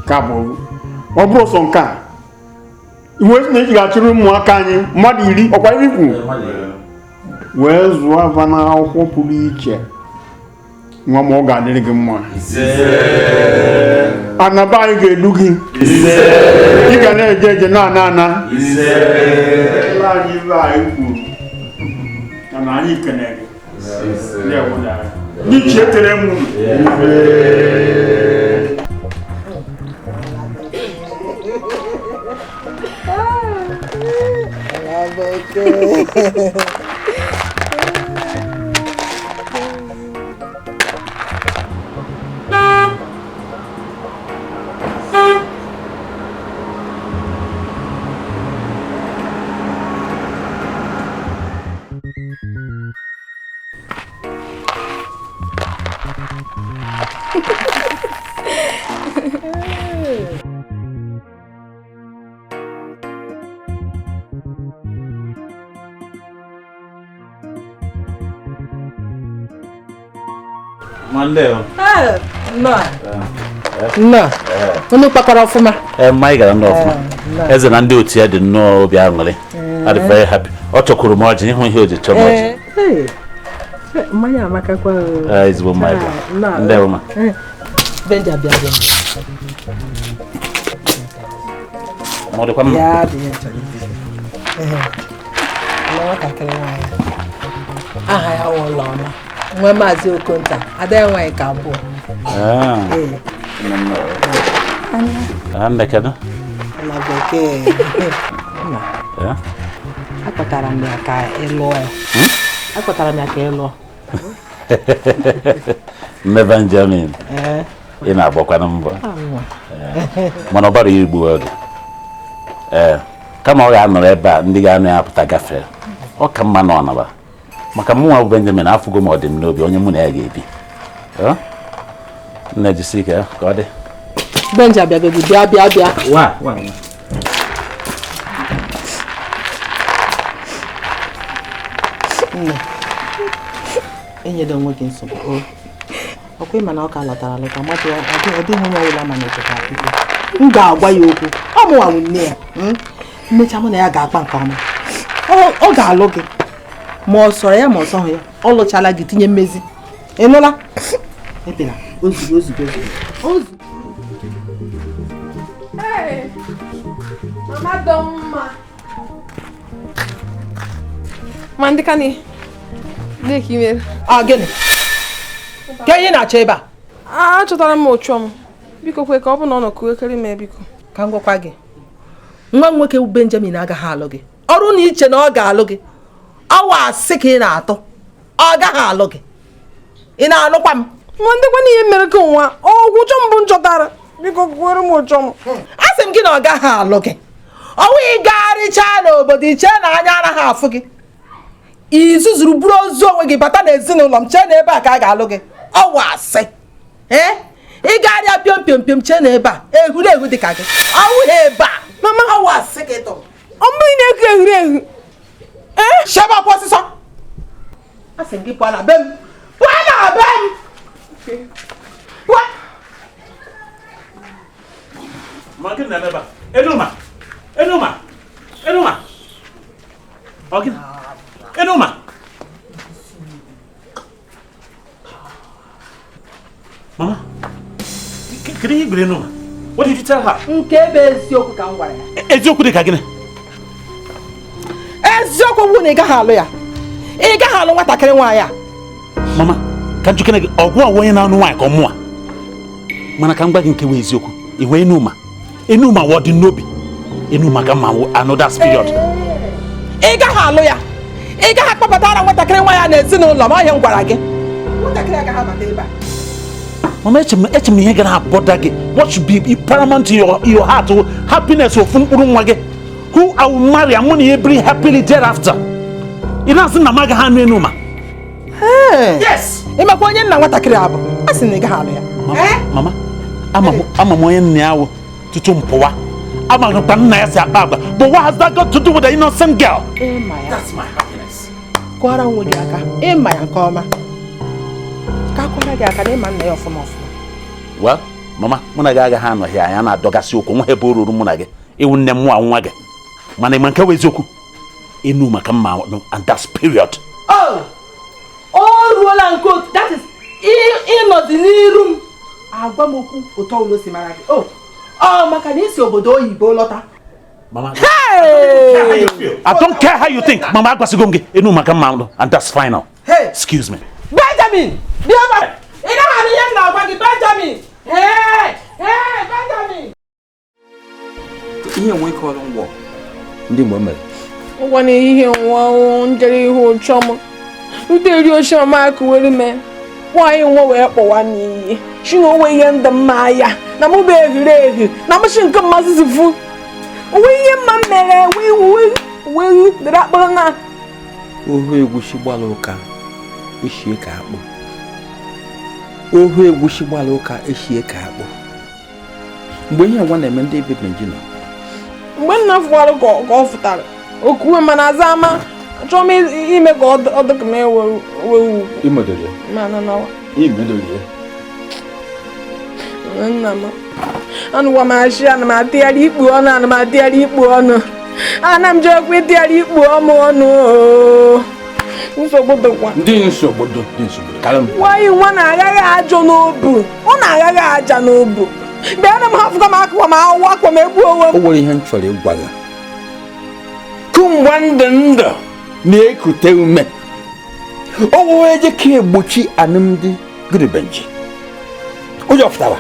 Speaker 19: ka bụ ọ bụrụ sọ nke a iwe si na eji ga-achịrị ụmụaka anyị mmadụ 10 ọkwa iri kwuru wee zụọ ava na akwụkwọ pụrụ iche nwa ma ọ ga-adịrị gị mma anaba anyị ga-edu gị ị ga na-eje eje na-ana ana anyị ibe anyị kwuru na anyị kene gị ndị chetere m
Speaker 21: Monday.
Speaker 1: Nna, unu kpakọrọ ọfụma.
Speaker 21: Anyị gara ndị ọfụma. Eze na ndị otu ya dị nnọọ obi aṅụrị. I'm very happy. Ọ chọkwuru m ọjị ịhụ ihe o ji chọọ m ọjị.
Speaker 1: Mmanya amakakwa.
Speaker 21: Ezigbo mmanya. Ndewo ma.
Speaker 1: Benja bịa bịa.
Speaker 21: Ma ọ dịkwa mma.
Speaker 1: Ya dị ya chọrọ. Nwatakịrị nwanyị. Aha ya wụ Ụlọma. Nwa Maazị Okonta, ada ya nwanyị ka abụọ.
Speaker 21: Anda kedu?
Speaker 1: Na bekee.
Speaker 2: Akpọtara m ya ka ị lụọ ya. Akpọtara m ya ka ị lụọ.
Speaker 21: Nne Benjamin. Ị na-agbakwana mbọ. Mana ọ bara igbu oge. Kama ọ ga-anọrọ ebe a ndị ga-anọ ya pụta gafee. Ọ ka mma na ọ nọba. Maka mụ nwa bụ Benjamin afụgo m ọ dị m n'obi onye mụ na ya ga-ebi. Nne jisi ike ka ọ dị.
Speaker 2: Benja bịagodu bịa.
Speaker 21: Wa.
Speaker 2: Nne. Enyela onwe gị nsogbu. Ọkwa ịma na ọ ka lọtara alọta mmadụ ọ dịghị onye ọbụla ma na-echeta ikpe. M ga-agwa ya okwu. Ọ mụnwa bụ nne ya. Mmecha mụ na ya ga-akpa nke ọma. Ọ ga-alụ gị. Ma ọ sọrọ ya ma ọ sọghị ya. Ọ lụchala gị tinye mmezi. Ị nụla? Ebela. Ozugbo.
Speaker 7: Hey, Mama Doma. Mandikani. Deki mere.
Speaker 2: Gịnị? Ka ihe na-achọ ebe a?
Speaker 7: Achọtara m ochom. Biko kwe ka ọ bụ na ọ nọ kuwekere m biko.
Speaker 2: Ka m gwakwa gị. Nwa nwoke Benjamin agaghị alụ gị. Ọrụ na iche na ọ ga-alụ gị. Awa asị ka ị na-atọ. Ọ gaghị alụ gị. Ị na-anụkwa m?
Speaker 7: Mandikwa na ihe mere ka nwa. Ọgwụ chọm bụ nchọtara. Biko kwere m ochom.
Speaker 2: Asị m gị na ọ gaghị alụ gị. Ọnwa ị gagharịchaa n'obodo iche na anya anaghị afụ gị. Izuzuru buru ozu onwe gị bata n'ezinụlọ m chee na ebe a ka a ga-alụ gị. Ọwa asị. Ị ga-arịa pịọm chee na ebe a ehuru dị ka gị. Ọwụ ebe a. Mama ọwa asị gị tọ.
Speaker 7: Ọ bụrụ na ehuru.
Speaker 2: Shebe ọkwa ọsịsọ. Asị m gị pụọ na be m. Pụọ na be m. Pụọ.
Speaker 21: Ma gị na-eme ebe a? Enuma. Ọ gị? Enuma. Mama, kedu ihe gwere Enuma? What did you tell her?
Speaker 2: Nke ebe eziokwu ka m gwara ya.
Speaker 21: Eziokwu dị ka gịnị?
Speaker 2: Eziokwu bụ na ị gaghị alụ ya. Ị gaghị alụ nwatakịrị nwaanyị a.
Speaker 21: Mama, ka njikere gị ọgwụ onye na-anụ nwaanyị ka ọ mụa. Mana ka m gwa gị nke wee eziokwu. Ị nwee Enuma wọ dị n'obi. Enuma ka mma another period.
Speaker 2: Ị gaghị alụ ya. Ị gaghị akpọpụtara nwatakịrị nwaanyị a n'ezinụlọ m ọhịa m gwara gị. Nwatakịrị agaghị abata ebe a.
Speaker 21: Mama, eche m ihe gara abọda gị. What should be paramount to your heart? Happiness ofu mkpụrụ nwa gị. Who I will marry and money every happily thereafter. Ị na-asị na m agaghị anụ Enuma.
Speaker 2: Yes. Ị makwa onye nna nwatakịrị a bụ. A sị na ị gaghị alụ ya.
Speaker 21: Mama, ama m onye nna ya wụ tutu m pụwa. Ama m nna ya si akpa agba. But what has that got to do with the innocent girl? That's my happiness.
Speaker 2: Kwara nwe gị aka. Ịma ya nke ọma. Ka kwara gị aka na ịma nna ya ọfụma.
Speaker 21: Well, Mama, mụ na gị agaghị anọ hịa anya na-adọgasị okwu nwa ebe o ruru mụ na gị. Ịwụ nne m nwa gị. Mana ịma nke wụ eziokwu. Enuma ka mma and that's period.
Speaker 2: O ruola nke otu. That is ịnọdụ n'iru m. Agwa m okwu ụtọ ụlọ si mara gị. Maka na isi obodo oyibo lọta.
Speaker 21: Mama, I don't care how you think. Mama, agwasigo m gị Enuma ka mma and that's final. Excuse me.
Speaker 2: Benjamin! Bịa ebe! Ị gaghị anụ ihe m na-agwa gị, Benjamin! Benjamin!
Speaker 14: Ihe nwe ike ọrụ ngwọ ndị mgbe mere.
Speaker 7: Ngwa na ehihie nwa njere ihe ụchọ m. Uderi oche ọma akụwere me. Nwaanyị nwa wee kpọwa n'iyi. Shi na onwe ihe ndị mma ya. Na mụ bụ ehiri na mụchi nke mmasị zifu. Onwe ihe mma m mere wee dịrị akpọrọ na.
Speaker 14: Ohu egwushi gbara ụka eshie ka akpụ. Ohu egwushi gbara ụka eshie ka akpụ. Mgbe ihe nwa na-eme ndị ebe Benjina.
Speaker 7: Mgbe nna fụwara ka ọ fụtara. Okuwe mana aza ama. Achọrọ m ime ka ọ dịka m ewe ugwu.
Speaker 14: Imedori ya?
Speaker 7: Mana nawa.
Speaker 14: Imedori ya?
Speaker 7: Nna m. Anụwa m achị ana m atịgharị ikpu ọnụ ana m atịgharị ikpu ọnụ. Ana m jekwa ịtịgharị ikpu ọnụ. Nsogbu dịkwa.
Speaker 14: Ndị nsogbu kalụ m.
Speaker 7: Nwaanyị nwa na-agaghị ajọ n'obu. Ọ na-agaghị aja n'obu. Bịa na m hafụga m akụkọ m ahụhụ akwa m egbu onwe m.
Speaker 14: O nwere ihe m chọrọ ịgwa gị. Kumgbe ndụ na-ekute ume. O wee je ka egbochi alụmdi gịrị Benji. Ụjọ fụtara.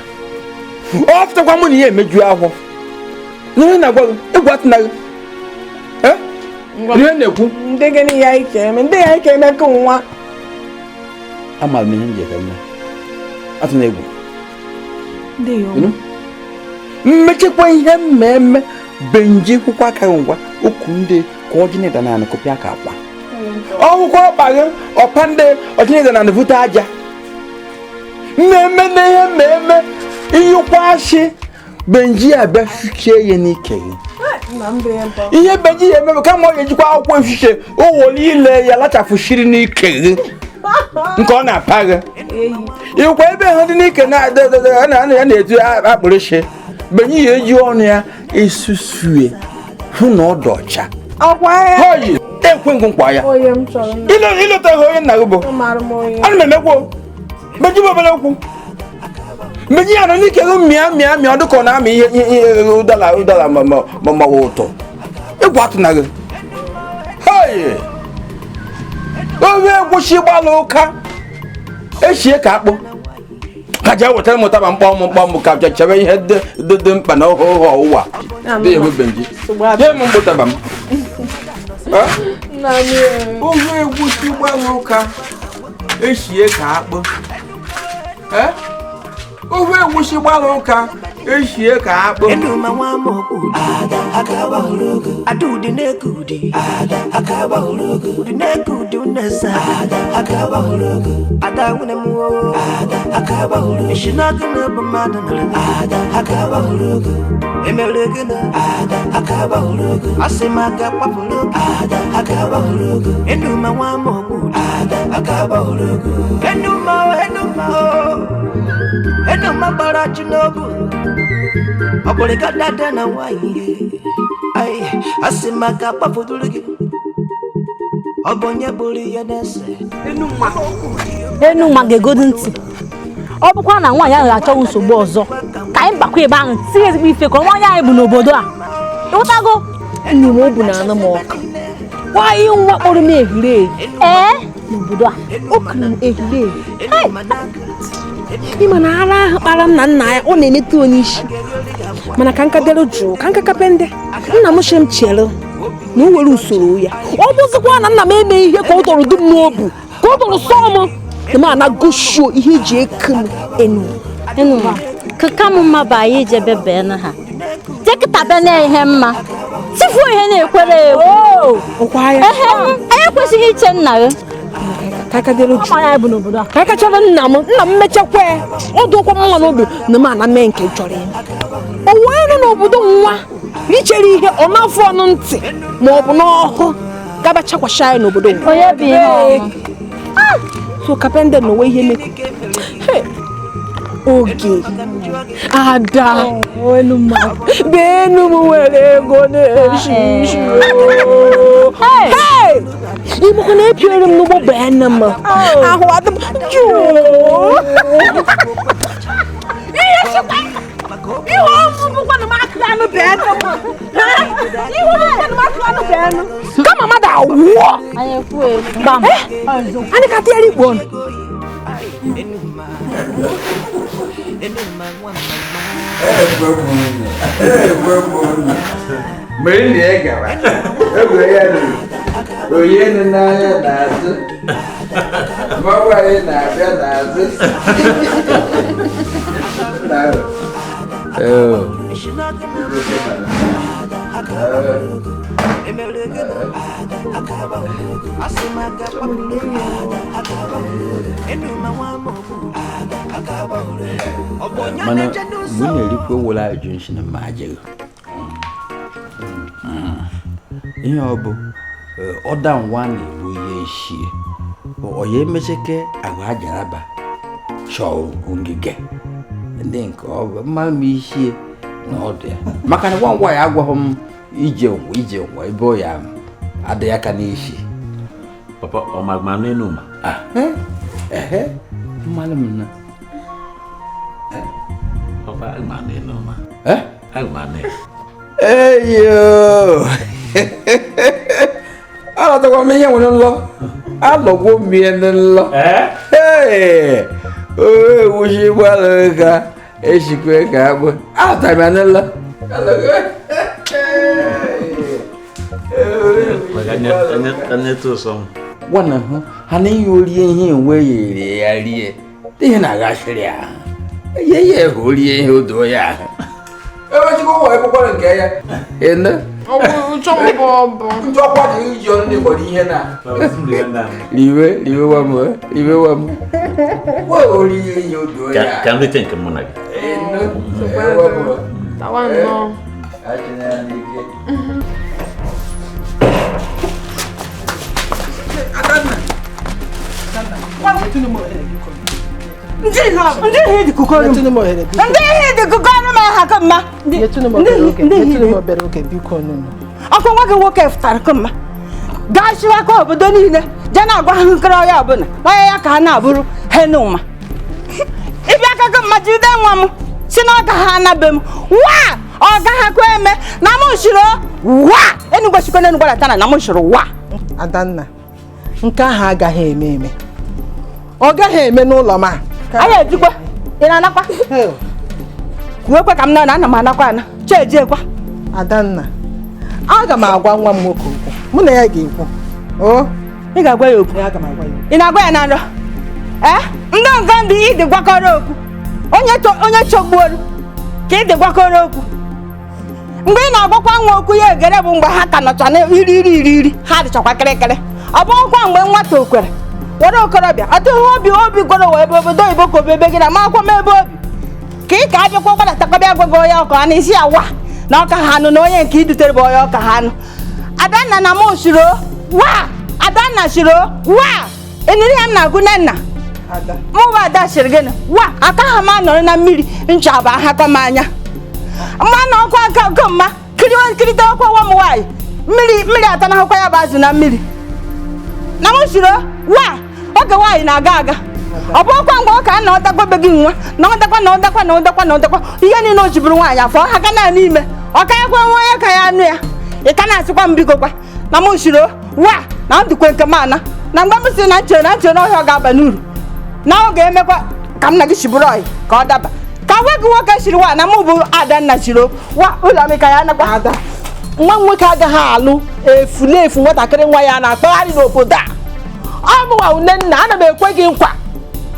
Speaker 14: Ọ fụtakwa mụ na ihe emeju ahụ. N'ihe na-agwa gị egwu atụna gị. Ihe na-ekwu.
Speaker 1: Ndị gịnị ya ike eme? Ndị ya ike eme ka nwa.
Speaker 14: Ama m ihe m ji eme. Atụ na egwu.
Speaker 1: Ndị yo.
Speaker 14: Mmechekwa ihe mmemme benji kwụkwa aka ngwa okwu ndị coordinator na anakọpịa aka akwa. Ọgwụkwọ ọkpaghị ọpa ndị ọdịnịda na nvute aja. Mmemme na ihe mmemme iyukwa ashị benji abịa fichie ya n'ike gị. Ihe benji ya ememe kama ọ ga-ejikwa akwụkwọ efiche ụwọ niile ya lachafushiri n'ike gị nke ọ na-apa gị. Ịkwa ebe ha dị n'ike ya na-etu akpụrịsị benji ya eji ọnụ ya esusue hụ na ọ dị ọcha. Hoyi ekwe nkwa ya. Ilota onye nna gị bụ. Ana m emekwo benji bụ obere okwu. Benji ya nọ n'ike gị mịa ọ dịka ọ na-amị ihe ụdara ma ụtọ. Ịgwa atụ na gị. Hoyi ofe egwusi gbalụ ụka echie ka akpụ ka jee wetara m ụtaba mkpọmụ ka chebe ihe dị mkpa na ọhụụ ụwa dị ebe benji nye m mkpụtaba m. Ofe egwusi gbalụ ụka echie ka akpụ ofe egwusi gbalụ ụka echie ka akpụ.
Speaker 12: Adudi nekudi akaba hulugu nekudi unesa akaba hulugu adawune muo akaba hulugu shinagina bamadana akaba hulugu emelegina akaba hulugu asemaka papulugu akaba hulugu enduma wamoku akaba hulugu enduma barachinogu aboleka dada na wainge ay asimaka pafudulugi obonye buri ya nese
Speaker 5: Enuma ga-egodu ntị. Ọ bụkwa na nwaanyị ahụ ga-achọ nsogbu ọzọ ka anyị gbakwa ebe ahụ tinye ezigbo ife ka nwaanyị anyị bụ n'obodo a. Ịghọtago?
Speaker 7: Nne m obu na-anụ m ọka. Nwaanyị nwa kpọrọ m ehiri
Speaker 5: n'obodo a.
Speaker 7: O kiri m ehiri. Ịma na ara ahụ kpara m na nna ya ọ na-emetụ onye isi. Mana ka nka dere jụụ ka nka kapende nna m shem chere na o were usoro ya. Ọ bụzikwa na nna m eme ihe ka ọ tọrọ dum n'obu ka ọ tọrọ sọọ m na m anagoshuo ihe eji eke m
Speaker 5: Enuma kaka m mma bụ anyị ijebe bee na ha tekịta be na ihe mma tifuo ihe na-ekwere anyị ekwesịghị iche nna gị
Speaker 7: kakadere ju ya bụ n'obodo a ka kachara nna m mechakwa ọ dụkwa m nwa n'obi na m ana mee nke chọrọ ya o wee nọ n'obodo nwa ichere ihe ọ na-afụ ọnụ ntị ma ọ bụ n'ọhụ gaba chakwasha ya n'obodo nwa
Speaker 5: onye bụ ihe
Speaker 7: so kapende n'onwe ihe meku oge ada benu m nwere ego na-eshi ishi ịbụkwa na epiere m n'ụgbọ bee m ahụ adị m
Speaker 1: ihe ọmụbụkwa na makụ anụ bee
Speaker 7: kama mmadụ awụọ anyị ka tịara igbo
Speaker 14: Mgbe ndị e gara egwere ya onye nọ n'anya n'azụ mgbe anyị na-abịa n'azụ mana mgbe na-erikwa ewela ajụ nshi na mma ajịghị ihe ọ bụ ọda nwa na-ebu ihe ishie onye emecheke ahụ ajaraba chọọ ngige ndị nke ọ bụ mma m ishie na ọdụ ya maka na nwa ya agwaghị m ije nwa ebe ọ ya adịghị aka n'ishi
Speaker 21: papa ọ magma n'Enuma
Speaker 14: mmalụ m na
Speaker 21: papa agma n'Enuma agma n'Enuma
Speaker 14: eyo alọtakwa m ihe nwere nlọ alọgwo m ihe ndị nlọ ewuchi gbalụ ka eshikwe ka abụ alọtara m ya n'nlọ
Speaker 21: anya to so
Speaker 14: wana ho hane yori ehi enwe yere ya rie ihe na ga shiri a ye hori ehi odo ya ewe ti ko wo ekoko nke ya ene Chọkwa dị iji ọnụ n'ịgbọrọ ihe na liwe wa m wa ori ihe odo ya
Speaker 21: ka ndị tenke mụ na gị
Speaker 1: tawa nnọọ
Speaker 2: Ndị ihe dị kukọrọ m ha ka mma ọkụ nwa gị nwoke fụtara ka mma gaa chiwa ka obodo niile je na-agwa ha nkiri ọya ọbụla onye ya ka ha na-abụrụ henuma ịbịa aka ka mma jide nwa m si na ọga ha anabe m wa ọga ha kwa eme na m shiro wa enugwachikwa na enugwaratana na m shiro wa
Speaker 1: Adanna nke ahụ agaghị eme ọ gaghị eme n'ụlọ m a
Speaker 2: anyị ejikwa ị na-anakwa kwuekwa ka m na ana m anakwa ana chejekwa
Speaker 1: Adanna aga m agwa nwa m nwoke okwu mụ na ya ga-ekwu
Speaker 2: ị ga-agwa ya okwu ị na-agwa ya na nrọ ndị nke ndị ịdị gwakọrọ okwu onye chọgbuoru ka ịdị gwakọrọ okwu mgbe ị na-agwakwa nwa okwu ya egere bụ mgbe ha ka nọcha na iri ha dịchakwa kịrịkịrị ọ bụghịkwa mgbe nwata okwere were okorobịa ọtụghị obi goro wee ebe obodo oyibo ka obebe gị na makwa m ebe obi ka ị ka abịakwa gbadatakọbịa gwago ya ọka na isi awa na ọka ha anụ na onye nke idutere bụ onye ọka ha anụ Adanna na m shiro wa Adanna shiro wa eniri ya m na-agụ nna mụ bụ ada shiri gịnị wa aka ha ma nọrọ na mmiri ncha bụ ahakwa m anya mma na ọkwa aka nke mma kirite ọkwa nwa m nwaanyị mmiri ata na ahụkwa ya bụ azụ na mmiri na m shiro wa oge nwaanyị na-aga aga ọ bụ ọkwa mgbe ọ ka na ọdakwabe gị nwa na ọdakwa ihe niile o jiburu nwaanyị afọ ha ka na n'ime ọ ka ya kwa nwa onye ka ya anụ ya ị ka na-asịkwa m bigokwa na m shiro wa na ndụkwe nke m ana na mgbe m si na nche n'ọhịa ọ ga-aba n'uru na ọ ga-emekwa ka m na gị shiburu ọyị ka ọ daba ka nwa gị nwoke shiri wa na m bụ Adanna shiro wa ụlọ m ka ya anakwa
Speaker 1: ada nwa m nwoke agaghị alụ efulefu nwatakịrị nwa ya na-akpagharị n'obodo a ọ bụwa une nna ana m ekwe gị nkwa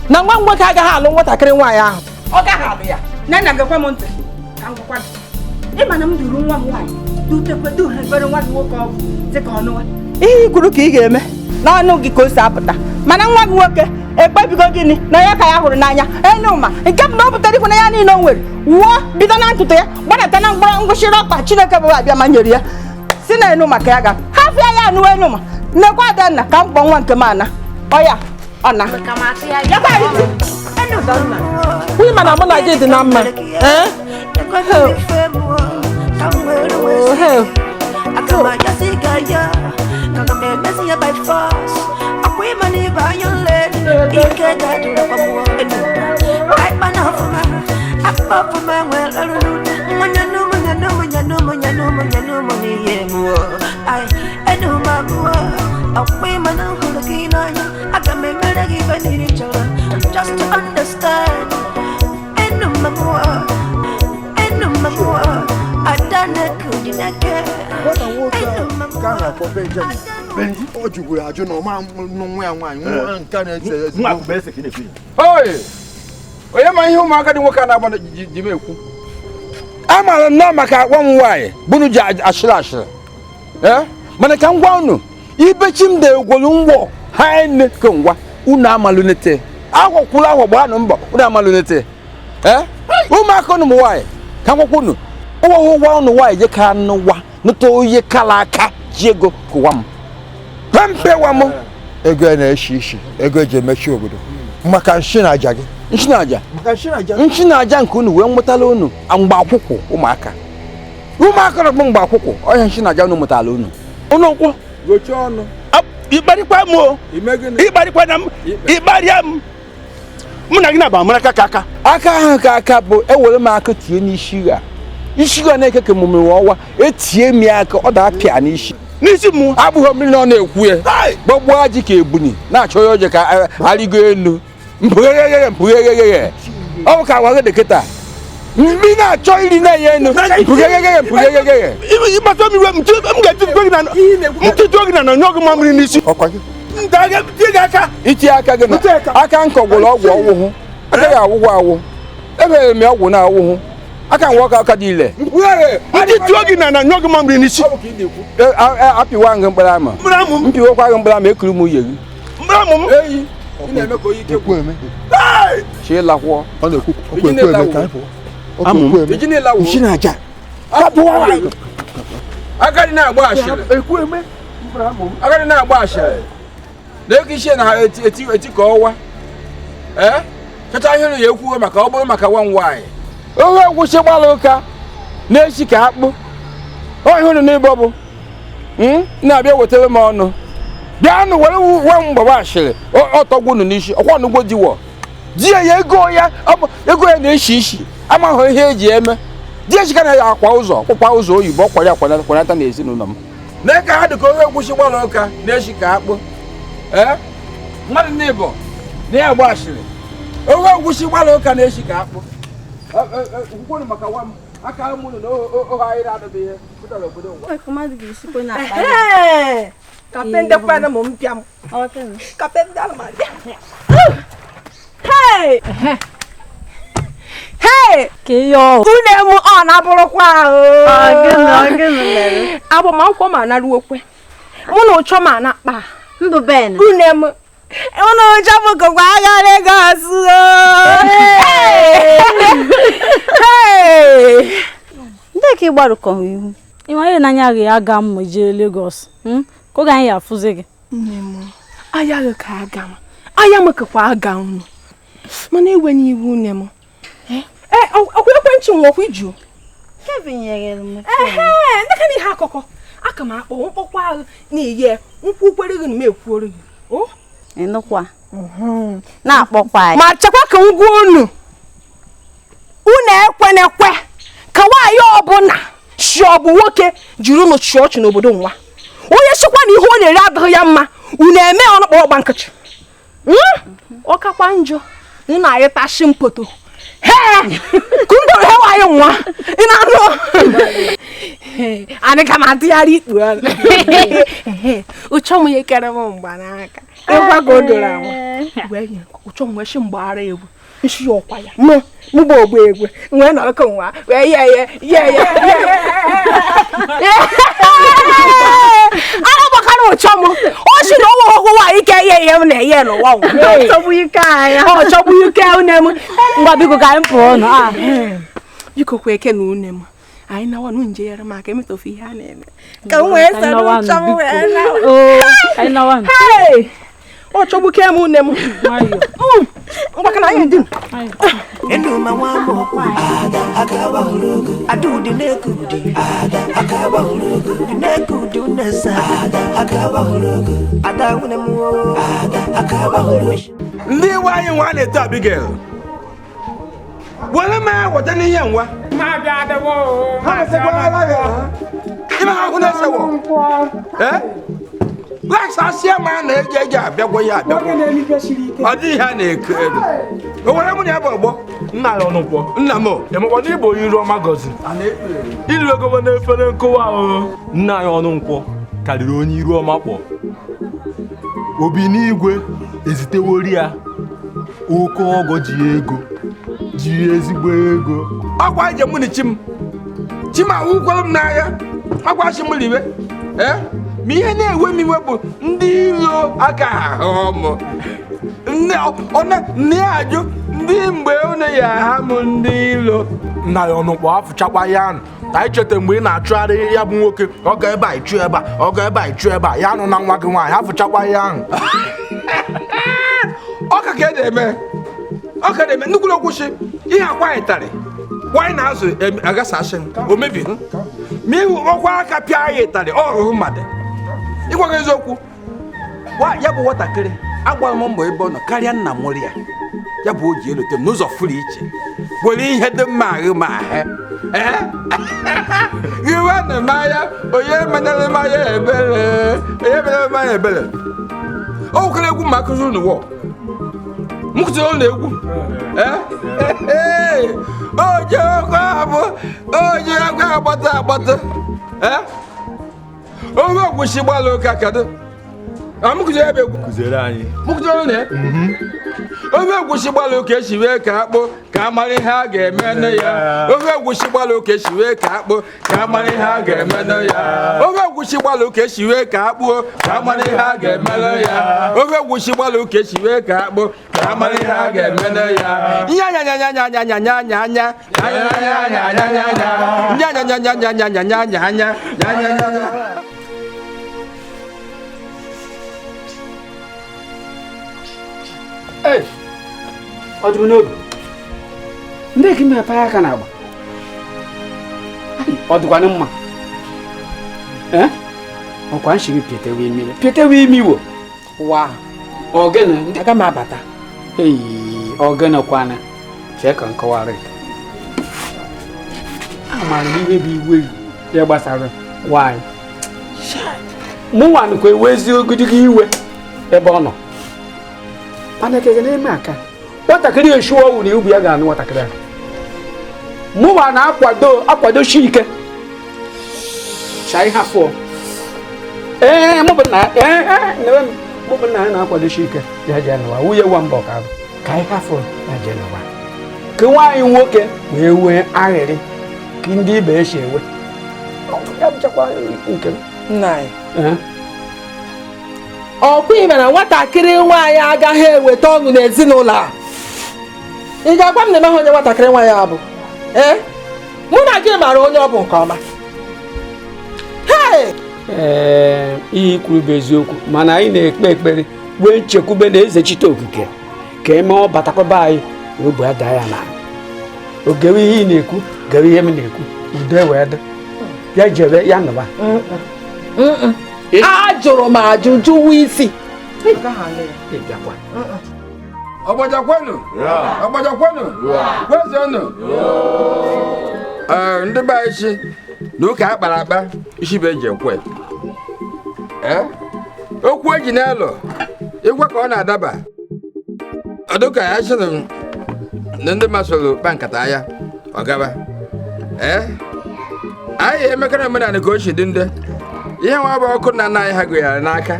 Speaker 1: na nwa m nwoke agaghị alụ nwatakịrị nwaanyị ahụ
Speaker 2: ọ gaghị alụ ya nna gekwe m ntị ka m gwakwa ịma na m duru nwa m nwaanyị duhebere nwa gị nwoke ọgwụ dịka ọnụwa ihe ikwuru ka ị ga-eme n'ọnụ gị ka o si apụta mana nwa gị nwoke ekpebigo gịnị na ya ka ya hụrụ n'anya enuma nke bụ na o butere ikwu na ya niile o nwere wuo bido na ntụtụ ya gbadata na mkpọrọ ngwụsịrị ọkpa Chineke bụ abịa ma nyere ya si na enuma ka ya ga hafịa ya anụwa enuma nnekwa Adanna ka m kpọ nwa nke m ana ọya ọna
Speaker 1: nwunye mana mụ na gị dị na mma
Speaker 12: just to understand. I done it good in a care.
Speaker 14: Onye ma ihe ụmụaka dị nwoke na-agba ji mekwu amara nnọọ maka agwa m nwaanyị bunu ji ashịrị ashịrị mana ka m gwa unu ibechi m da-egwolu ngwọ ha nne ka ngwa unu amalụnete agwọkwuru ahụ gbanụ mbọ unu amalụnete ụmụaka unu m nwaanyị ka ngwakwa unu ụgwọ unu nwaanyị je ka nụwa nụta oye kala aka ji ego kụwa m pempewa m
Speaker 13: ego na-eshi ishi ego eji emechi obodo maka nshi na aja gị nshi na aja nke unu wee nwetala unu mgbe akwụkwọ ụmụaka rọgbu mgbe akwụkwọ ọhịa nshi na aja unu mụtala unu nkwụ
Speaker 14: gochi ọnụ
Speaker 4: ịkparịkwa m o ịkparịkwa na m ịkparịa m mụ na gị na-aba amara aka
Speaker 14: ahụ ka aka bụ ewere m aka tie n'isi ha na-eke ka emume ọnwa etie m ya aka ọ da-apịa n'isi
Speaker 4: m
Speaker 14: abụghị mmiri na ọ na-ekwu ya gbagbuo ajị ka ebuni na-achọ ya oje ka arịgo elu mpụgheghe ọ bụ ka agwa gị dị kịta
Speaker 3: Mina choiri na yenu. Pugege.
Speaker 16: Iba so mi we mti mgeti togi na nyogo mamri nisi.
Speaker 3: Okwage.
Speaker 16: Ndaga tiga aka.
Speaker 3: Iti aka gị na aka nkọgwụrụ ọgwụ ọwụhụ. Agaghị awụgwụ awụ. Ebe me ọgwụ na awụhụ. Aka nwoke aka dị ile.
Speaker 16: Ndị togi na nyogo mamri nisi.
Speaker 3: Apịwa ngị mkpụrụ ama. Mpiwokwa gị mkpụrụ ama ekuru m uye gị. Eyi. Ị na-eme ka oyi kekwu eme. Chi lakwọ. Ọ na-ekwu okwu eme ka anyị pụọ. Agadi na-agba ashịrị. Agadi na-agba ashịrị. Na-eke ishe na Etiko ọwa. Chacha ihe ya ekwuwe maka ọ bụrụ maka nwa nwaanyị. Owe gwụsị gbara ụka na-esi ka akpụ. Ọ ihụrụ n'ebe ọ bụ. Na-abịa wetara m ọnụ. Bịanụ were nwa mgbaba ashịrị. Ọ tọgbunu n'isi. Ọkwa ọnụgbo diwọ. Die ya ego ya na-eshi ishi. Amaghị ihe eji eme. Die chika na ya akwa ụzọ oyibo kwanata na ezinụlọ m. Na ka ha dị ka onye gwụsị gbara ụka na-eshi ka akpụ. Mmadụ n'ịbọ na ya agba ashịrị. Onye gwụsị gbara ụka na-eshi ka akpụ. Kwukwonu maka nwa m aka m ụlọ na ohe anyị na-adọbe ihe pụtara obodo nwa.
Speaker 7: Kapende kwana mo mpia mo. Kapende almadia. Hey!
Speaker 5: Kiyo.
Speaker 7: Une mu ona burukwa o.
Speaker 5: Gịnị.
Speaker 7: Abo ma nkwo ma na ruokwe. Mu na ucho ma na kpa.
Speaker 5: Ndụ ben.
Speaker 7: Une mu. Ono ucho mu ko gwa ga Lagos o. Hey!
Speaker 5: Ndeke gbaru ko ihu. Iwa n'anya gị aga m je Lagos. Ko ga ya afụze gị.
Speaker 7: Nne m. Aya gị ka aga m. Aya m ka kwa aga unu. Mana ewe n'iwu nne m. Ọkwa ekwentị nwokwu iju.
Speaker 5: Kevin nyere m.
Speaker 7: Ndeka n'ihe akụkọ. Aka m akpọ mkpọkwa ahụ n'ihe nkwụ kwere gị na m ekwuoro gị.
Speaker 5: Ịnụkwa. Na-akpọkwa ya.
Speaker 7: Ma chekwa ka ngwa unu. Unu ekwenekwe ka nwaanyị ọbụla shi ọ bụ nwoke jiri unu chịa ọchị n'obodo nwa. Onye sikwa na ihe ọ na-eri adịghị ya mma, unu eme ọnụkpọ ọgba nkịtị. Ọ kakwa njọ unu ayịtashi mpoto. Kundo he nwaanyị nwa. Ị na-anụ. Anyị ka na-atụgharị ikpu ọnụ. Ucho m yekere m mgbanaka. Ịgwa ka o doro anwa. Ucho m weshi mgbara egwu. Nshi ọkwa ya. Mụ bụ ogbe egwu. Nwee nọrọkọ nwa. Wee ye. Ana bakara ucho m. O shi na owo ogo wa ike ye m na-eye n'ụwa nwa.
Speaker 5: Chọgbu ike anya.
Speaker 7: Ọ chọgbu ike une m.
Speaker 5: Ngwa biko ka anyị pụọ ọnụ.
Speaker 7: Biko kwa eke na une m. Anyị nawa nu nje yere maka emetofu ihe a na-eme. Ka m wee sara ucho m wee nawa.
Speaker 5: Anyị nawa.
Speaker 7: Hey! O chọgbu ke m une m. Ngwa kana anyị din.
Speaker 12: Enu ma nwa mo aga ba hurugu adu di nekudi aga ba hurugu di nekudi unesa aga ba hurugu ada wune mu aga ba hurugu.
Speaker 3: Ndị nwaanyị nwa na-eto Abigail. Wale ma wata n'ihe nwa.
Speaker 4: Ma bịa dewo.
Speaker 3: Ha sekwa ala ya. Ime ha hụ na-ese wo. Black sasia ma na-eje abịagwo ya abịagwo. Ọ dị ihe na-eke ego. O nwere mụ na ebe ọgbọ.
Speaker 9: Nna ya ọnụkwọ.
Speaker 3: Nna m.
Speaker 9: Emekwa na Igbo iru ọma gozi. Iri ego na-efere nkụwa ahụ. Nna ya ọnụkwọ karịrị onye iru ọma kpọ. Obi n'igwe ezitewori ya. Oke ọgọ ji ezigbo ego.
Speaker 3: Ọkwa ije mụ na Chim ahụkwara m n'anya. Ọkwa chi m riwe. Ma ihe na-ewe m iwe bụ ndị iro aka ahụ m. Nne ajụ ndị mgbe unu ya ha m ndị iro.
Speaker 9: Nna ya ọnụkpọ afụchakwa ya anụ. Anyị cheta mgbe ị na-achụgharị ya bụ nwoke, ọ ga ebe a ịchụ ebe a, ọ ga ebe a ịchụ ebe a, ya nụ na nwa gị nwaanyị afụchakwa ya ahụ.
Speaker 3: Ọka ka eme. Nnukwu okwuchi ihe akwa ịtarị. Wanyị na-azụ agasashi o mebiri. Ma ihu ọkwa aka pịa ya ịtarị ọ rụrụ mmadụ. Ịgwa gị eziokwu. Ya bụ nwatakịrị agbara m mbọ ebe ọ nọ karịa nna m ya. Ya bụ o ji elote m n'ụzọ furu iche. Were ihe dị mma ahụ ma ahụ. Iwe na mmanya onye menere mmanya ebere. O kwere egwu ma akụzi ụnụ wọ. Mụkụtara ụlọ egwu. oje agwa agbata oge ogwusi gbala oke akado amụkụziri ebe
Speaker 10: kụziere anyị
Speaker 3: mụkụziri na oge ogwusi gbala oke esiwe ka akpụ ka amara ihe a ga-eme na ya oge ogwusi gbala oke esiwe ka akpụ ka amara ihe a ga-eme na ya oge ogwusi gbala oke esiwe ka akpụ ka amara ihe a ga-eme na ya oge ogwusi gbala oke esiwe ka akpụ ka amara ihe a ga-eme na ya
Speaker 8: Hey, ọdún n'obi ndị eke mepe aka na-agba ọ dịkwanụ mma ọkwa nshiri pietewe imi wo wa ọgene aga m abata ọgene kwana chee ka nkọwarị amara m ihe bụ iwe ya gbasara nwanyị mụ nwanụkwa ewe ezi ogologo iwe ebe ọ nọ mana kege n'ime aka nwatakịrị eshu ọwụ na ubi ya ga-anụ nwatakịrị ahụ mụwa na-akwado shi ike ihe afọ mụbụ na ya na-akwado shi ike ya je n'ụwa nwunye nwa mbọ ka ihe afọ ya je n'ụwa ka nwaanyị nwoke wee wee aghịrị ka ndị ibe eshi ewe ya bụchakwa nke
Speaker 1: nna anyị ọkwa ime na nwatakịrị nwaanyị agaghị eweta ọṅụ n'ezinụlọ a ị ga-agwa m na emeghị onye nwatakịrị nwaanyị a bụ mụ na gị mara onye ọ bụ nke ọma
Speaker 8: ihe kwuru bụ eziokwu mana anyị na-ekpe ekpere wee nchekwube na eze chite okike ka eme ọ batakwaba anyị na obu ada ya na ogewe ihe ị na-ekwu gewe ihe m na-ekwu udo wee dị ya jebe ya nụba
Speaker 1: ajụrụ m ajụjụ nwa isi
Speaker 3: ọgbajakwanụ kwezenụ ndị be anyị si na ụka akpara akpa isi bụ eji ekwe okwu eji n'elu ịgwa ka ọ na-adaba ọdụka ya sịrị na ndị masoro kpa nkata ya ọgaba anyị emekara omenala ka o si dị ndị ihe nwa bụ ọkụ na nna anyị ha gụnyere n'aka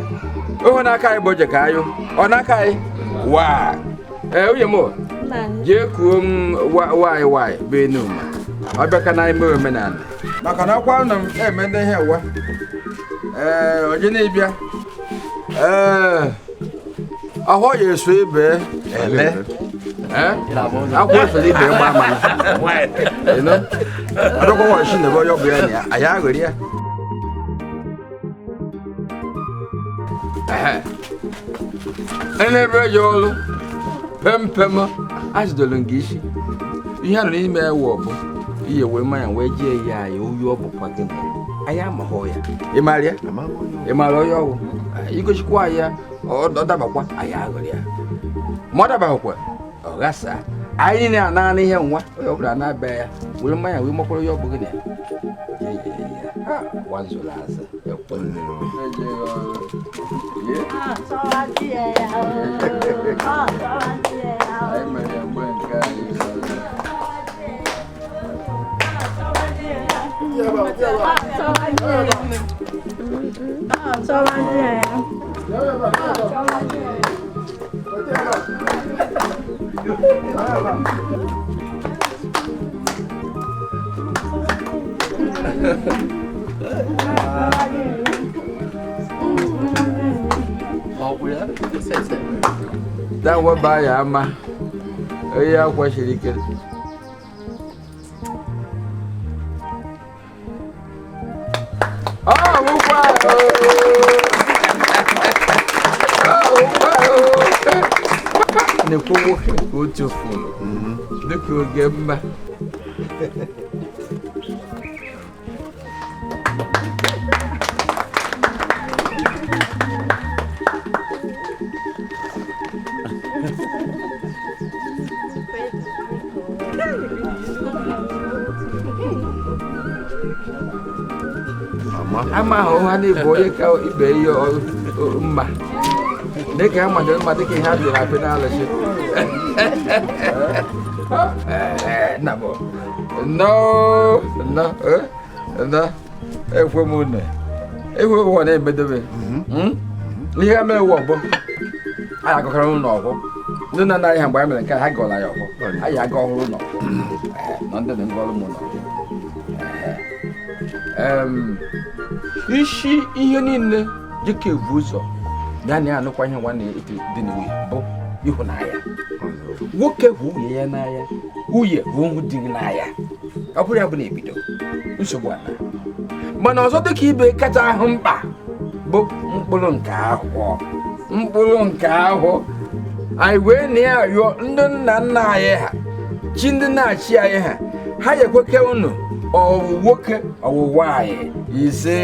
Speaker 3: ohu n'aka anyị bụ oje ka ayụ ọ n'aka anyị waa nwunye m jee kuo m nwanyị bụ Enuma ọ bịaka na ime omenala maka na ọkwa nọ m eme ndị ihe ụwa oje na-ebịa ahụ ya eso ibe ele akwụkwọ efere ibe gba mana ọdọkwa nwachi na ebe onye ọ bụ ya na ya anyị aghọrị ya n'ebe eji ọrụ pempem ajidoro nke isi ihe a nọ n'ime ewu ọbụ ihe wee mmanya wee jee ya anyị oyi ọ bụkwa gị na anyị amaghọ ya ịmara onye ọgwụ igochikwa ya ọ dabakwa anyị aghọrị ya ma ọ dabaghịkwa ọ ghasa anyị niile anaghị ihe nwa onye ọbụla na-abịa ya were mmanya wee makwara onye ọ bụ gị na ya wazụrụ aza dawa baya ama ya kwa shirika ne kowo otu funu dịka oge mma ama ahụ ha na-ebu onye ka ibe ihe mma dịka ha madoro mma dịka ihe ha bịara apị n'alụsị
Speaker 14: No. Ekwe mune. Ekwe wane bedobe. Ihe mere wo bo. Aya kokara no go. Nuna na ihe mgbe mere nke ha gola ya go. Aya go huru no. Na ndị ngolo mu no. Ishi ihe niile dịka evu ụzọ ya na anụkwa ihe nwanne ete dị n'iwu bụ ịhụnanya. Nwoke hụ nwunye ya n'anya, nwunye hụ di n'anya. Ọ bụrụ ya bụ na ebido nsogbu ana. Mana ọzọ dịka ibe kacha ahụ mkpa bụ mkpụrụ nke ahụ. Anyị wee na-arịọ ndị nna nna anyị ha, chi ndị na-achị anyị ha ya ekweke unu ọwụ nwoke ọwụ nwanyị ise.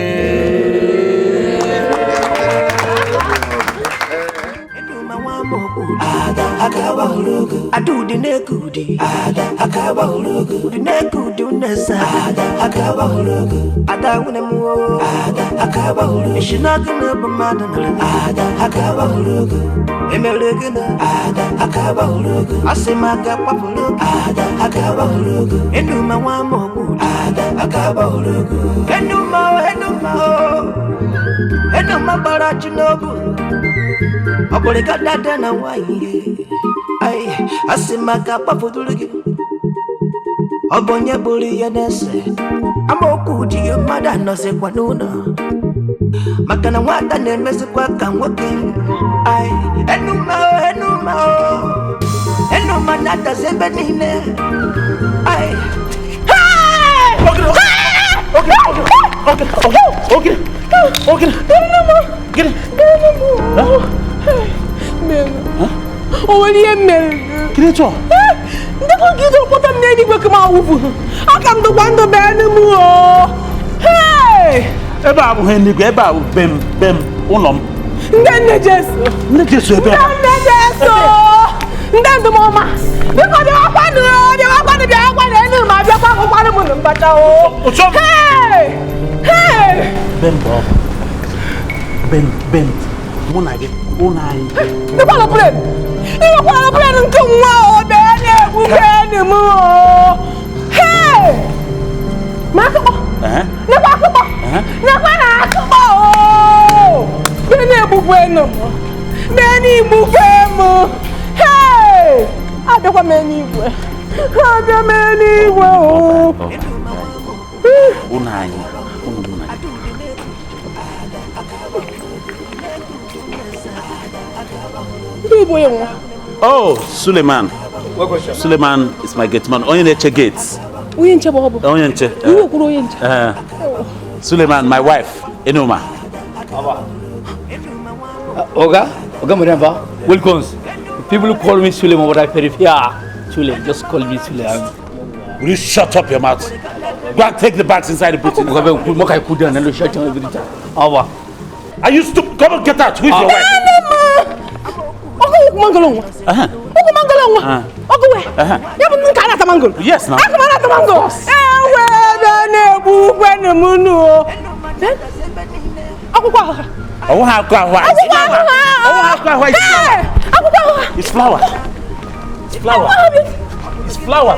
Speaker 12: Ada akaba hulugu adu dinekudi. Ada akaba hulugu dinekudi unesa. Ada akaba hulugu ada unemu. Ada akaba hulugu shinagana bamadana. Ada akaba hulugu emelegana. Ada akaba hulugu asemaga papulugu. Ada akaba hulugu enuma wamogu. Ada akaba hulugu enuma barachinobu. Aboleka dada na waye. Ay, asimaka pafudulugi. Obonye buri yenese. Amoku diyo mada no se kwanuna. Makana wata nemese kwa kanwake. Ay, enuma nata zebenine. Ay. Okay. Get it.
Speaker 1: Oh, what do you mean?
Speaker 12: Get it all.
Speaker 1: What am I going to do? I come to one to bed anymore. Hey!
Speaker 21: About when you get about bem, unum.
Speaker 1: Then just then the mama. Because you are one to be a one and my hey!
Speaker 21: Ben, one I get, one eye.
Speaker 1: You want to play? You want to play and come out, then we can move. Hey! Marco! Many move. Hey! I don't want many.
Speaker 21: Oh, Suleiman. Suleiman is my gate man. Onyenche gates. Onyenche. Suleiman, my wife, Enoma.
Speaker 11: Oga Muremba, welcome. People call me Suleiman, but I prefer Sule. Just call me Suleiman.
Speaker 21: Will you shut up your mouth? Go and take the bags inside the booth. Are you stupid? Come and get out. Who is your wife? Yes, now. It's flower. It's flower. It's flower.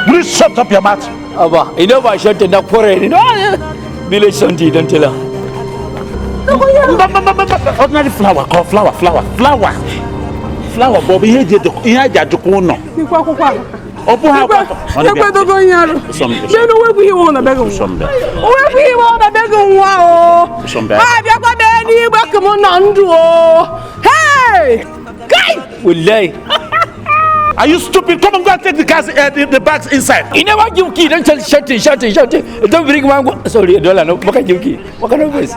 Speaker 21: Will you shut up your mouth?
Speaker 11: You know I shut the forehead. Village Sunday, don't tell her.
Speaker 21: Ordinary flower, call flower. Flower, Bobby, here did the corner. Open how Are you stupid? Come on, go and take the bags inside.
Speaker 11: You never give key. Don't tell shouting. Don't bring one. Sorry, don't know. What can you give? What kind of voice?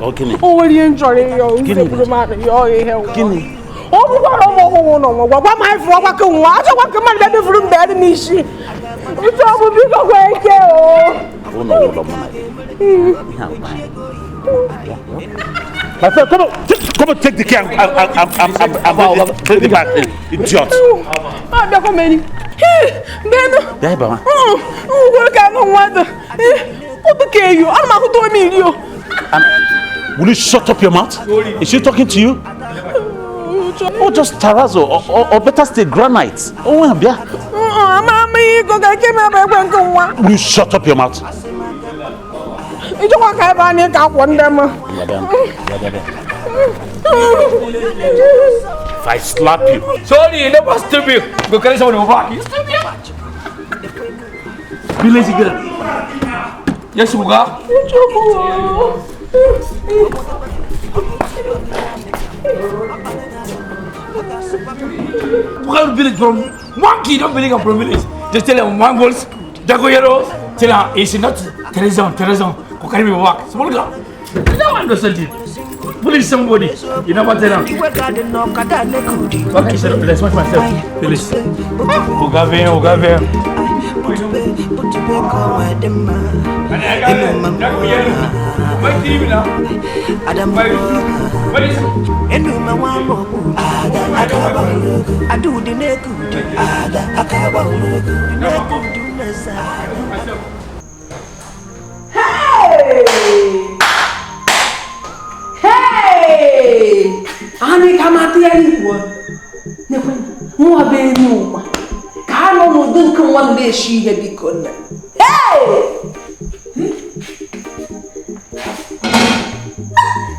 Speaker 21: Okay.
Speaker 1: Oh, what do you enjoy? Guinea. Oh, no. What my frog? What come on, let me from bed and she. It's all big away. Oh, no.
Speaker 21: My friend, come on, take the key and bring it back in. Idiot.
Speaker 1: There, Baba.
Speaker 21: Will you shut up your mouth? Is she talking to you? Or just terrazzo, or better still granite? Oh, yeah. Will you shut up your mouth? If I slap you.
Speaker 11: Sorry, you never stupid. Go carry someone over. Be lazy girl. Yes, Uga. What village from one kid? Don't believe from village. Just tell him one goals. Jagoyero. Tell him it's not Terezon. Go carry me back. Small girl. No one does it. Police somebody. You know what tell him? Okay, sir. Let's watch myself. Police. Ugave.
Speaker 1: Hey! Ani kama tiari wo. Ne kwa mo abe no. Ka no no dun kan wan le shi he bi kon. Hey!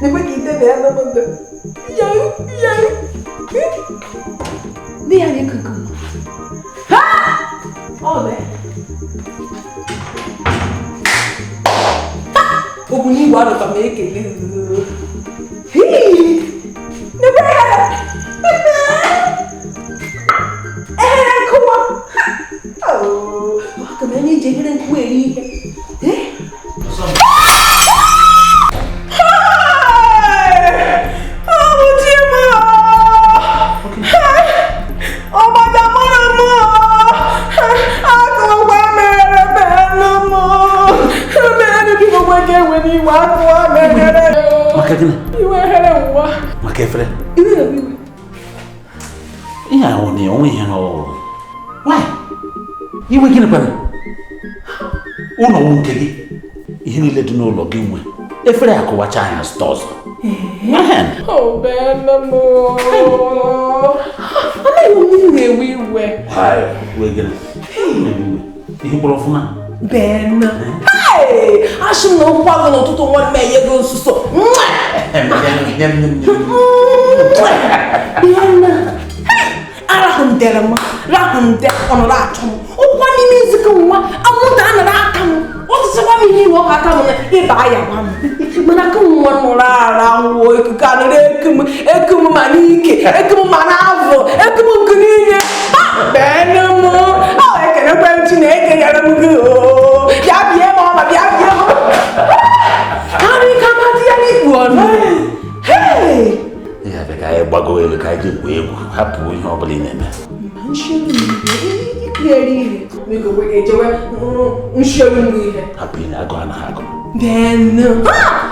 Speaker 1: Ne kwa kite be na banda. Yau. Ne ani kan. Ha! Ole. Oguni wa do ka me kele.
Speaker 21: Makefre. Yeah, only you know. Why? You were getting better. Uno won't get it. You need to know login way. If I go watch China stores. Man.
Speaker 1: Oh, Ben, no. I don't know we were.
Speaker 21: Why? We're getting. You brought from now.
Speaker 1: Ben. Hey! I should know what to do one may you go so. Ben. Arahum derma. Rahum de on latum. Oh, what means go one? I want an what's the one you walk out if I am? When I come one more around work, can ekum maniki, ekum manavo, ekum gunia. Benamo. Oh, I can approach in a Hey!
Speaker 21: Yeah, the guy bago the guy did we happy with your belief in it.
Speaker 1: We go away, show me.
Speaker 21: Happy, I go on a hack.
Speaker 1: Then,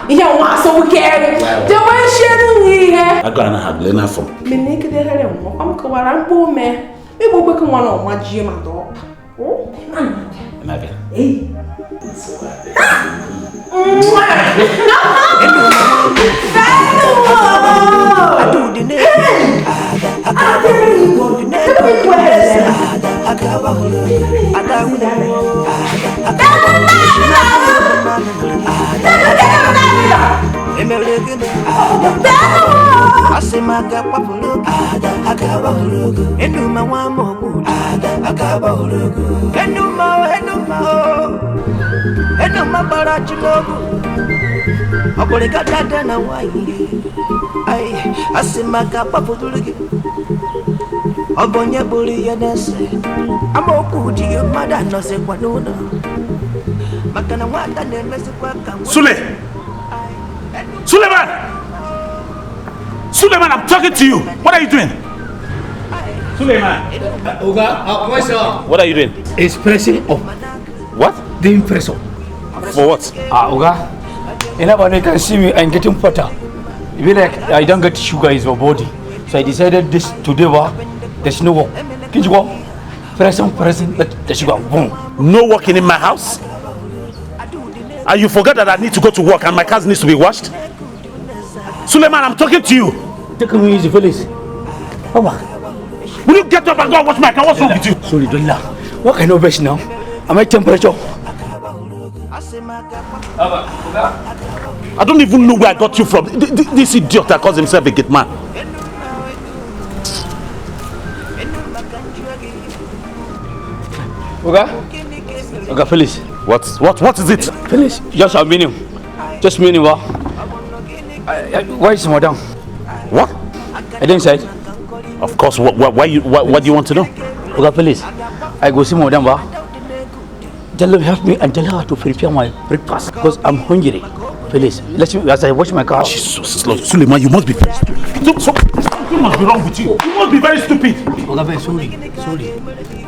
Speaker 1: you want so carry. The way she
Speaker 21: I go on a hack, Lena from.
Speaker 1: Me naked hair and walk. I'm going to poor man. We will become one of my gym and dog. Oh,
Speaker 21: Naga.
Speaker 1: Hey.
Speaker 12: Aboleka dada na wayi ai asimaka paputulugi obonye buli yadase amokuti mada no se kwanuna makana wata nemesi kwa kan
Speaker 21: Suleiman, I'm talking to you. What are you doing?
Speaker 11: Suleiman. Oga, myself.
Speaker 21: What are you doing?
Speaker 11: Expressing of
Speaker 21: what?
Speaker 11: The impressor.
Speaker 21: For what?
Speaker 11: Oga. Anybody can see me and getting fatter. I feel like I don't get sugar in my body. So I decided this today, there's no work. Can you go? Present, let the sugar boom.
Speaker 21: No working in my house? And you forget that I need to go to work and my car needs to be washed? Suleiman, I'm talking to you.
Speaker 11: Take me easy, Felix.
Speaker 21: Will you get up and go and wash my car? What's wrong with you?
Speaker 11: Sorry, don't laugh. What kind of best now? Am I temperature?
Speaker 21: I don't even know where I got you from. This idiot that calls himself a gate man.
Speaker 11: Okay, Felix.
Speaker 21: What is it?
Speaker 11: Felix, just a minute. Just a minute, what? Where is madam?
Speaker 21: What?
Speaker 11: I didn't say it.
Speaker 21: Of course, what do you want to know?
Speaker 11: Okay, Felix. I go see madam, what? Tell her help me and tell her to prepare my breakfast because I'm hungry. Please, let me as I wash my car.
Speaker 21: She's so slow. Suleiman, you must be very stupid. Something must be wrong with you. You must be very stupid.
Speaker 11: Okay, sorry.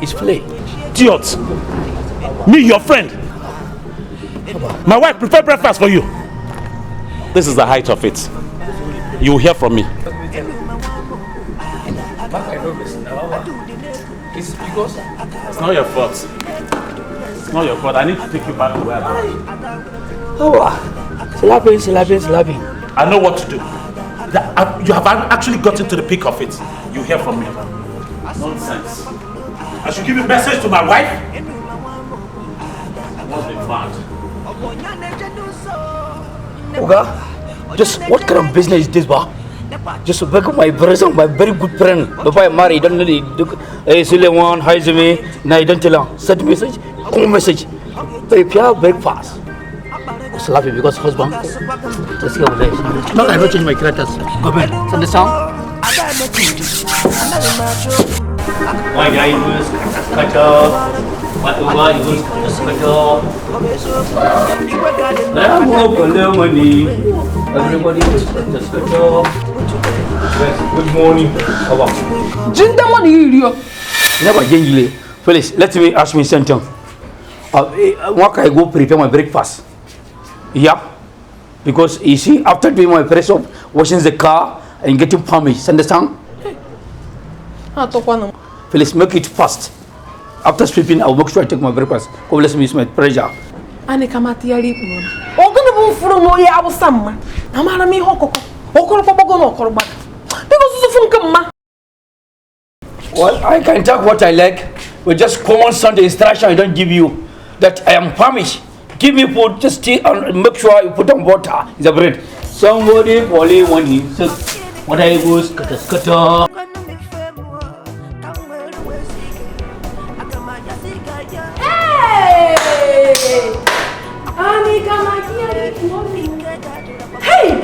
Speaker 11: It's play.
Speaker 21: Idiot. Me, your friend. My wife prepared breakfast for you. This is the height of it. You will hear from me.
Speaker 11: It's because
Speaker 21: it's not your fault. It's not your fault. I need to take you back to where I
Speaker 11: belong. Slapping.
Speaker 21: I know what to do. You have actually gotten to the peak of it. You hear from me. Nonsense. I should give a message to my wife. I must be mad.
Speaker 11: Oga, just what kind of business is this, ba? Just beg my brother, my very good friend. Before I marry, don't really do. Suleiman, hi me. Now you don't tell her. Send message, come message. Prepare breakfast. Slappy because husband. Let's go there. No, I don't change my characters. Go back. Send the sound. My guy was cut off. What over he was cut off. I'm open money. Everybody was cut off. Yes, good morning. Jinda money you. Never gengile. Felix, let me ask me something. What can I go prepare my breakfast? Yeah, because you see, after doing my press up, washing the car and getting punished, understand? Please make it fast. After sleeping, I'll make sure I take my breakfast. Go let me use my pressure.
Speaker 1: Ani kama tiari pun. Ogono bu furu no ya abu samma. Amara mi hokoko. Okoro popogo no okoro baka. Because you fun kama.
Speaker 11: Well, I can talk what I like. But just common sense instruction I don't give you that I am punished. Give me food, just tea and make sure you put on water in the bread. Somebody only one so what I was scatter.
Speaker 1: Hey! Ani kama tiari pun. Hey!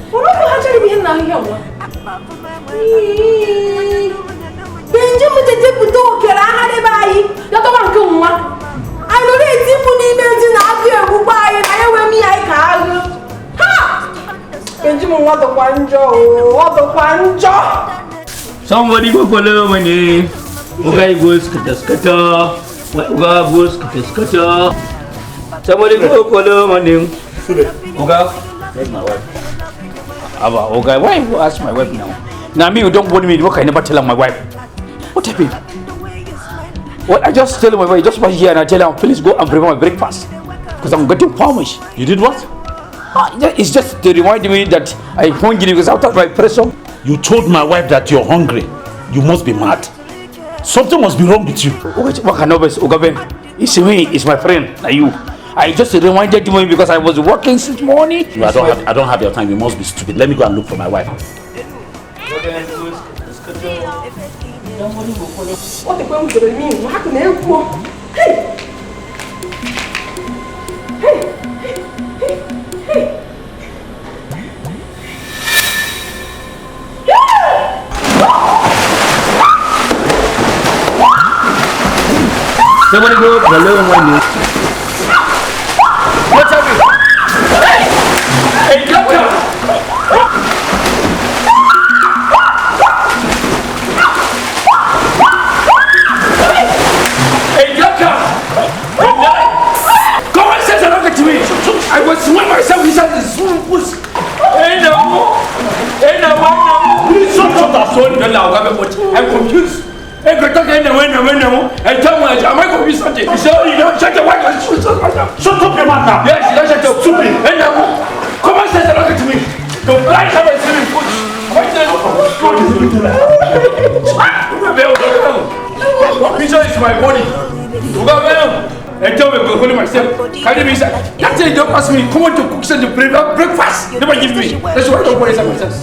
Speaker 1: Oro ko hajari bihin na hiya wa. Benje mutete puto kera hade bai. Ya to ban kuma. I know they think we need to not be able to buy it. I wear me, I can't. Ha! Benjamin, what the panjo?
Speaker 11: Somebody go follow money. Okay, goes scatter. Uga goes scatter. Somebody go follow money. Uga, that's my wife. Aba, okay, why you ask my wife now? Now me, you don't want me to work. I never tell my wife. What happened? Well, I just tell my wife, just watch here and I tell her, please go and prepare my breakfast. Because I'm getting punished.
Speaker 21: You did what?
Speaker 11: It's just to remind me that I'm hungry because after my pressure.
Speaker 21: You told my wife that you're hungry. You must be mad. Something must be wrong with you.
Speaker 11: What can I do? It's me, it's my friend, like you. I just reminded you because I was working since morning.
Speaker 21: No, I don't have your time. You must be stupid. Let me go and look for my wife.
Speaker 1: What the fuck do you mean? What happened there? Hey!
Speaker 11: Somebody go hello money. What's happening? Hey, doctor! I was swinging myself inside the swimming pool. Hey, no! I'm confused. Hey, go talk and tell me, am I confused something? You don't shut your wife. Shut up, your man now. Yes, don't shut your stupid. And now, come on, say hello to me. Go fly have a swimming pool. This is my body. And tell me, go hold myself. Carry me inside. That's it, don't ask me. Come on to cook some breakfast. Never give me. That's why I don't worry about myself.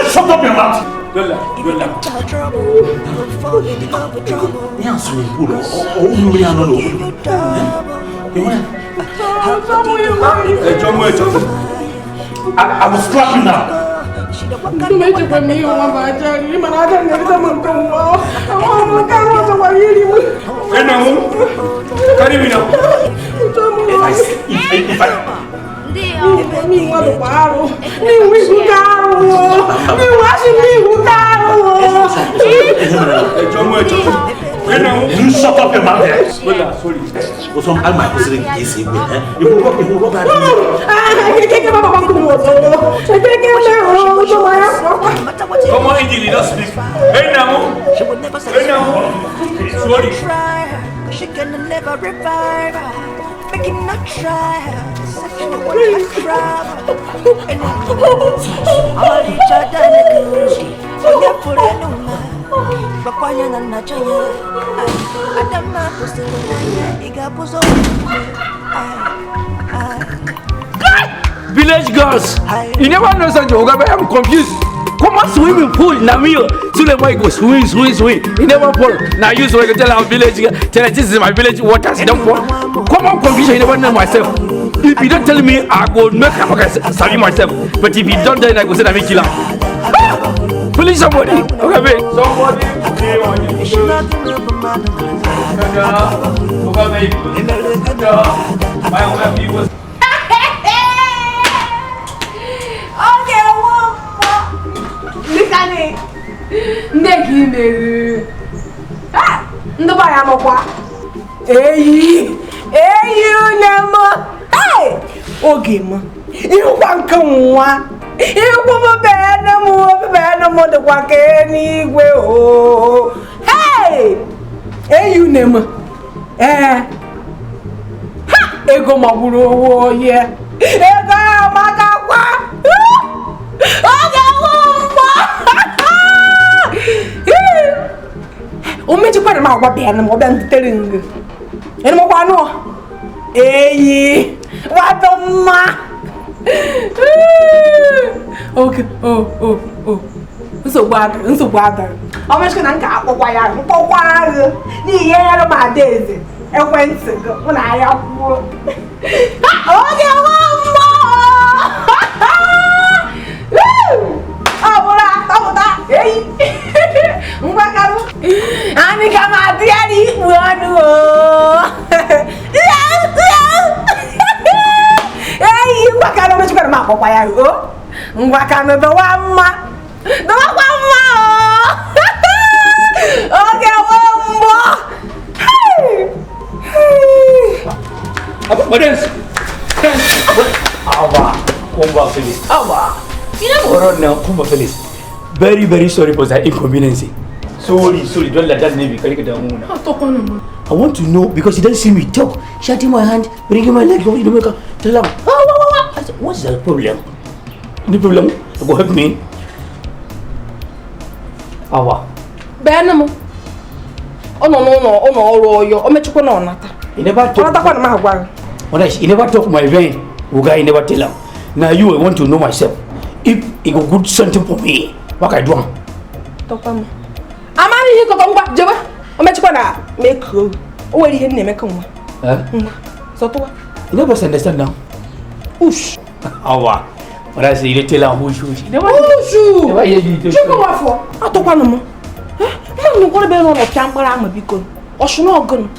Speaker 11: Shut up your mouth. Good luck. I will slap you now. Carry me now. If I you shut up your mouth there. Sorry. I'm my president. Come on, Indy, let's speak. Hey now. She would never say sorry. She can never revive. Making not try. Such a one crab. And all each other Village girls, you never know such a I'm confused. Come on, swimming pool, Namio. So the boy goes swim. You never fall. Now you so I can tell our village, tell her this is my village waters, don't fall. Come on, confusion, you never know myself. If you don't tell me, I go make a savvy myself. But if you don't, then I go say I make you laugh. Please, somebody. Okay, somebody.
Speaker 1: Okay, ma. You want come one? You come bad no more the walk anyway. Oh, hey, you name. Ha! Ego maburo, yeah. Ego makawa. O me ti pare ma wa be na mo be ntering. Ene mo kwa no. Eyi, what the ma? Okay, oh. So bad. I'm just gonna get up wire. Ni yero ma daisy. E went when I have. Okay, oh, hey. Mwakaru. Ani kama diari wanu. Hey, mwakaru mechukara mako kwa yago. Mwakaru do wama. Okay, wambo.
Speaker 11: What else? Kumba Phyllis. You know, Kumba Phyllis. Very, very sorry for that inconvenience. Sorry, don't let that name be carried down. I want to know because he doesn't see me talk. Shutting my hand, bringing my leg, tell him. I said, what's the problem? The problem? Go help me.
Speaker 1: Benamo. Oh no, you never talk.
Speaker 11: He never talk my vein. Uga, he never tell him. Now you want to know myself. If he go good something for me, what I do?
Speaker 1: Topam. Amani he go come back, Jaba. O me chukwana make you. O we here make come. So to
Speaker 11: you never understand now. Ush. Awa. What I say you tell him who never hear you.
Speaker 1: Chuko for. Atokwana mo. No go be no champara am biko. Osuno ogun.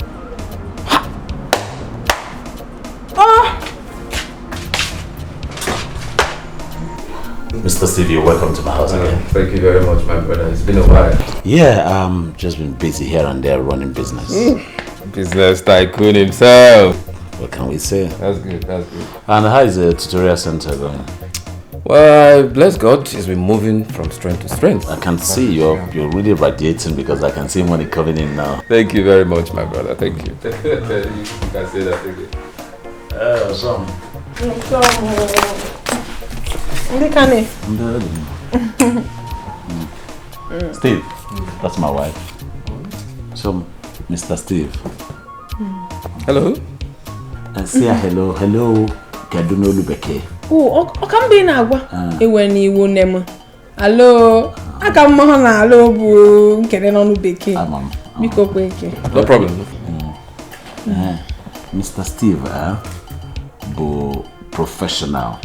Speaker 21: Mr. Steve, you're welcome to my house again.
Speaker 14: Thank you very much, my brother. It's been a while.
Speaker 21: Yeah, just been busy here and there running business.
Speaker 14: Business tycoon himself.
Speaker 21: What can we say?
Speaker 14: That's good.
Speaker 21: And how is the tutorial center going?
Speaker 6: Well, bless God, he's been moving from strength to strength.
Speaker 21: I can see you're really radiating because I can see money coming in now.
Speaker 6: Thank you very much, my brother. Thank you. You can say that again.
Speaker 21: Steve, that's my wife. So, Mr. Steve.
Speaker 6: Hello.
Speaker 21: And say hello. Kadunolu Beke.
Speaker 7: Oh, can be now. When you won't name. Hello. I come on. Hello, boo. Getting on Beke.
Speaker 21: No
Speaker 6: problem.
Speaker 21: Mr. Steve, bo professional.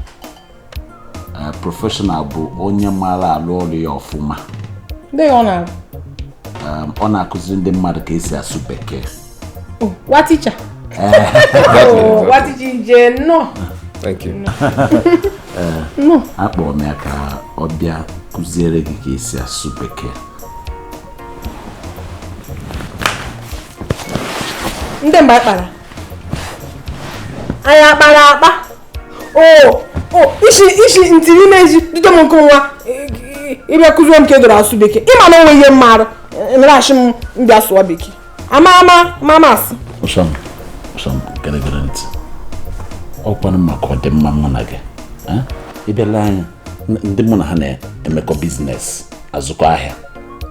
Speaker 21: Professional bo onye mara alolu ya ofuma.
Speaker 7: They honor.
Speaker 21: Ona akuziri ndị mmadụ ka esi asụ Bekee.
Speaker 7: Oh, what teacher? What teacher? No.
Speaker 6: Thank you.
Speaker 7: No.
Speaker 21: Akpọrọ m ya ka ọ bịa kụziere gị ka esi asụ Bekee.
Speaker 7: Ndị mba kpara. Anya kpara akpa. Ishi ntiri meji dịka m nke nwa. Ibe kụziere m ka edoro asụ Bekee. Ịma na onwe ihe mmarụ. Nrashi m mbịa sụọ Bekee. Mama asị.
Speaker 21: Osham, gere ntị. Ọkwanụ maka ọdịmma mụ na gị. Ịbịala anya, ndị mụ na ha na-emekọ biznes, azụkọ ahịa,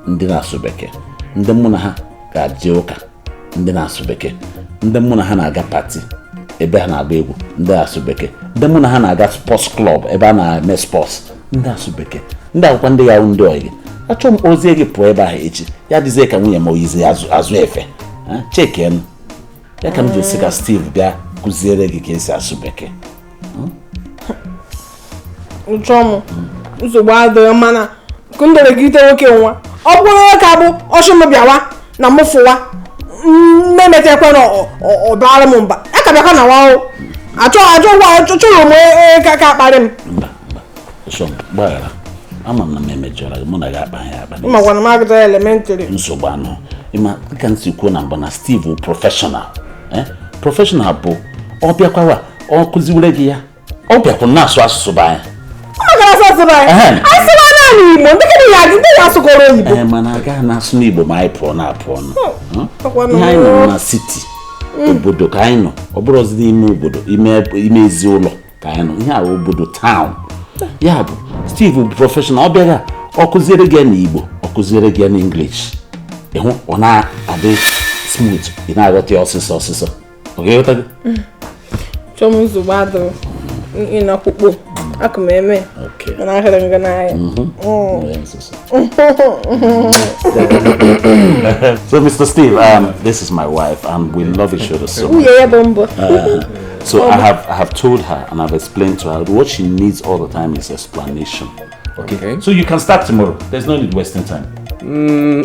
Speaker 21: ndị na-asụ Bekee. Ndị mụ na ha ga-aje ụka, ndị na-asụ Bekee. Ndị mụ na ha na-aga pati, ebe ha na-agba egwu, ndị na-asụ Bekee. Ndị mụ na ha na-aga sports club, ebe a na-eme sports, ndị na-asụ Bekee. Ndị akwụkwọ ndị ya ndị ọyị. Achọ m ozie gị pụọ ebe ahụ echi. Ya dịzie ka nwunye m oyizi azụ efe. Cheken. Ya ka m ji esi ka Steve bịa kụziere gị ka esi asụ Bekee.
Speaker 7: Uchọm. Nsogbu adịghị mana kundere gị ite nwoke nwa. Ọ bụrụ ka bụ ọshụ bịawa na mụfụwa. Mmemetekwe na ọbara m mba. Ya ka bịakwa na wa. Achọrọ m ka akparị m.
Speaker 21: Mba. Ụsọ gbaghara. Ama m na m emejọra gị mụ na gị akpa ya akpa.
Speaker 7: Ịmakwa na m agụta elementary.
Speaker 21: Nsogbu anọ. Ịma dịka m si kwuo na mbụ na Steve bụ professional. Professional bụ ọ bịakwawa ọ kụziwere gị ya. Ọ bịakwa na-asụ asụsụ be anyị.
Speaker 7: Ọ ga-asụ asụsụ be anyị. Asụsụ naanị Igbo. Ndị ya asụkọrọ Igbo.
Speaker 21: Mana agaghị na-asụ n'Igbo ma anyị pụọ na-apụọ. Ihe anyị nọ na siti. Obodo ka anyị nọ. Ọ bụrụzi n'ime obodo, ime ezi ụlọ ka anyị nọ. Ihe a obodo town. Ya bụ Steve bụ professional. Ọ bịara ọ kụziere gị n'Igbo, ọ kụziere gị n'English. Ịhụ ọ na-adị smooth, ị na-aghọta ya ọsịsọ. Ọ ga-eghọta gị?
Speaker 7: Chọm nsogbu adịghị. Ị na-akwụkpọ. Aka m eme. Ọ na-ahịrị nga n'ahịa.
Speaker 21: So Mr. Steve, this is my wife and we love each other so much. So I have told her and I've explained to her what she needs all the time is explanation. Okay. So you can start tomorrow. There's no need wasting time.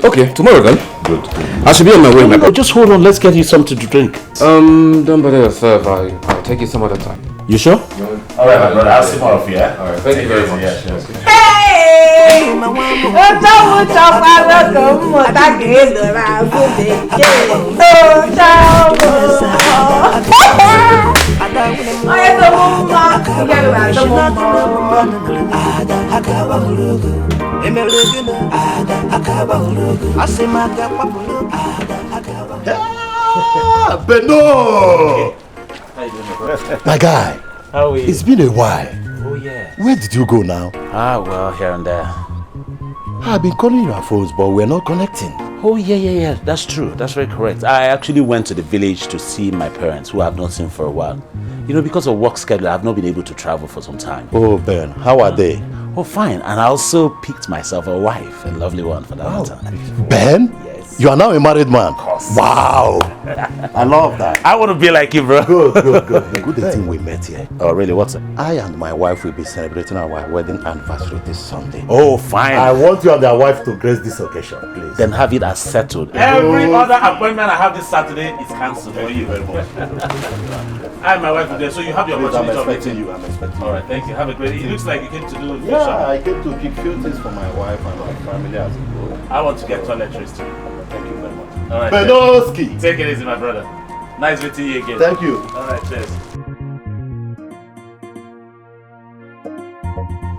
Speaker 6: Okay, tomorrow then.
Speaker 21: Good.
Speaker 6: I should be on my way,
Speaker 21: No, just hold on. Let's get you something to drink.
Speaker 6: Don't bother yourself. I'll take you some other time.
Speaker 21: You sure? All right, my brother. I'll see more of you.
Speaker 6: All right. Thank you very much.
Speaker 7: Hey!
Speaker 22: Beno! My guy,
Speaker 21: how are you?
Speaker 22: It's been a while.
Speaker 21: Oh yeah.
Speaker 22: Where did you go now?
Speaker 21: Well, here and there.
Speaker 22: I've been calling your phones, but we're not connecting.
Speaker 21: Oh yeah. That's true. That's very correct. I actually went to the village to see my parents, who I've not seen for a while. You know, because of work schedule, I've not been able to travel for some time.
Speaker 22: Oh, Ben, how are they?
Speaker 21: Oh, fine. And I also picked myself a wife, a lovely one for that matter.
Speaker 22: Ben? Yes. You are now a married man. Of course. Wow. I love that.
Speaker 21: I want to be like you, bro.
Speaker 22: Good. Good thing we met here.
Speaker 21: Oh, really? What's it?
Speaker 22: I and my wife will be celebrating our wedding anniversary this Sunday.
Speaker 21: Oh, fine.
Speaker 22: I want you and your wife to grace this occasion, please.
Speaker 21: Then have it as settled. Every other appointment I have this Saturday is cancelled for you. Very much. I and my wife today, so you have your opportunity of meeting you. I'm expecting you. All right, thank you. Have a great day. It looks like you came to do
Speaker 22: Yeah, I came to pick few things for my wife and my family as a whole.
Speaker 21: I want to get toiletries too. Thank you very much. All right.
Speaker 22: Benoski.
Speaker 21: Take it easy, my brother. Nice meeting you again.
Speaker 22: Thank you.
Speaker 21: All right, cheers.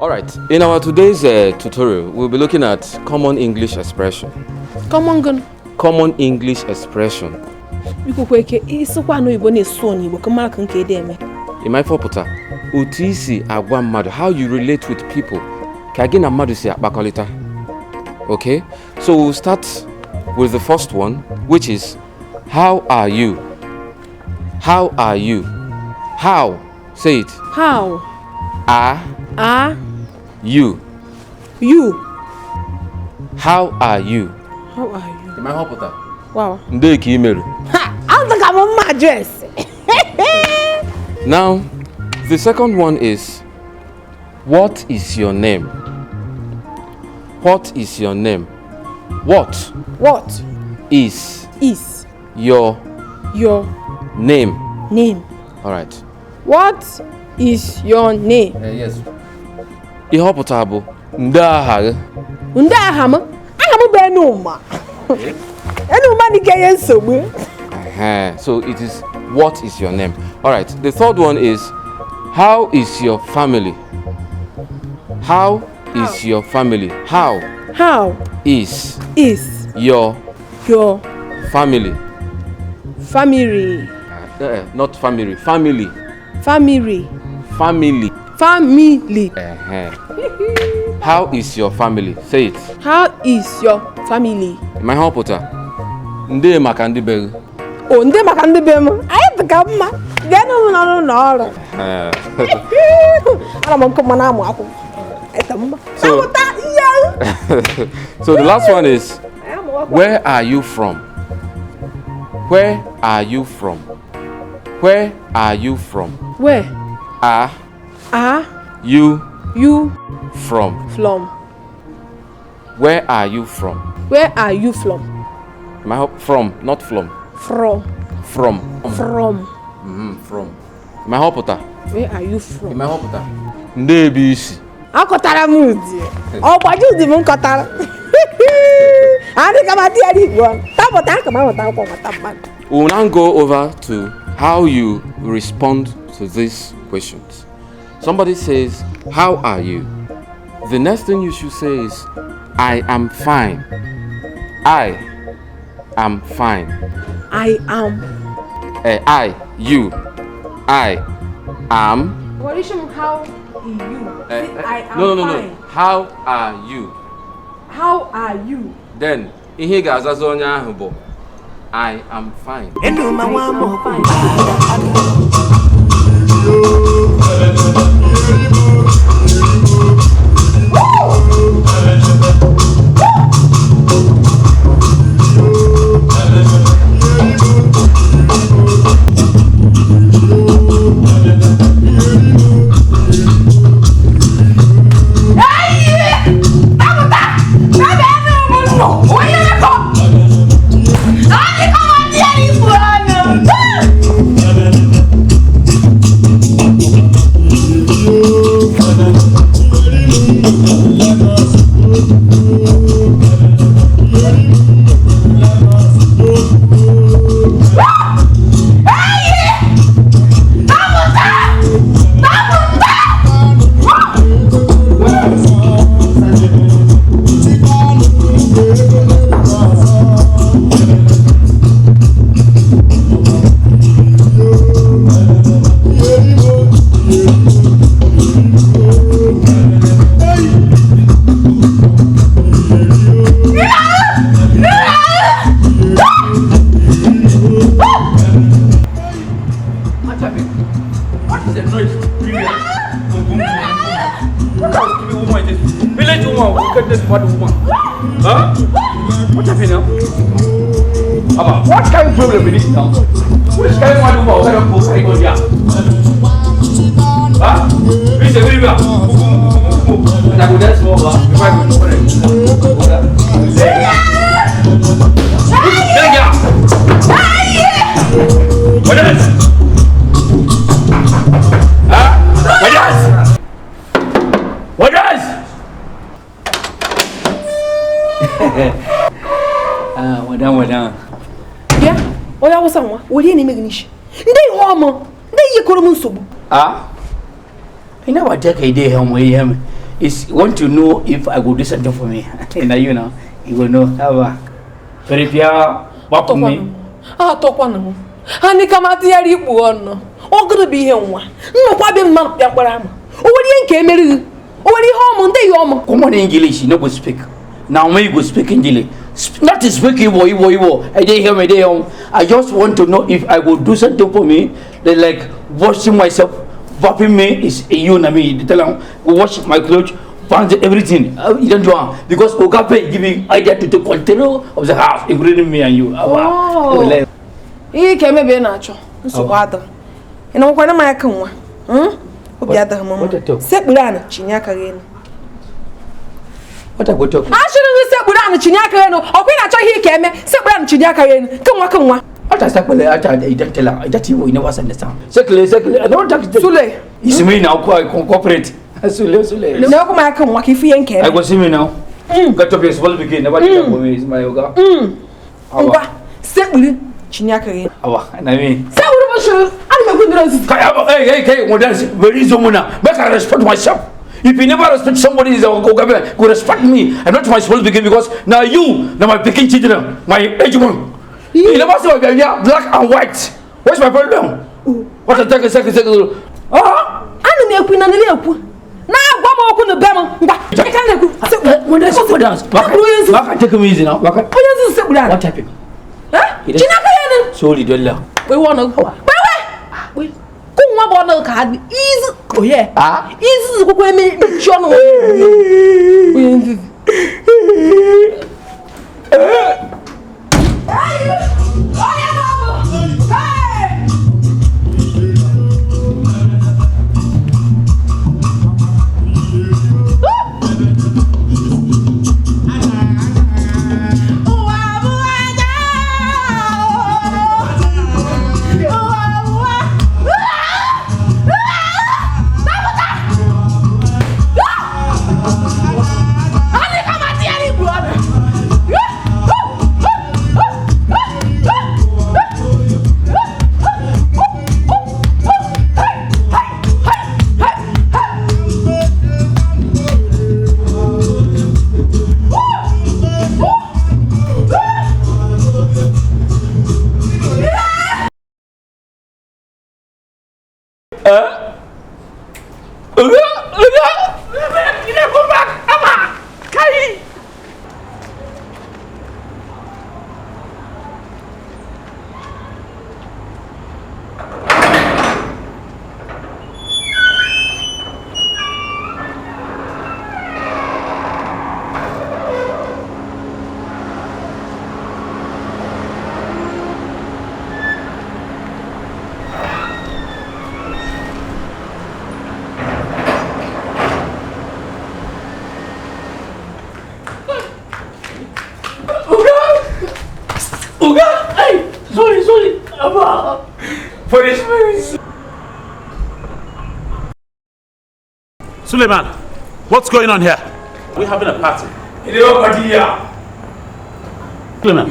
Speaker 6: Alright, in our today's tutorial, we'll be looking at common English expression. Common English expression. In my foputa, utisi agwa madu, how you relate with people. Kagina madu si akbakolita. Okay, so we'll start with the first one, which is, how are you? How are you? How? Say it.
Speaker 7: How?
Speaker 6: Are you?
Speaker 7: You.
Speaker 6: How are you?
Speaker 7: How are you?
Speaker 6: In my hoputa.
Speaker 7: Wow.
Speaker 6: Ndeki imeru.
Speaker 7: I'll think I'm on my dress.
Speaker 6: Now, the second one is, what is your name? What is your name? What is your name? All right.
Speaker 7: What is your name?
Speaker 6: Yes. Ihopotabo. Ndaha.
Speaker 7: Ndahama. Ahama benuma. Enuma ni keye nsogbu.
Speaker 6: So it is, what is your name? All right. The third one is, how is your family? How is your family? How is your family? Not family. Family. How is your family? Say it.
Speaker 7: How is your family?
Speaker 6: My hopota. Nde makandi bel.
Speaker 7: Oh, nde makandi bel. Ayi tukama. Gano no.
Speaker 6: So the last one is, where are you from? Where are you from? Where are you from?
Speaker 7: Where
Speaker 6: are you from? Where are you from?
Speaker 7: Where are you from?
Speaker 6: From, not from. From. From. My hopota.
Speaker 7: Where are you from?
Speaker 6: My hopota. Ndebisi.
Speaker 7: Akotara mudi. Ogbaju di mun kotara. Ani kama ti ari gbo. Tabota kama wota ko mata.
Speaker 6: We will now go over to how you respond to these questions. Somebody says, how are you? The next thing you should say is, I am fine. I am fine. You. I am.
Speaker 7: What is how you? I am
Speaker 6: No.
Speaker 7: fine.
Speaker 6: How are you?
Speaker 7: How are you?
Speaker 6: Then, ihe ga-azaza onye ahụ bụ, I am fine.
Speaker 11: What kind of problem is this now? Which kind of one of them will say, "Oh, yeah." Huh? This is very bad. I would ask for that. If I could put it. What is? Huh? What is? Wadan.
Speaker 7: Yeah. Oya wasanwa. Wodi ni megnish. Ndey homo. Ndey yekoro mun sobu.
Speaker 11: Ina wa take ide he mo yem. is want to know if I go do something for me. And you know, he will know how. Prepare what for me.
Speaker 1: Ah, talk one. Honey, come out here, you one. All gonna be here one. No problem, man. Yaparama. What do you came? What do you home on day home?
Speaker 11: Come on, English, you know, go speak. Now, may you go speak English. Not is speaking, boy. I didn't hear my day home. I just want to know if I will do something for me. They like washing myself, wrapping me is a you and me. They tell them, go wash my clothes, find everything. You don't do it. Because Ogape give me idea to take control of the house, including me and you.
Speaker 1: Oh, he came a bit natural. So, water. And I'm going to make one. Set Budana, Chinyaka again.
Speaker 11: What I go talk?
Speaker 1: I shouldn't set Budana, Chinyaka, or when I try he came, set Budana, Chinyaka again. Come on.
Speaker 11: I just tell her that you never understand. Secondly, I don't talk to
Speaker 1: Sule.
Speaker 11: It's me now, cooperate. Sule.
Speaker 1: No, come back and walk if you ain't care.
Speaker 11: I go see me now. Got to be a small begin. Never did for me is my yoga.
Speaker 1: Set with Chinyaka again.
Speaker 11: And I mean,
Speaker 1: say what
Speaker 11: hey, very Zomuna. But I respect myself. If you never respect somebody, go respect me. I'm not my small begin because now my picking children, my age one. You never saw me, black and white. What's my problem? What a second.
Speaker 1: I don't know Queen and the Leopold. Now, one more couldn't bear.
Speaker 11: When I saw dance, I take him easy now. What happened?
Speaker 1: Huh?
Speaker 11: Sorry, Della.
Speaker 1: We want to go. Wait. Come on, one card. Easy. Oh, yeah. Easy. Go me, John.
Speaker 21: Suleiman, what's going on here? We're having a party. Suleiman,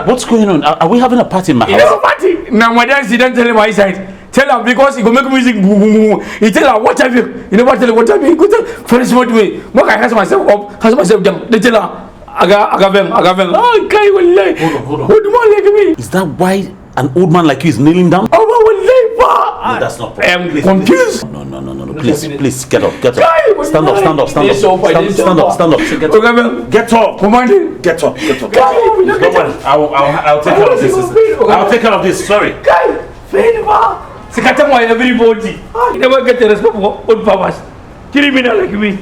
Speaker 21: what's going on? Are we having a party in my house?
Speaker 11: Party. Now my dad didn't tell him my side. Tell him because he go make music. He tell her what have you? You never tell him what have you? Go tell for smart way. What I has myself up, has myself down. They tell her agavem. Oh, guy will lay. Hold on. Like me.
Speaker 21: Is that why an old man like you is kneeling down?
Speaker 11: Oh, will lay.
Speaker 21: No, that's not possible.
Speaker 11: I am confused.
Speaker 21: No. Please, get up. Stand up. Get up.
Speaker 11: Commanding.
Speaker 21: Get up. Don't worry. I'll take care of this. I'll take care of this. Sorry.
Speaker 11: Guy, favor. Secretary, why everybody? You never get the respect for old powers. Criminal like me.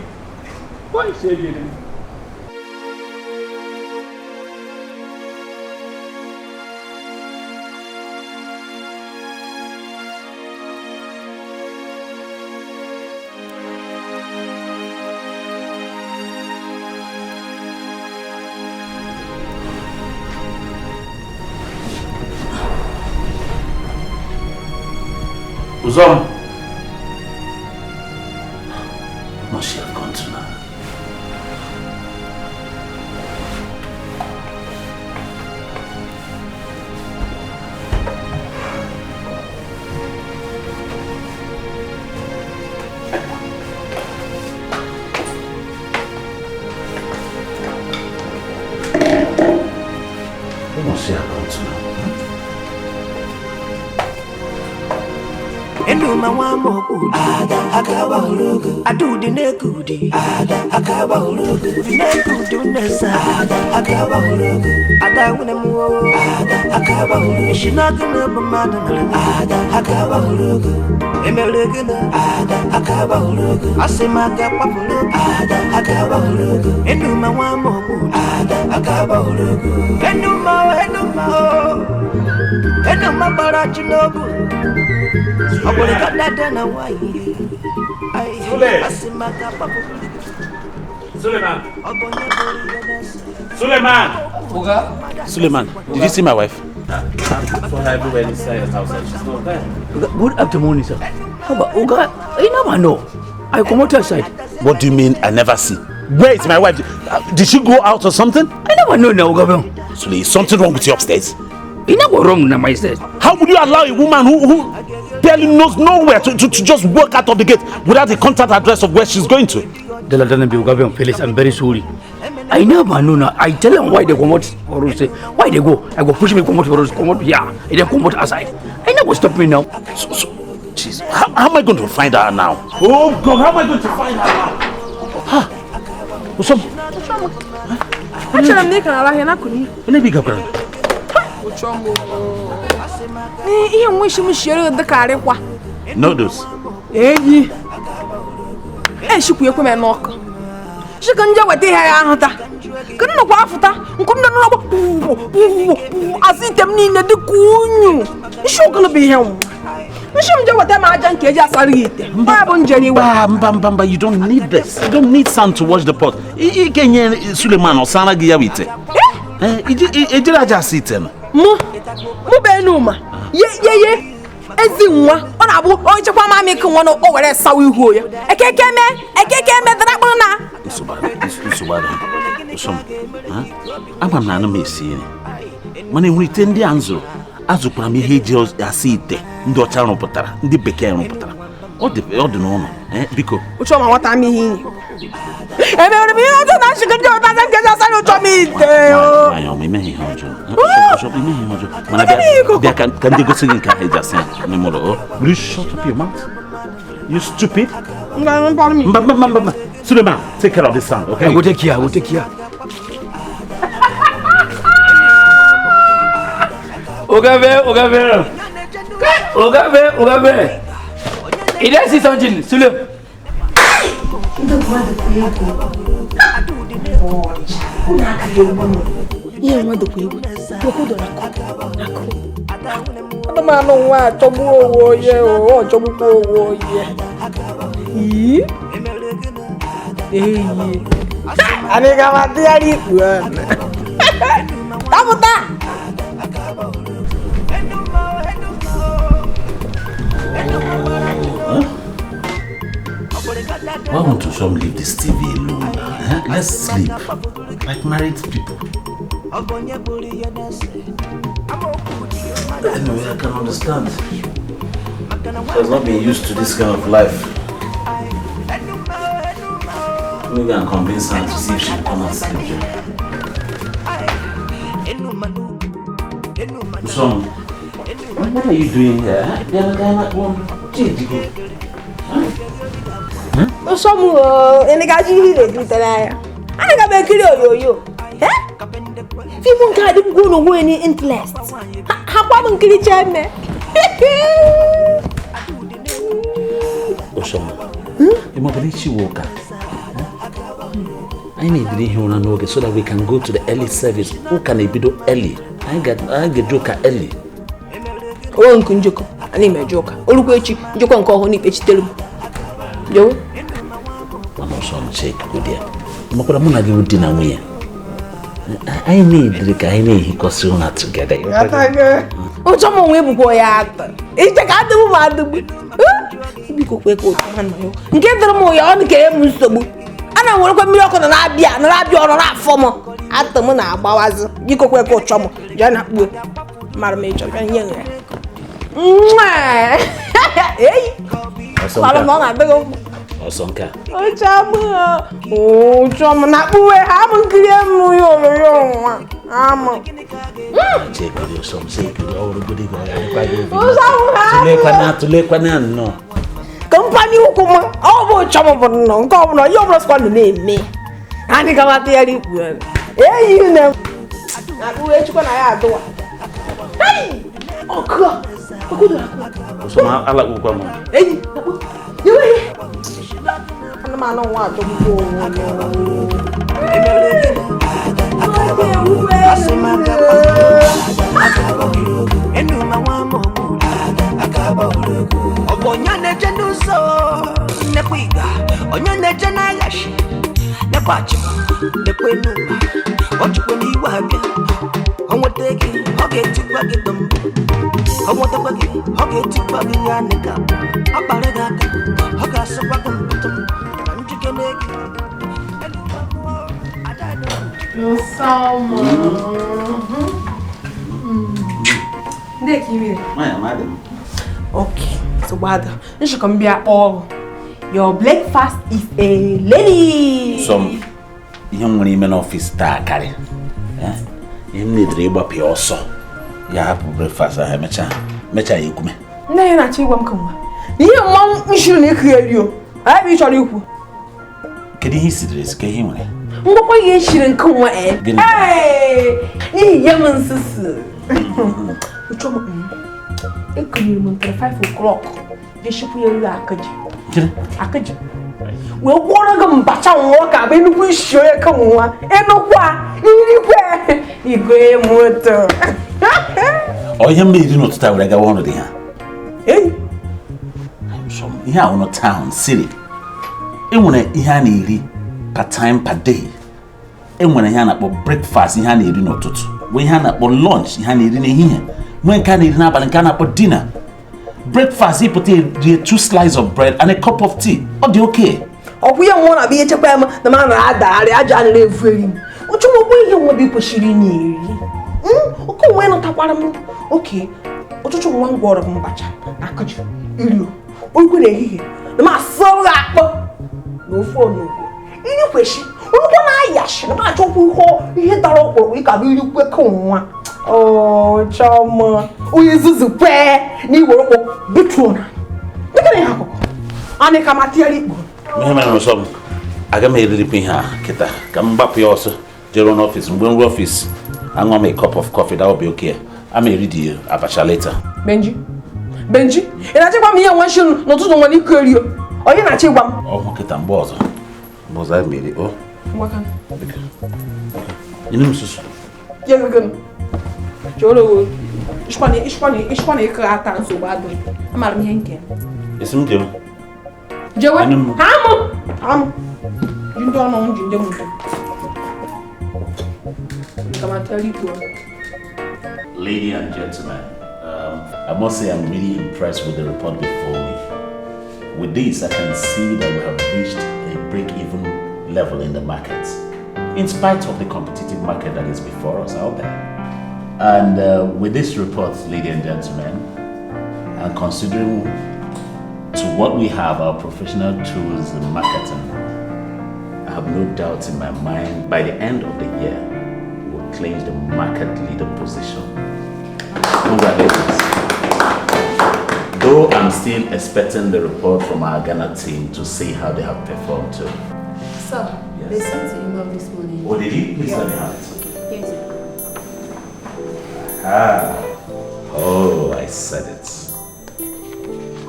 Speaker 11: Why say you?
Speaker 21: Uzom. Must she have gone to now? must see account now.
Speaker 12: Enuma wamoku ada akaba hulugu adudi nekudi ada akaba hulugu nekudi unesa ada akaba hulugu ada unemu ada akaba hulugu shinagana bamada ada akaba hulugu emelegena ada akaba hulugu asemaga papulu ada akaba hulugu enuma wamoku ada akaba hulugu enuma barachinobu
Speaker 21: Suleiman, did you see my wife?
Speaker 11: Good afternoon, sir. How about Oga? I never know. I come out outside.
Speaker 21: What do you mean I never see? Where is my wife? Did she go out or something?
Speaker 11: I never know now, Oga.
Speaker 21: Sule, is something wrong with you upstairs?
Speaker 11: You never wrong now, my stairs.
Speaker 21: How would you allow a woman who barely knows nowhere to just walk out of the gate without the contact address of where she's going to?
Speaker 11: Felix, I'm very sorry. I never know now. I tell them why they come out for us. Why they go? I go push me come out for us. Come out here. And they come out outside. I never stop me now.
Speaker 21: Jeez, how am I going to find her now? Oh God, how am I going to find her now? What's up? Noodles.
Speaker 1: Hey, she could come and knock. She can do what they have. Couldn't go after. Couldn't know. I see them in the coon. She's going to be home.
Speaker 21: Bamba, you don't need this. You don't need sand to wash the pot. Suleiman or Sana Giavite. Did I just sit him?
Speaker 1: Mubenuma. Ye. Ezinwa. Ona bu o chekwa ma mi kan wono o were sawi huo ya. Ekeke drabona.
Speaker 21: Subada. Amam na me si. Mane write ndi anzo. Azụkwara m ihe eji asị ite ndị ọcha rụpụtara ndị bekee rụpụtara ọ dị n'ụlọ biko
Speaker 1: uche ọma nwata m ihe inyi emere m ihe ọjọọ na nshikọ ndị ọta na nkezi asara ụchọ m ite
Speaker 21: anyị ọma imeghị ihe ọjọọ mana bịa ka ndị gosi gị nke ahụ eji asị n'ụlọ will you shut up your mouth you stupid mba Suleiman take care of this sound okay
Speaker 11: I will take care Ogabe. He does see something, Sule.
Speaker 21: Why won't you some leave this TV alone? Let's sleep like married people. Anyway, I can understand. She has not been used to this kind of life. Maybe I can convince her to see if she will come and sleep here. Son, what are you doing here?
Speaker 1: Some energy here to tell I got a kilo yo. People can't go no any interest. How about kill each other?
Speaker 21: Osama, you must reach you walker. I need to hear on an so that we can go to the early service. Who can I be do early? I get joker early.
Speaker 1: Oh, Kunjoko, I need a joker. Oluquechi, Joko and call honey pitch tell him. Yo,
Speaker 21: I'm also on check with you. Mokoramuna give dinner me. I need the guy he cosuna together.
Speaker 1: Oh, someone will go at it's the guy who had the big quick get them more on game. And I will come milk on an abia and Rabia on that former at the Mona Bawaz. You could wear coach chum, Jana with Marmage and young. Hey, I beg of
Speaker 21: Osonka.
Speaker 1: Oh, chum, not where haven't clear you.
Speaker 17: Check it some say all the goody go. Tulekwana no.
Speaker 1: Company ukuma. Oh bo chama bo no. Ko no yo bros kwa me. Ani kama te ari ku. You know. Na ku e chukwa na ya do. Hey! Oka. Okudo.
Speaker 17: So ma ala ku kwa mo.
Speaker 1: You ana ma no wa to bu
Speaker 12: Ogonyane jenuso nekwiga onyane jenagashi nekwachi nekwenuma ochukweni wabia onwoteki ogetikwa gidom onwotabagi ogetikwa giyanika abarega ogasokwa gumbutum anjikeneki
Speaker 1: no salma Ndeki
Speaker 17: madam.
Speaker 1: Okay, so bad. You should come here all. Your breakfast is a lady.
Speaker 17: Some young women office star carry. You need to be up also. You have breakfast. I mecha you come.
Speaker 1: No, you're not cheap. You mom, you shouldn't create you. I be sure you.
Speaker 17: Can you see this? Can you hear me?
Speaker 1: What you shouldn't come here? Hey, you young sister. You come until 5 o'clock. You should be a akaji. We want to go back and walk up in the wish you come on. And no one, you go motor.
Speaker 17: Oh, you made you not start like I wanted here. Eh? I'm sure you are on a town, city. And when I need per time per day. And when I had about breakfast, you had no tot. When you had about lunch, you had here. When can you have and dinner? Breakfast, you put 2 slices of bread and a cup of tea. What do you okay?
Speaker 1: Oh, we don't want to be a chapam, the man I don't live for him. What you want to be pushing near? Okay, when on top of okay. What you want word of Mbacha? I could you. What could I hear? The master no phone. Any question? What I yash? The matter who hit that up we can be quick on. Oh, chama. O Jesus pé, ni wo bitrona. Nika ni hako. Ane kama tiari.
Speaker 17: Me no so. Aga me really pin ha kita. Come back your also. Jeron office, when office. I'm gonna make a cup of coffee, that will be okay. I may read you abacha later.
Speaker 1: Benji. And I take me and one shoe not to know when you call you. Or you not take one.
Speaker 17: Oh, okay, I'm boss. Boss, I made it. Oh,
Speaker 1: what can
Speaker 17: you know, Mrs.
Speaker 1: Yeah, we're going. Jolo, ich kann nicht gerade so bad. I'm out of here.
Speaker 17: It's him, Jim.
Speaker 1: Joe, Ham. You don't know, you don't. Come and tell you.
Speaker 17: Ladies and gentlemen, I must say I'm really impressed with the report before me. With this, I can see that we have reached a break-even level in the market, in spite of the competitive market that is before us out there. And with this report, ladies and gentlemen, and considering to what we have, our professional tools in marketing, I have no doubt in my mind, by the end of the year, we'll claim the market leader position. Congratulations. Though I'm still expecting the report from our Ghana team to see how they have performed too.
Speaker 20: Sir, yes. They sent the email this morning.
Speaker 17: Oh, did he? Please let me have it.
Speaker 20: Yes, sir.
Speaker 17: Oh, I said it.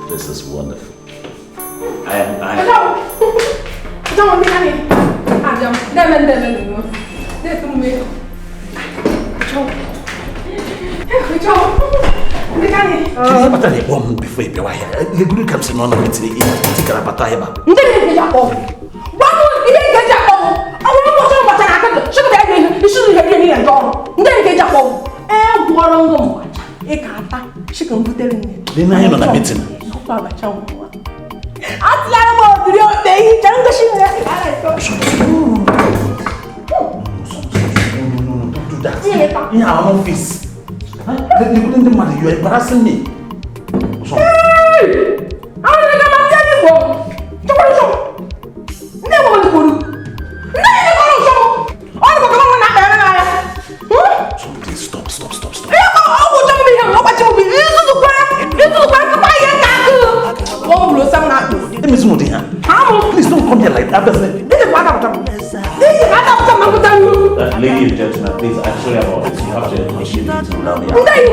Speaker 17: This is wonderful.
Speaker 1: Don't be honey.
Speaker 17: But I won't before you are here. The group comes in on it. It's a batayba. In our office. You couldn't matter, you're embarrassing me. Please, I'm sorry about this. You have to continue to love me.
Speaker 1: Why you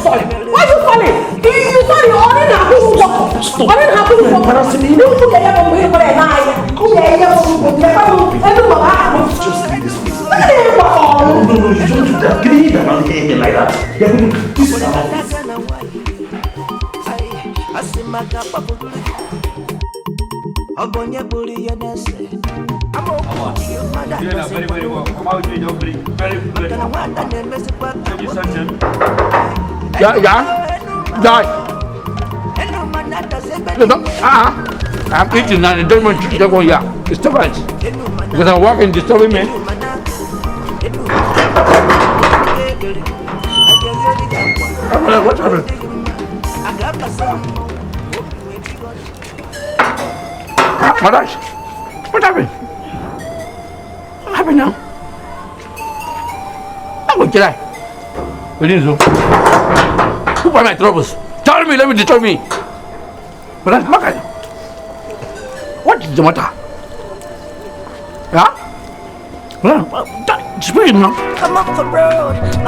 Speaker 1: falling? Why you falling? You sorry, only na who stop. Only na who stop. You put the level where you put a lie. Who the level where
Speaker 17: Just leave this place. No, you don't do that. Get in there, man. Like that. You're going to do this now.
Speaker 8: Very well. Come out, very good. Yeah. No. I'm eating now. Don't want to go here. Disturbance. Because I'm walking, disturbing me. What happened? Madash, what happened? What happened now? I'm going to die. Who are my troubles? Tell me, let me destroy me. Madash, what is the matter? Yeah? Speak now.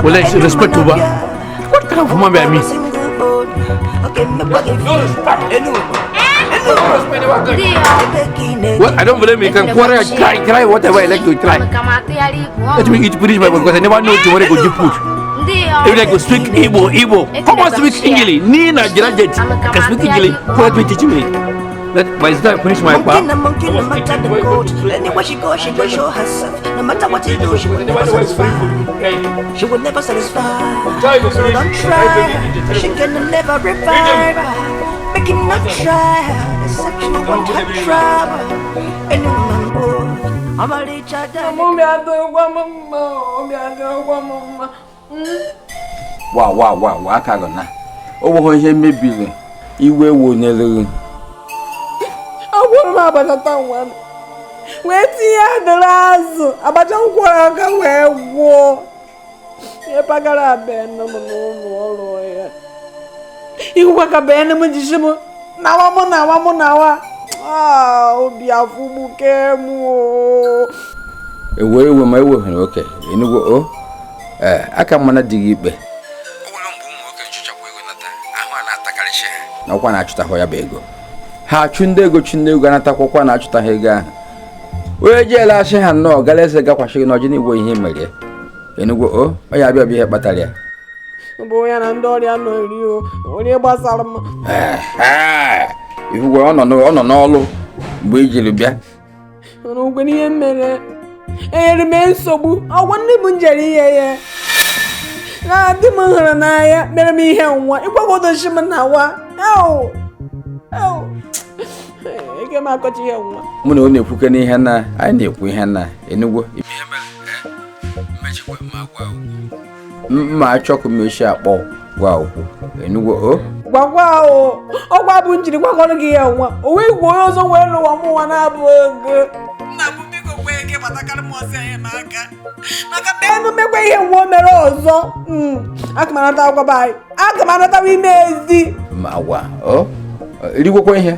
Speaker 8: Well, let's respect over. What kind of woman are me? Well, I don't blame you. You can quarrel, cry, whatever I like to try. Let me eat British Bible because I never know tomorrow I go to put. If I go speak Igbo, come on, speak English. Ni Nigerian jet can speak English. What me teach me? By the time I finish my part,
Speaker 12: anywhere she goes, she will show herself. No matter what you do, she will never satisfy. She will never satisfy. So don't try. She can never revive. Make him not try. The sexual won't have trouble. And you know, I'm a rich
Speaker 14: Wow, I can't go now. Oh, here maybe you will never.
Speaker 1: Agwara m abata nwa wee tinye adịrị azụ abacha nkwara aka wee gwụọ ihe pagara abịa nne m n'ụlọ ọrụ ya ikwukwa ka bee nne m jishi m nawa obi afụgbuke m
Speaker 14: ewe ma ewe oke enugwu aka mana dịghị ikpe na ọkwa na-achụtahụ ya bụ ego ha chunde ego anatakwa na-achụta ha ego ahụ wee jeela asị ha nnọọ gara eze gakwasịghị n'ọjị n'igbo ihe mere enugwu onye abịa ihe kpatara ya
Speaker 1: bụ ya na ndị ọrịa nọ eri onye gbasara m
Speaker 14: ihu ọ nọ n'ọlụ mgbe ijiri bịa
Speaker 1: n'ugwe n'ihe mere enyere m nsogbu ọgwa ndị m njere ihe ya na di m hụrụ n'anya mere m ihe nwa ịgwagodochi m na wa
Speaker 14: mụ na ọ na-ekwuke n'ihe na anyị na-ekwu ihe na enugwu mma achọkụ mechi akpọ gwa okwu enugwu
Speaker 1: gwagwa ọgwa bụ njiri gwakọrọ gị ya nwa o wee gwa onye ọzọ wee lụwa m nwa na-abụ ego nna m biko kwee gị gbatakarị m ọsọ enyemaka maka mgbe enu mekwa ihe nwa o mere ọzọ aka m anata agwa anyị aka m anatawa ime ezi
Speaker 14: ma gwa erigwokwa ihe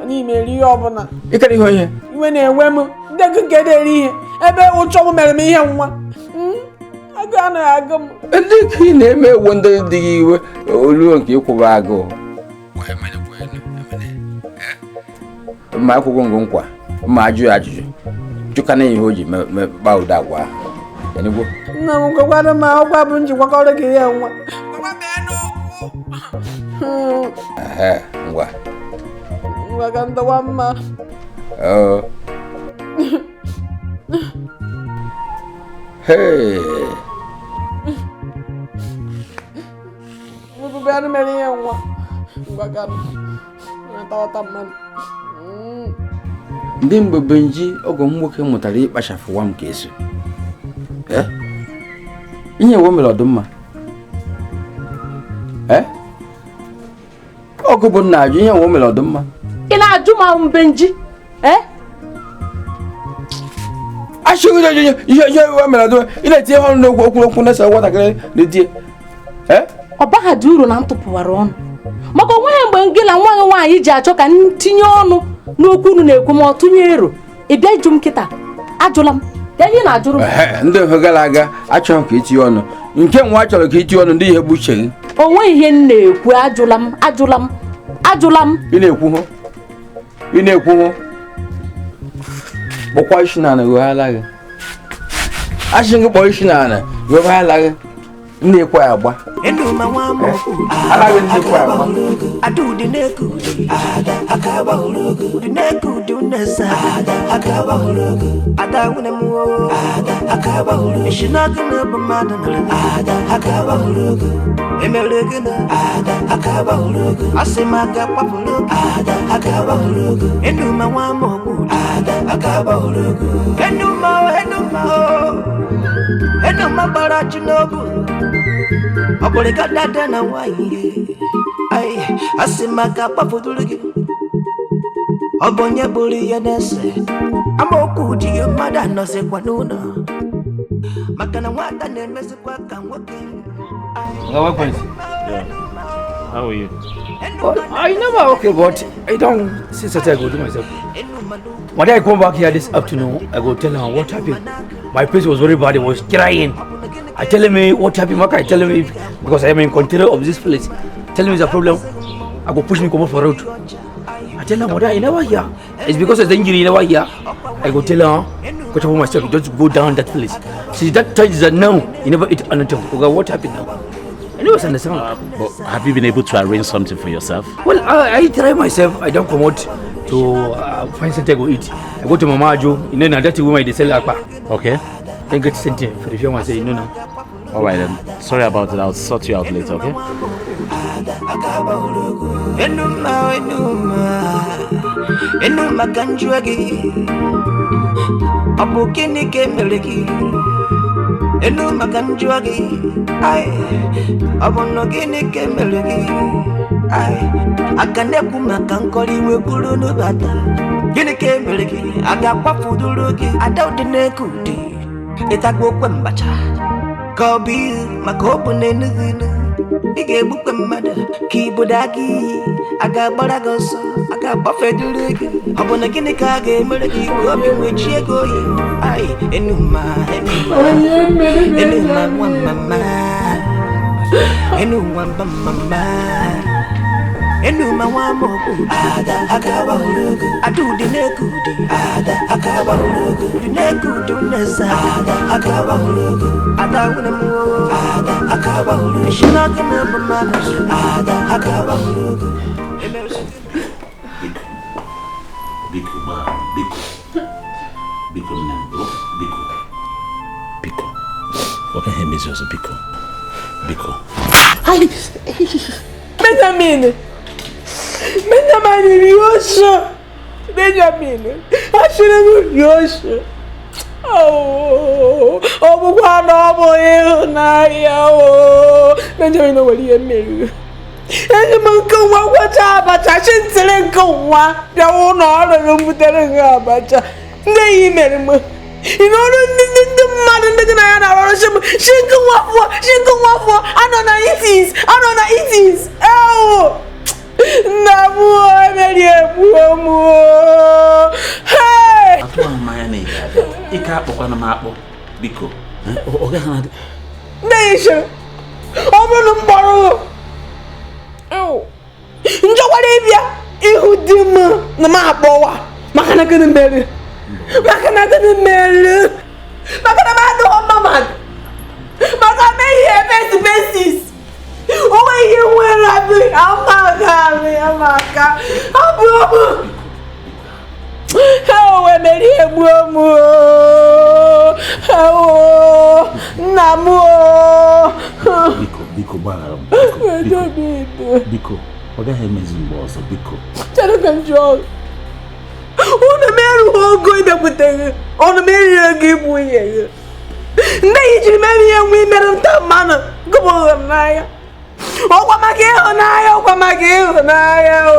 Speaker 1: n'ime eri ihe ọbụla
Speaker 14: ịkara ihe
Speaker 1: iwe na-enwe m ndị ego nke eri ihe ebe ụchọ m mere m ihe nwa agụ anaghị agụ m
Speaker 14: ndị ka ị na-eme ewu ndị dị gị iwe oluo nke ịkwụba agụụ mma akwụkwọ nkwa mma ajụ ya ajụjụ jụka na ihe o ji mekpa ụda agwa enugwu
Speaker 1: nna m gwakwara m ọgwa bụ njikwakọrọ gị ya nwa ngwa ka ndọwa mma bụbụ anụ mere ihe nwa ngwa ka na-atawata mmadụ
Speaker 14: ndị mgbe Benji ọgọ m nwoke mụtara ịkpachapụ nwa m ka eso ihe ewe mere ọdụmma ọgụ bụ nna ajụ ihe ewe mere ọdụmma
Speaker 2: ị na-ajụ ma Benji
Speaker 14: achịghị ihe ewe mere ọdụmma ị na-etinye ọnụ n'okwu okwu na-ese nwatakịrị na-etie
Speaker 2: ọ baghadị uru na m tụpụwara ọnụ maka onweghị mgbe gị na nwa gị nwaanyị ji achọ ka ntinye ọnụ n'okwu unu na-ekwu ma ọ tụnye ero ị bịa ịjụ m kịta ajụla m Then you not do.
Speaker 14: Ndị gara aga achọrọ ka iti ọnụ. Nke nwa achọrọ ka iti ọnụ ndị ihe gbuche.
Speaker 2: Onwe ihe na-ekwu ajụla m.
Speaker 14: Ị na-ekwu hụ. Bọkwa isi na weghala gị. Asị gị kpọọ isi na weghala gị. Ndị ekwe agba.
Speaker 12: Enuma nwamo
Speaker 14: Alaghị ndị ekwe agba.
Speaker 12: Adu di neku akaba hulugu di neku di unesa akaba hulugu ada wunemu akaba hulugu shinaga na bamada na akaba hulugu emelege na akaba hulugu asimaga papulugu akaba hulugu enuma nwamo akaba hulugu enuma barachinogu Aboleka dada na waye ay asimaka pafudulugi Obonye buri yenese amoku di mada no se kwanuna Makana wata nemesi kwa kanwoke
Speaker 11: Yeah. How are you? I never okay, but I don't since that I go to myself. When I come back here this afternoon, I go tell her what happened. My face was very bad, I was crying. I tell me what happened, Maka, I tell me because I am in control of this place. Tell me the problem. I go push me come up for road. I tell her, mother, I never hear. It's because of the injury, you never hear. I go tell her, go to myself, just go down that place. See that touch that now, you never eat anything. Okay, what happened now? I never understand.
Speaker 17: But have you been able to arrange something for yourself?
Speaker 11: Well, I try myself. I don't come out to find something to go eat. I go to Mama Jo, you know, that's the woman they sell akpa.
Speaker 17: Okay.
Speaker 11: Then get something for the film and say, no.
Speaker 17: Alright then. Sorry about it. I'll sort you out later, okay? Enuma kanjuagi Abukini kemeleki Enuma kanjuagi Ay Abonogini kemeleki Ay Akane kumakankoli wekulu nubata Gini kemeleki Agapa fudurugi Adaudine kuti Itagwo kwembacha Kobi makobu nenuzinu Ige bukwe mada Kibudagi Agabaragoso Agabafedurigi Abona gini kage meleki Kobi mwechiego yi Ay enuma Enuma mama Enuma mama Enuma wamoku Agaba hulugu Adu dinekudi Agaba hulugu Dinekudi unesa Agaba hulugu Adawuna muo Agaba hulugu Shinaga neba manasu Agaba hulugu Biko ma, Biko nembo, Biko. What can he miss also Biko?
Speaker 1: Ay, Benjamin, Yosha, Benjamin, I should have Yosha. Oh, Benjamin, what do you mean? And man come what up, but I shouldn't tell go one. There won't all the room with the but they email me. In order the mother in the night, she go up for, I don't know it is. Oh, Namu, hey!
Speaker 17: I told my name, Ika on a map, Biko. Okay,
Speaker 1: Nation, over borrow. Oh, Njowarabia, Ihudima, the Mapoa, Makanakan Mary. Makanakan Mary. Makanamado, Mamma. Makame here, face to faces. Oh, you will have me. Amaka. Oh, I made him oh, Namo.
Speaker 17: Biko, what the hell is in boss of Biko?
Speaker 1: Tell him, John. On the man who going up with them, on the man give way. Nay, many young women of that manner. Go on, Naya. Oh, what my girl, Naya, what my girl, Naya.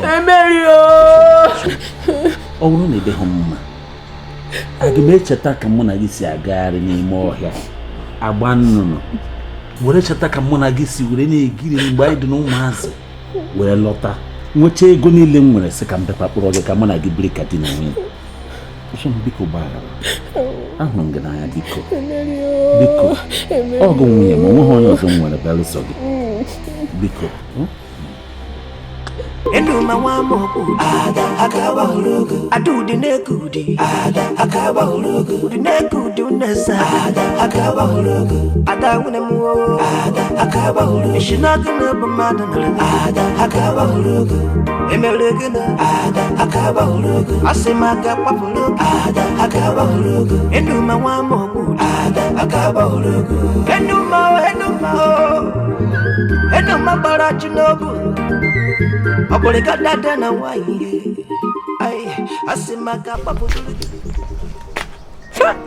Speaker 1: I marry you.
Speaker 17: Oh, no, they home. I can make a tack and monagisi a garden more here. I want Where Chataka Monagisi with any giving by the no mass. Where Lotta, what a guni limb when a second pepper or the Kamonagi break at in a win.
Speaker 21: Biko bara. Ahunga na ya biko. Biko. Ogo nwunye mo ho onye ọzọ nwere belu so gị. Biko.
Speaker 12: Enu mawamo ada akawa hulugu adu dinekudi ada akawa hulugu dinekudi unesa ada akawa hulugu ada unemu ada akawa hulugu shinagana bamadana ada akawa hulugu emelegana ada akawa hulugu asemaga papulugu ada akawa hulugu enu mawamo ada akawa hulugu enu mabara chinobu Oboleka dada na waye. Ay, asimaka papu.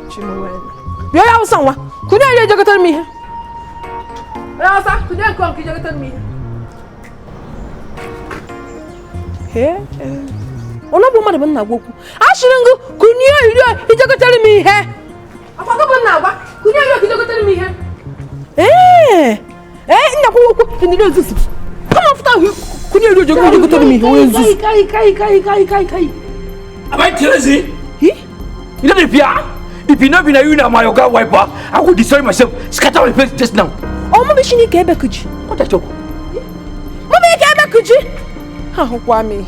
Speaker 1: Chimuwena. Bia ya usanwa. Kunya ile jogotan mi. Ya usa, kunya ko ki jogotan mi. He? Ona bo ma de na gwoku. Ashiringu kunya ile jogotan mi he. Afaga bo na gwa. Kunya ile ki jogotan mi he. Ina ko woku ni le zusu. Come after you. Kunya ile jogotan mi he. Kai.
Speaker 11: Am I crazy? You know if you not been a unit my yoga wiper, I would destroy myself. Scatter my face just now.
Speaker 1: Oh, Mama, she need Quebec.
Speaker 11: What a joke.
Speaker 1: Mama, Quebec. How why me?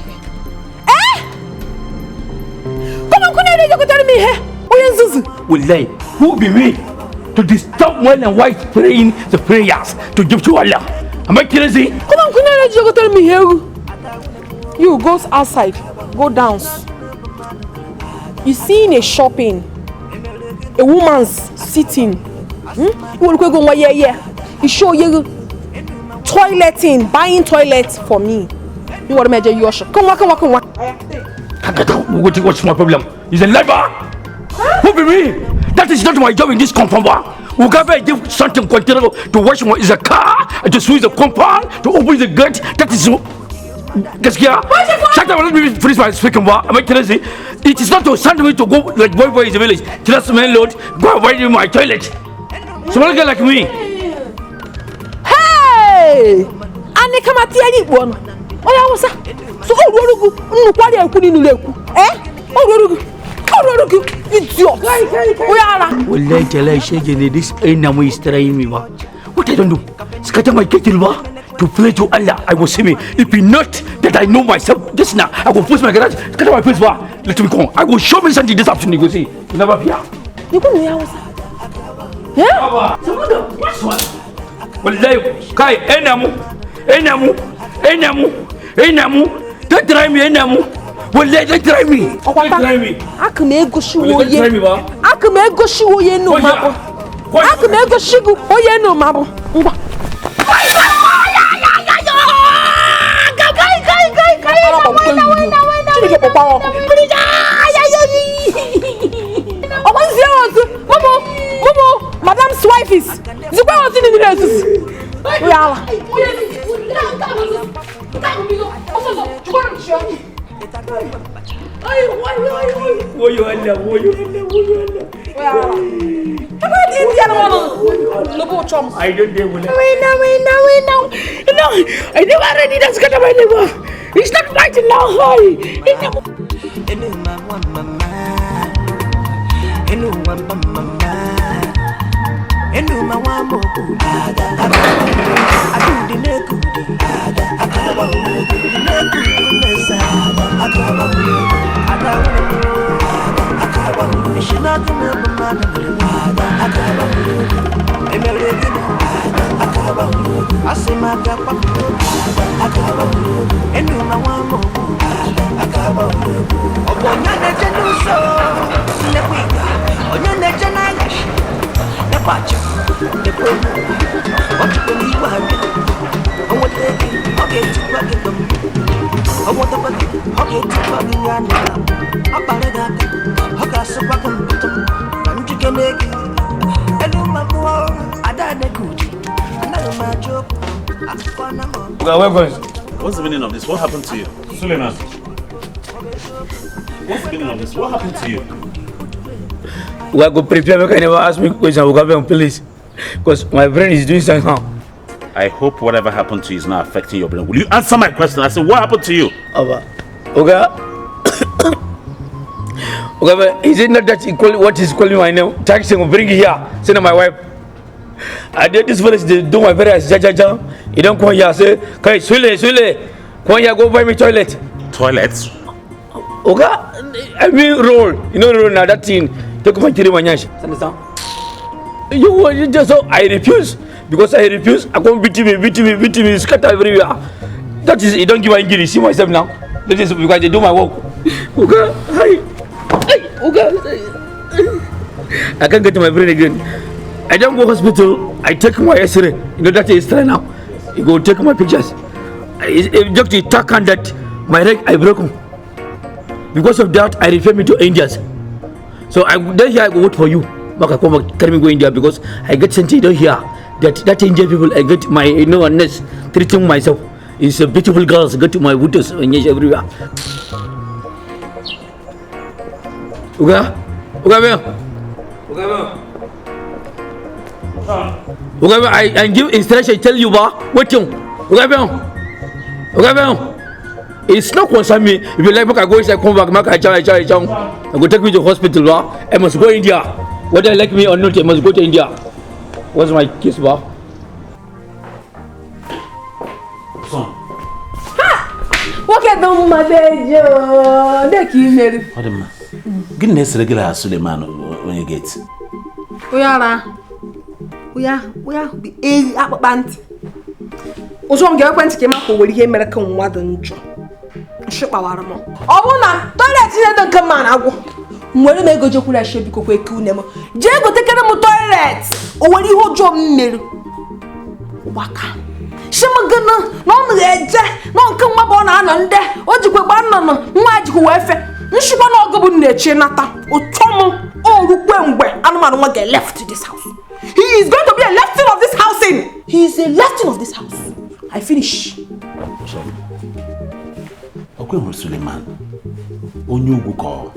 Speaker 1: Come on, Kunya ile jogotan mi he. Oyen zuzu.
Speaker 11: Will they? Who be me to disturb men and wives praying the prayers to give to Allah? Am I crazy?
Speaker 1: Come on, Kunya ile jogotan mi he. You go outside, go down. You see in a shopping, a woman's sitting. You will go You show you toileting, buying toilets for me. You want to measure your shop? Come on.
Speaker 11: What's my problem? Is a labor? Who be me? That is not my job in this compound. We gotta give something continual to wash my is a car, to sweep the compound, to open the gate. That is Gaskiya, shut up, let me finish my speaking. Am I crazy? It is not to send me to go like boy in the village. Just man load, go avoid in my toilet. Small girl like me.
Speaker 1: Hey! Ane kama tia ni one. Oya wasa. So orurugu, nnukwari ekuni nuleku. Orurugu. Idiot. Oya ala.
Speaker 11: Wallahi tell shege this ain't no is trying me. What I don't do? Scatter my kitchen to pray to Allah. I will see me. If not that I know myself just now, I will push my garage, scatter my face. Let me come. I will show me something this afternoon. You go see. You never fear.
Speaker 1: You go know wasa.
Speaker 11: Yeah? What's what? Wallahi, kai enamu. Don't try me, enamu. Wallahi, don't try me.
Speaker 1: Akame ego shiwo ye no mabo. Akame ego shigu oye no mabo. Ngwa. Madam's wife is. Zikwa what's in the nurses. We are.
Speaker 11: I don't dare with it.
Speaker 1: No. I never ready that's gonna my neighbor. It's not fighting now.
Speaker 21: What's the meaning of this? What happened to you? Suleiman. What's the meaning of this? What happened to you?
Speaker 11: We are going to prepare. You can never ask me questions. We can please. Because my brain is doing something now.
Speaker 21: I hope whatever happened to you is not affecting your brain. Will you answer my question? I said, what happened to you?
Speaker 11: Okay. Is it not that what is calling my name? Taxi, bring it here. Send my wife. I did this village, they do my very jaja. You don't come here, say, okay, Swile. Come here, go buy me toilet.
Speaker 21: Toilets?
Speaker 11: Okay? I mean, roll. You know, roll now, that thing. Take my three manyash. Understand? You just so I refuse. Because I refuse, I come beat me, scatter everywhere. That is, you don't give my injury. See myself now. That is because they do my work. Okay? Hi. Okay. I can't get to my brain again. I don't go hospital. I take my X-ray. You know that is right now. You go take my pictures. Doctor talk on that my leg I broken. Because of that, I refer me to India. So then here I go wait for you. But I come back, tell me go India because I get sent to here. That Indian people I get my nurse treating myself. It's a beautiful girls go to my windows and everywhere. Okay, I give instruction. Tell you what? Wait, okay. It's not concern me. If you like, I go inside, come back, I go take me to hospital. I must go India. Whether I like me or not, I must go to India. What's my case, ba? Son.
Speaker 1: What can do, my baby? That you made.
Speaker 21: What am I? Goodness, regular Suleiman when you get.
Speaker 1: We are be a band. Also, I'm going to come up with him, American Waddon. Ship our armor. Oh, no, don't come on. When I go to Kula ship, you could cool them. Jago take them to toilet. Or when you hold your mill. Waka. Shimagana, no ledge, no come up on under. What you go banana, magic weapon. You should not go in the chinata or Tom or when animal won't get left to this house. He is going to be a lefting of this house in. He is a lefting of this house. I finish.
Speaker 21: Okay, Suleiman. Onyugu call.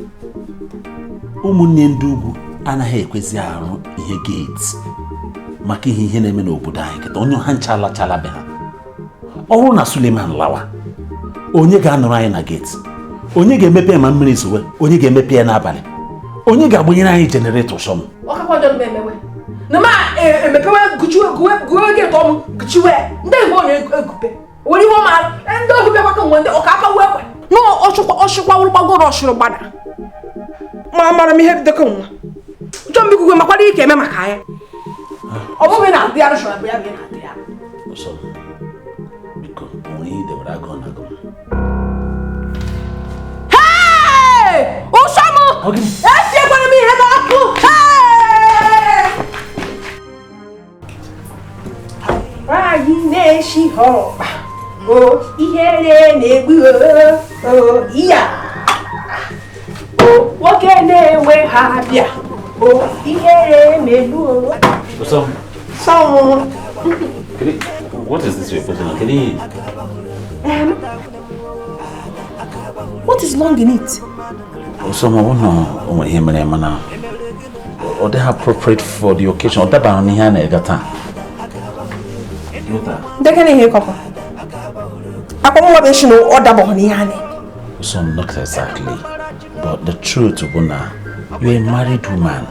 Speaker 21: Ụmụnne ndị ugwu anaghị ekwezi arụ ihe gates maka ihe na-eme n'obodo anyị kịta onye ha chala be ha ọrụ na Suleiman lawa onye ga-anọrọ anyị na gate onye ga-emepe ma mmiri zowe onye ga-emepe ya n'abalị onye ga-agbanyere anyị generator shom
Speaker 1: ọkakwajo memewe na ma emepewe guchiwe gate ọmụ guchiwe ndị igbo onye egupe wori ho ma ndị ogupe kwa kan wonde ọkaka wewe no ọchụkwa urugbago ọchụrụ gbada mara mi heb de kan jom bi ku ma kwadi ike me maka ya obo me na dia ro shora be ya na dia
Speaker 21: so biko only de bra go na go
Speaker 1: hey Osamo esi e kwara mi he ba ku hey ayi ne shi ho o ihere na-egbu o iya nwoke na-enwe ha bịa o ihere na-egbu o
Speaker 21: so what is this you're putting on? Can you
Speaker 1: what is long in it?
Speaker 21: So I want to know him and Emma or they are appropriate for the occasion or that on here na gata
Speaker 1: They can hear Coco. I come over to know order Bohniani.
Speaker 21: So not exactly. But the truth, Buna, you're a married woman.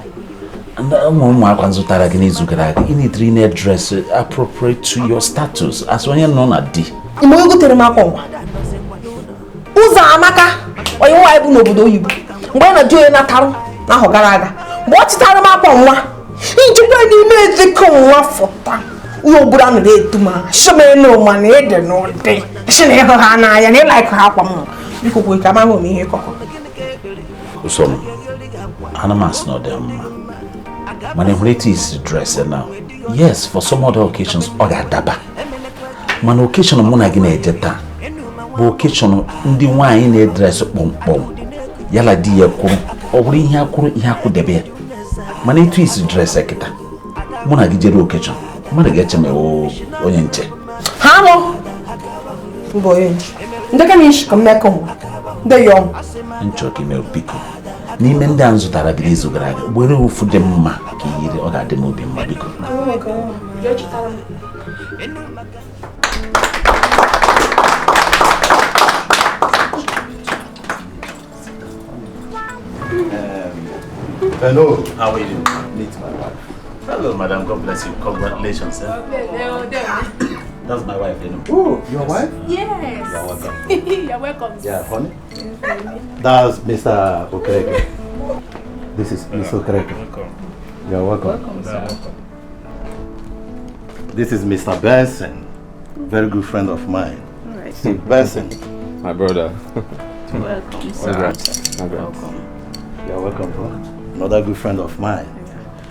Speaker 21: And Mama Kwanzutara Ginizuka, you need to dress appropriate to your status as when you're known at D.
Speaker 1: Imogo Telemako. Uza Amaka, or you wife no Budo you. When a joy Natal, Nahogaraga. What's Taramapon? Into the image they come for. No brand de tuma. Shame no money, they no day. She never hana and like her. You could wake up on me here, Coco.
Speaker 21: So, Anamas not them. Manipulate is dressed now. Yes, for some other occasions, Oga Daba. Man occasion of Monagine Jetta. Occasion the wine a dress bomb. Yala dear kuru, or bring here kuru yaku debe. Manito is dress ekita. Monagije occasion. Managet me o Oyente.
Speaker 1: Hello, boy. The Kamish come back home. The young.
Speaker 21: And choking me pico. Nimen dance that I believe grad. Where will for them ma kiri or at the movie Mabico.
Speaker 1: Oh my god.
Speaker 22: Hello.
Speaker 17: How are you? Meet my wife. Hello, madam. God bless you. Congratulations, sir. That's my wife, you know.
Speaker 22: Oh, your wife?
Speaker 2: Yes.
Speaker 17: You're welcome.
Speaker 2: You're welcome.
Speaker 22: Yeah, honey. That's Mr. Okereke. This is Mr. Okereke.
Speaker 17: Welcome.
Speaker 22: You're welcome.
Speaker 2: Welcome, sir.
Speaker 22: This is Mr. Benson, very good friend of mine.
Speaker 2: All right.
Speaker 22: Benson.
Speaker 6: My brother.
Speaker 2: Welcome, sir.
Speaker 6: Congrats.
Speaker 2: Welcome.
Speaker 22: You're welcome, bro. Another good friend of mine.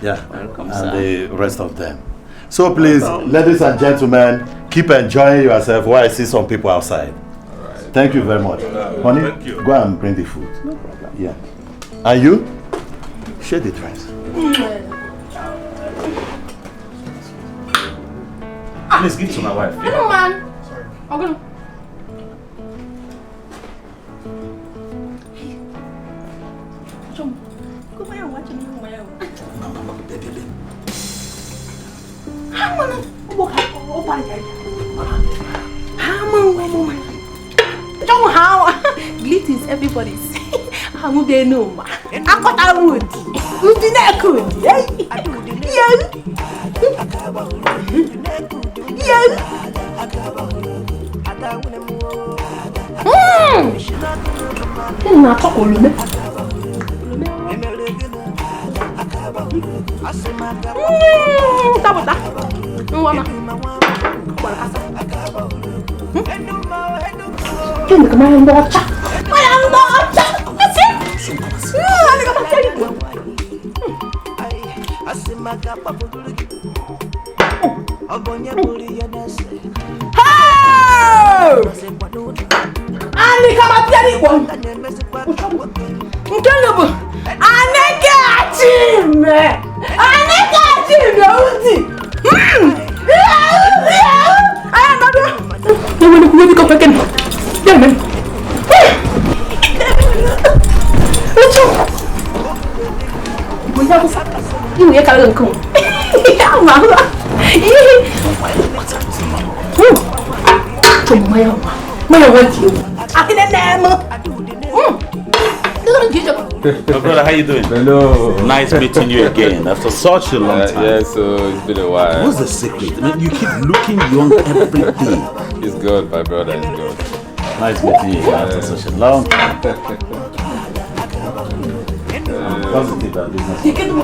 Speaker 22: Yeah.
Speaker 2: Welcome,
Speaker 22: and
Speaker 2: sir.
Speaker 22: the rest of them. So please, ladies and gentlemen, keep enjoying yourself while I see some people outside.
Speaker 17: All right.
Speaker 22: Thank you very much. Honey,
Speaker 17: thank you.
Speaker 22: go and bring the food.
Speaker 2: No problem.
Speaker 22: Yeah. And you? Share the drinks.
Speaker 17: Please give it to my wife. Yeah?
Speaker 2: Hello, man. Sorry. I'm gonna. Glit is everybody's. I'm the no. I got a wood. You did not good. Yeah. Not talk all
Speaker 17: My brother, how you doing?
Speaker 6: Hello.
Speaker 17: Nice meeting you again after such a long time.
Speaker 6: Yeah, so it's been a while.
Speaker 17: What's the secret? I mean, you keep looking young every day.
Speaker 6: It's good, my brother. It's good.
Speaker 17: Nice meeting you after such a long time. Positive about business.
Speaker 6: Exactly.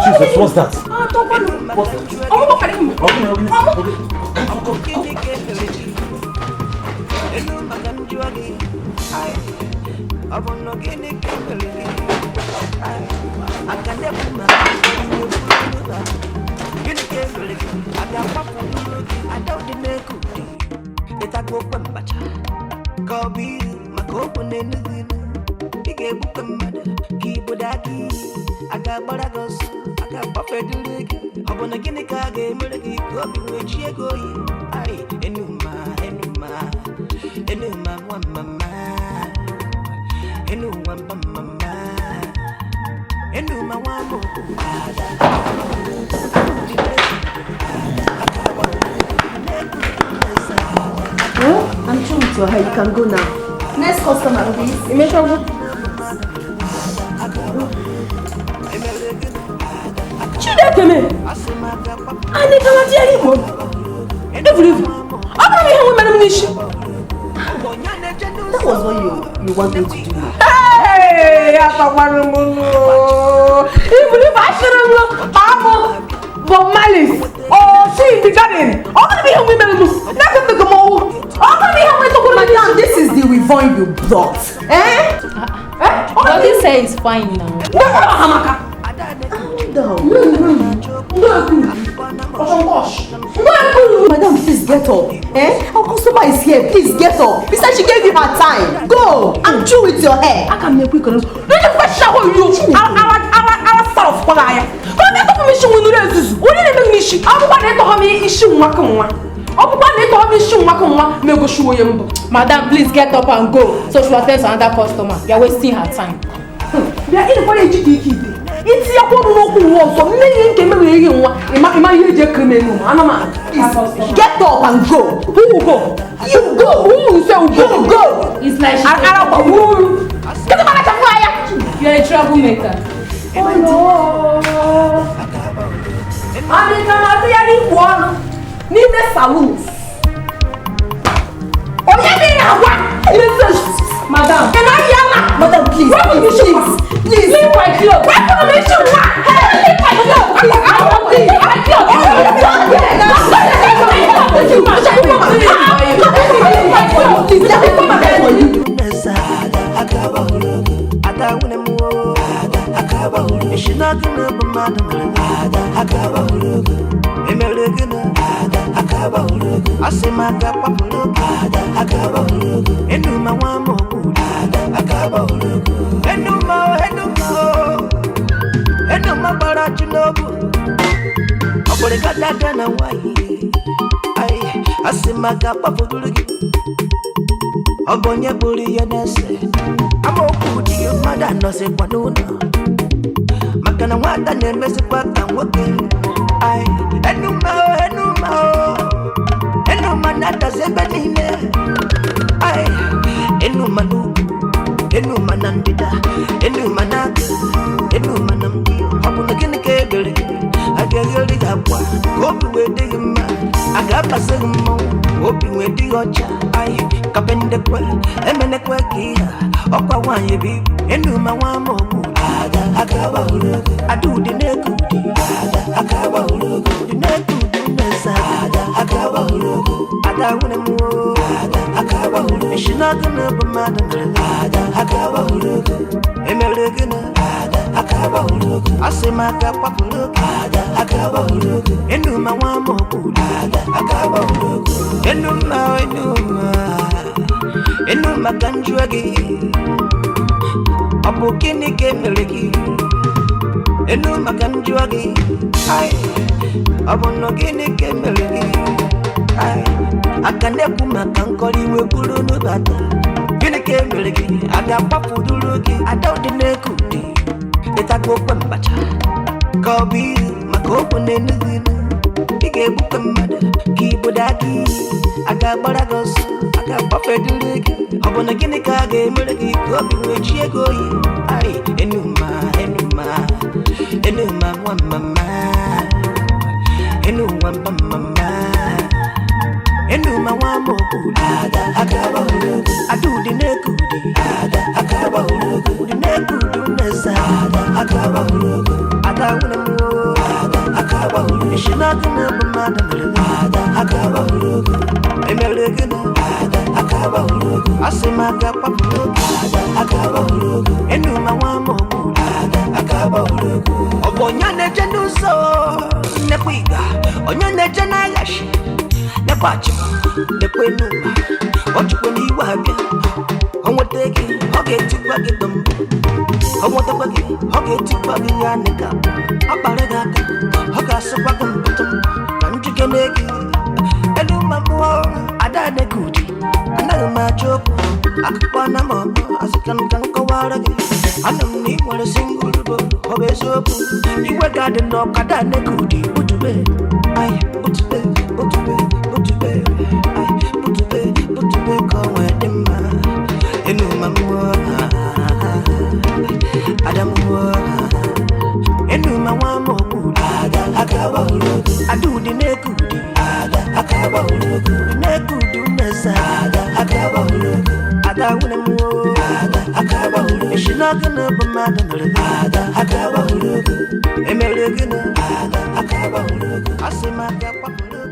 Speaker 17: Jesus, what's that?
Speaker 7: I'm sure with your hair, you can go now. Next customer, please. Imagine.
Speaker 2: Chidekeme. Ani kama tiari mo. Every. Aba mi hawo manam nishi.
Speaker 7: That was what you wanted to do.
Speaker 2: Hey, atawarumu. If I Mamo, but malice. Oh, see the garden. All gonna be hawo manam. That's the gomo. All gonna be hawo to
Speaker 7: Madam, this is the revoin you brought. Eh?
Speaker 5: What you say is fine now.
Speaker 7: Madam, please get up. Eh? Our customer is here. Please get up. He said she gave you her time. Go. I'm through with your hair.
Speaker 2: I can make quick. Don't you first shower you? Our stuff for liar. Come here to me. She will not resist. What did they make me? She. I'm going to have me issue.
Speaker 5: Madam, please get up and go. So she will attend to another customer. You are wasting her time.
Speaker 2: They are in for a GDP. It's your one so many came away.
Speaker 7: Get up and go.
Speaker 2: Who will go? You go. Who will say go?
Speaker 5: It's like
Speaker 2: I get the man at the fire. You're a troublemaker.
Speaker 7: Oh no! I'm one. Need the saloons. Oh yeah, madam. Can I yell? Madam, please. Please. Leave my clothes. Why can't I make you what? Leave my clothes. Leave my clothes.
Speaker 12: Obonye buri ya nese amokudi mada no se kwanuna makana wata nemese kwa kanwoke ai enuma nata zebenine ai enuma nandida enuma namdio hakuna kini kebele agageli gapwa kopi wedi ma agapa segmo kopi wedi ocha ai kapende kwa emene kwa kia okwa wanye bi enuma wa moku akaba urugu adudi nekudi akaba urugu nekudi nesa akaba urugu adawune mu akaba urugu shinagana bamada akaba urugu emelegena akaba urugu asema akaba urugu akaba urugu enuma wa moku akaba urugu enuma kanjwagi abukini kemeleki enuma kanjwagi ai abonogini kemeleki ai akane kuma kankoli wekulu no bata gini kemeleki aga papuduluki adawdine kuti etako kwembacha kobi makopo nenugina ige bukamada kibodaki aga baragos aga papeduluki abona gini kage meleki kobi wechiego ai enuma wa mama enuma mama enuma wa moku akaba urugu adudi nekudi akaba urugu nekudu nesa akaba urugu adawuna mu akaba urugu shinagana bamada akaba urugu emelegena akaba urugu asema akaba urugu akaba urugu enuma wa moku akaba urugu obonyane jenuso nekwiga onyane jenagashi nekwachi nekwenuma ochukweni wabya onwoteki ogetikwa gidom onwoteki ogetikwa giyanika aparegaka ogasukwa kumputum kanjukeneki enuma muo adane kuti anagama choku akupana mama asikan kankawaragi anamni wala singulubo obesopu iwe gade no kadane kuti utube ai utube ai utube kowe dema enuma muo adamu enuma wa moku akaba urugu adudi nekudi akaba urugu nekudu nesa akaba urugu adawune mu akaba urugu shinagana bamada akaba urugu emelegena akaba urugu asema akaba urugu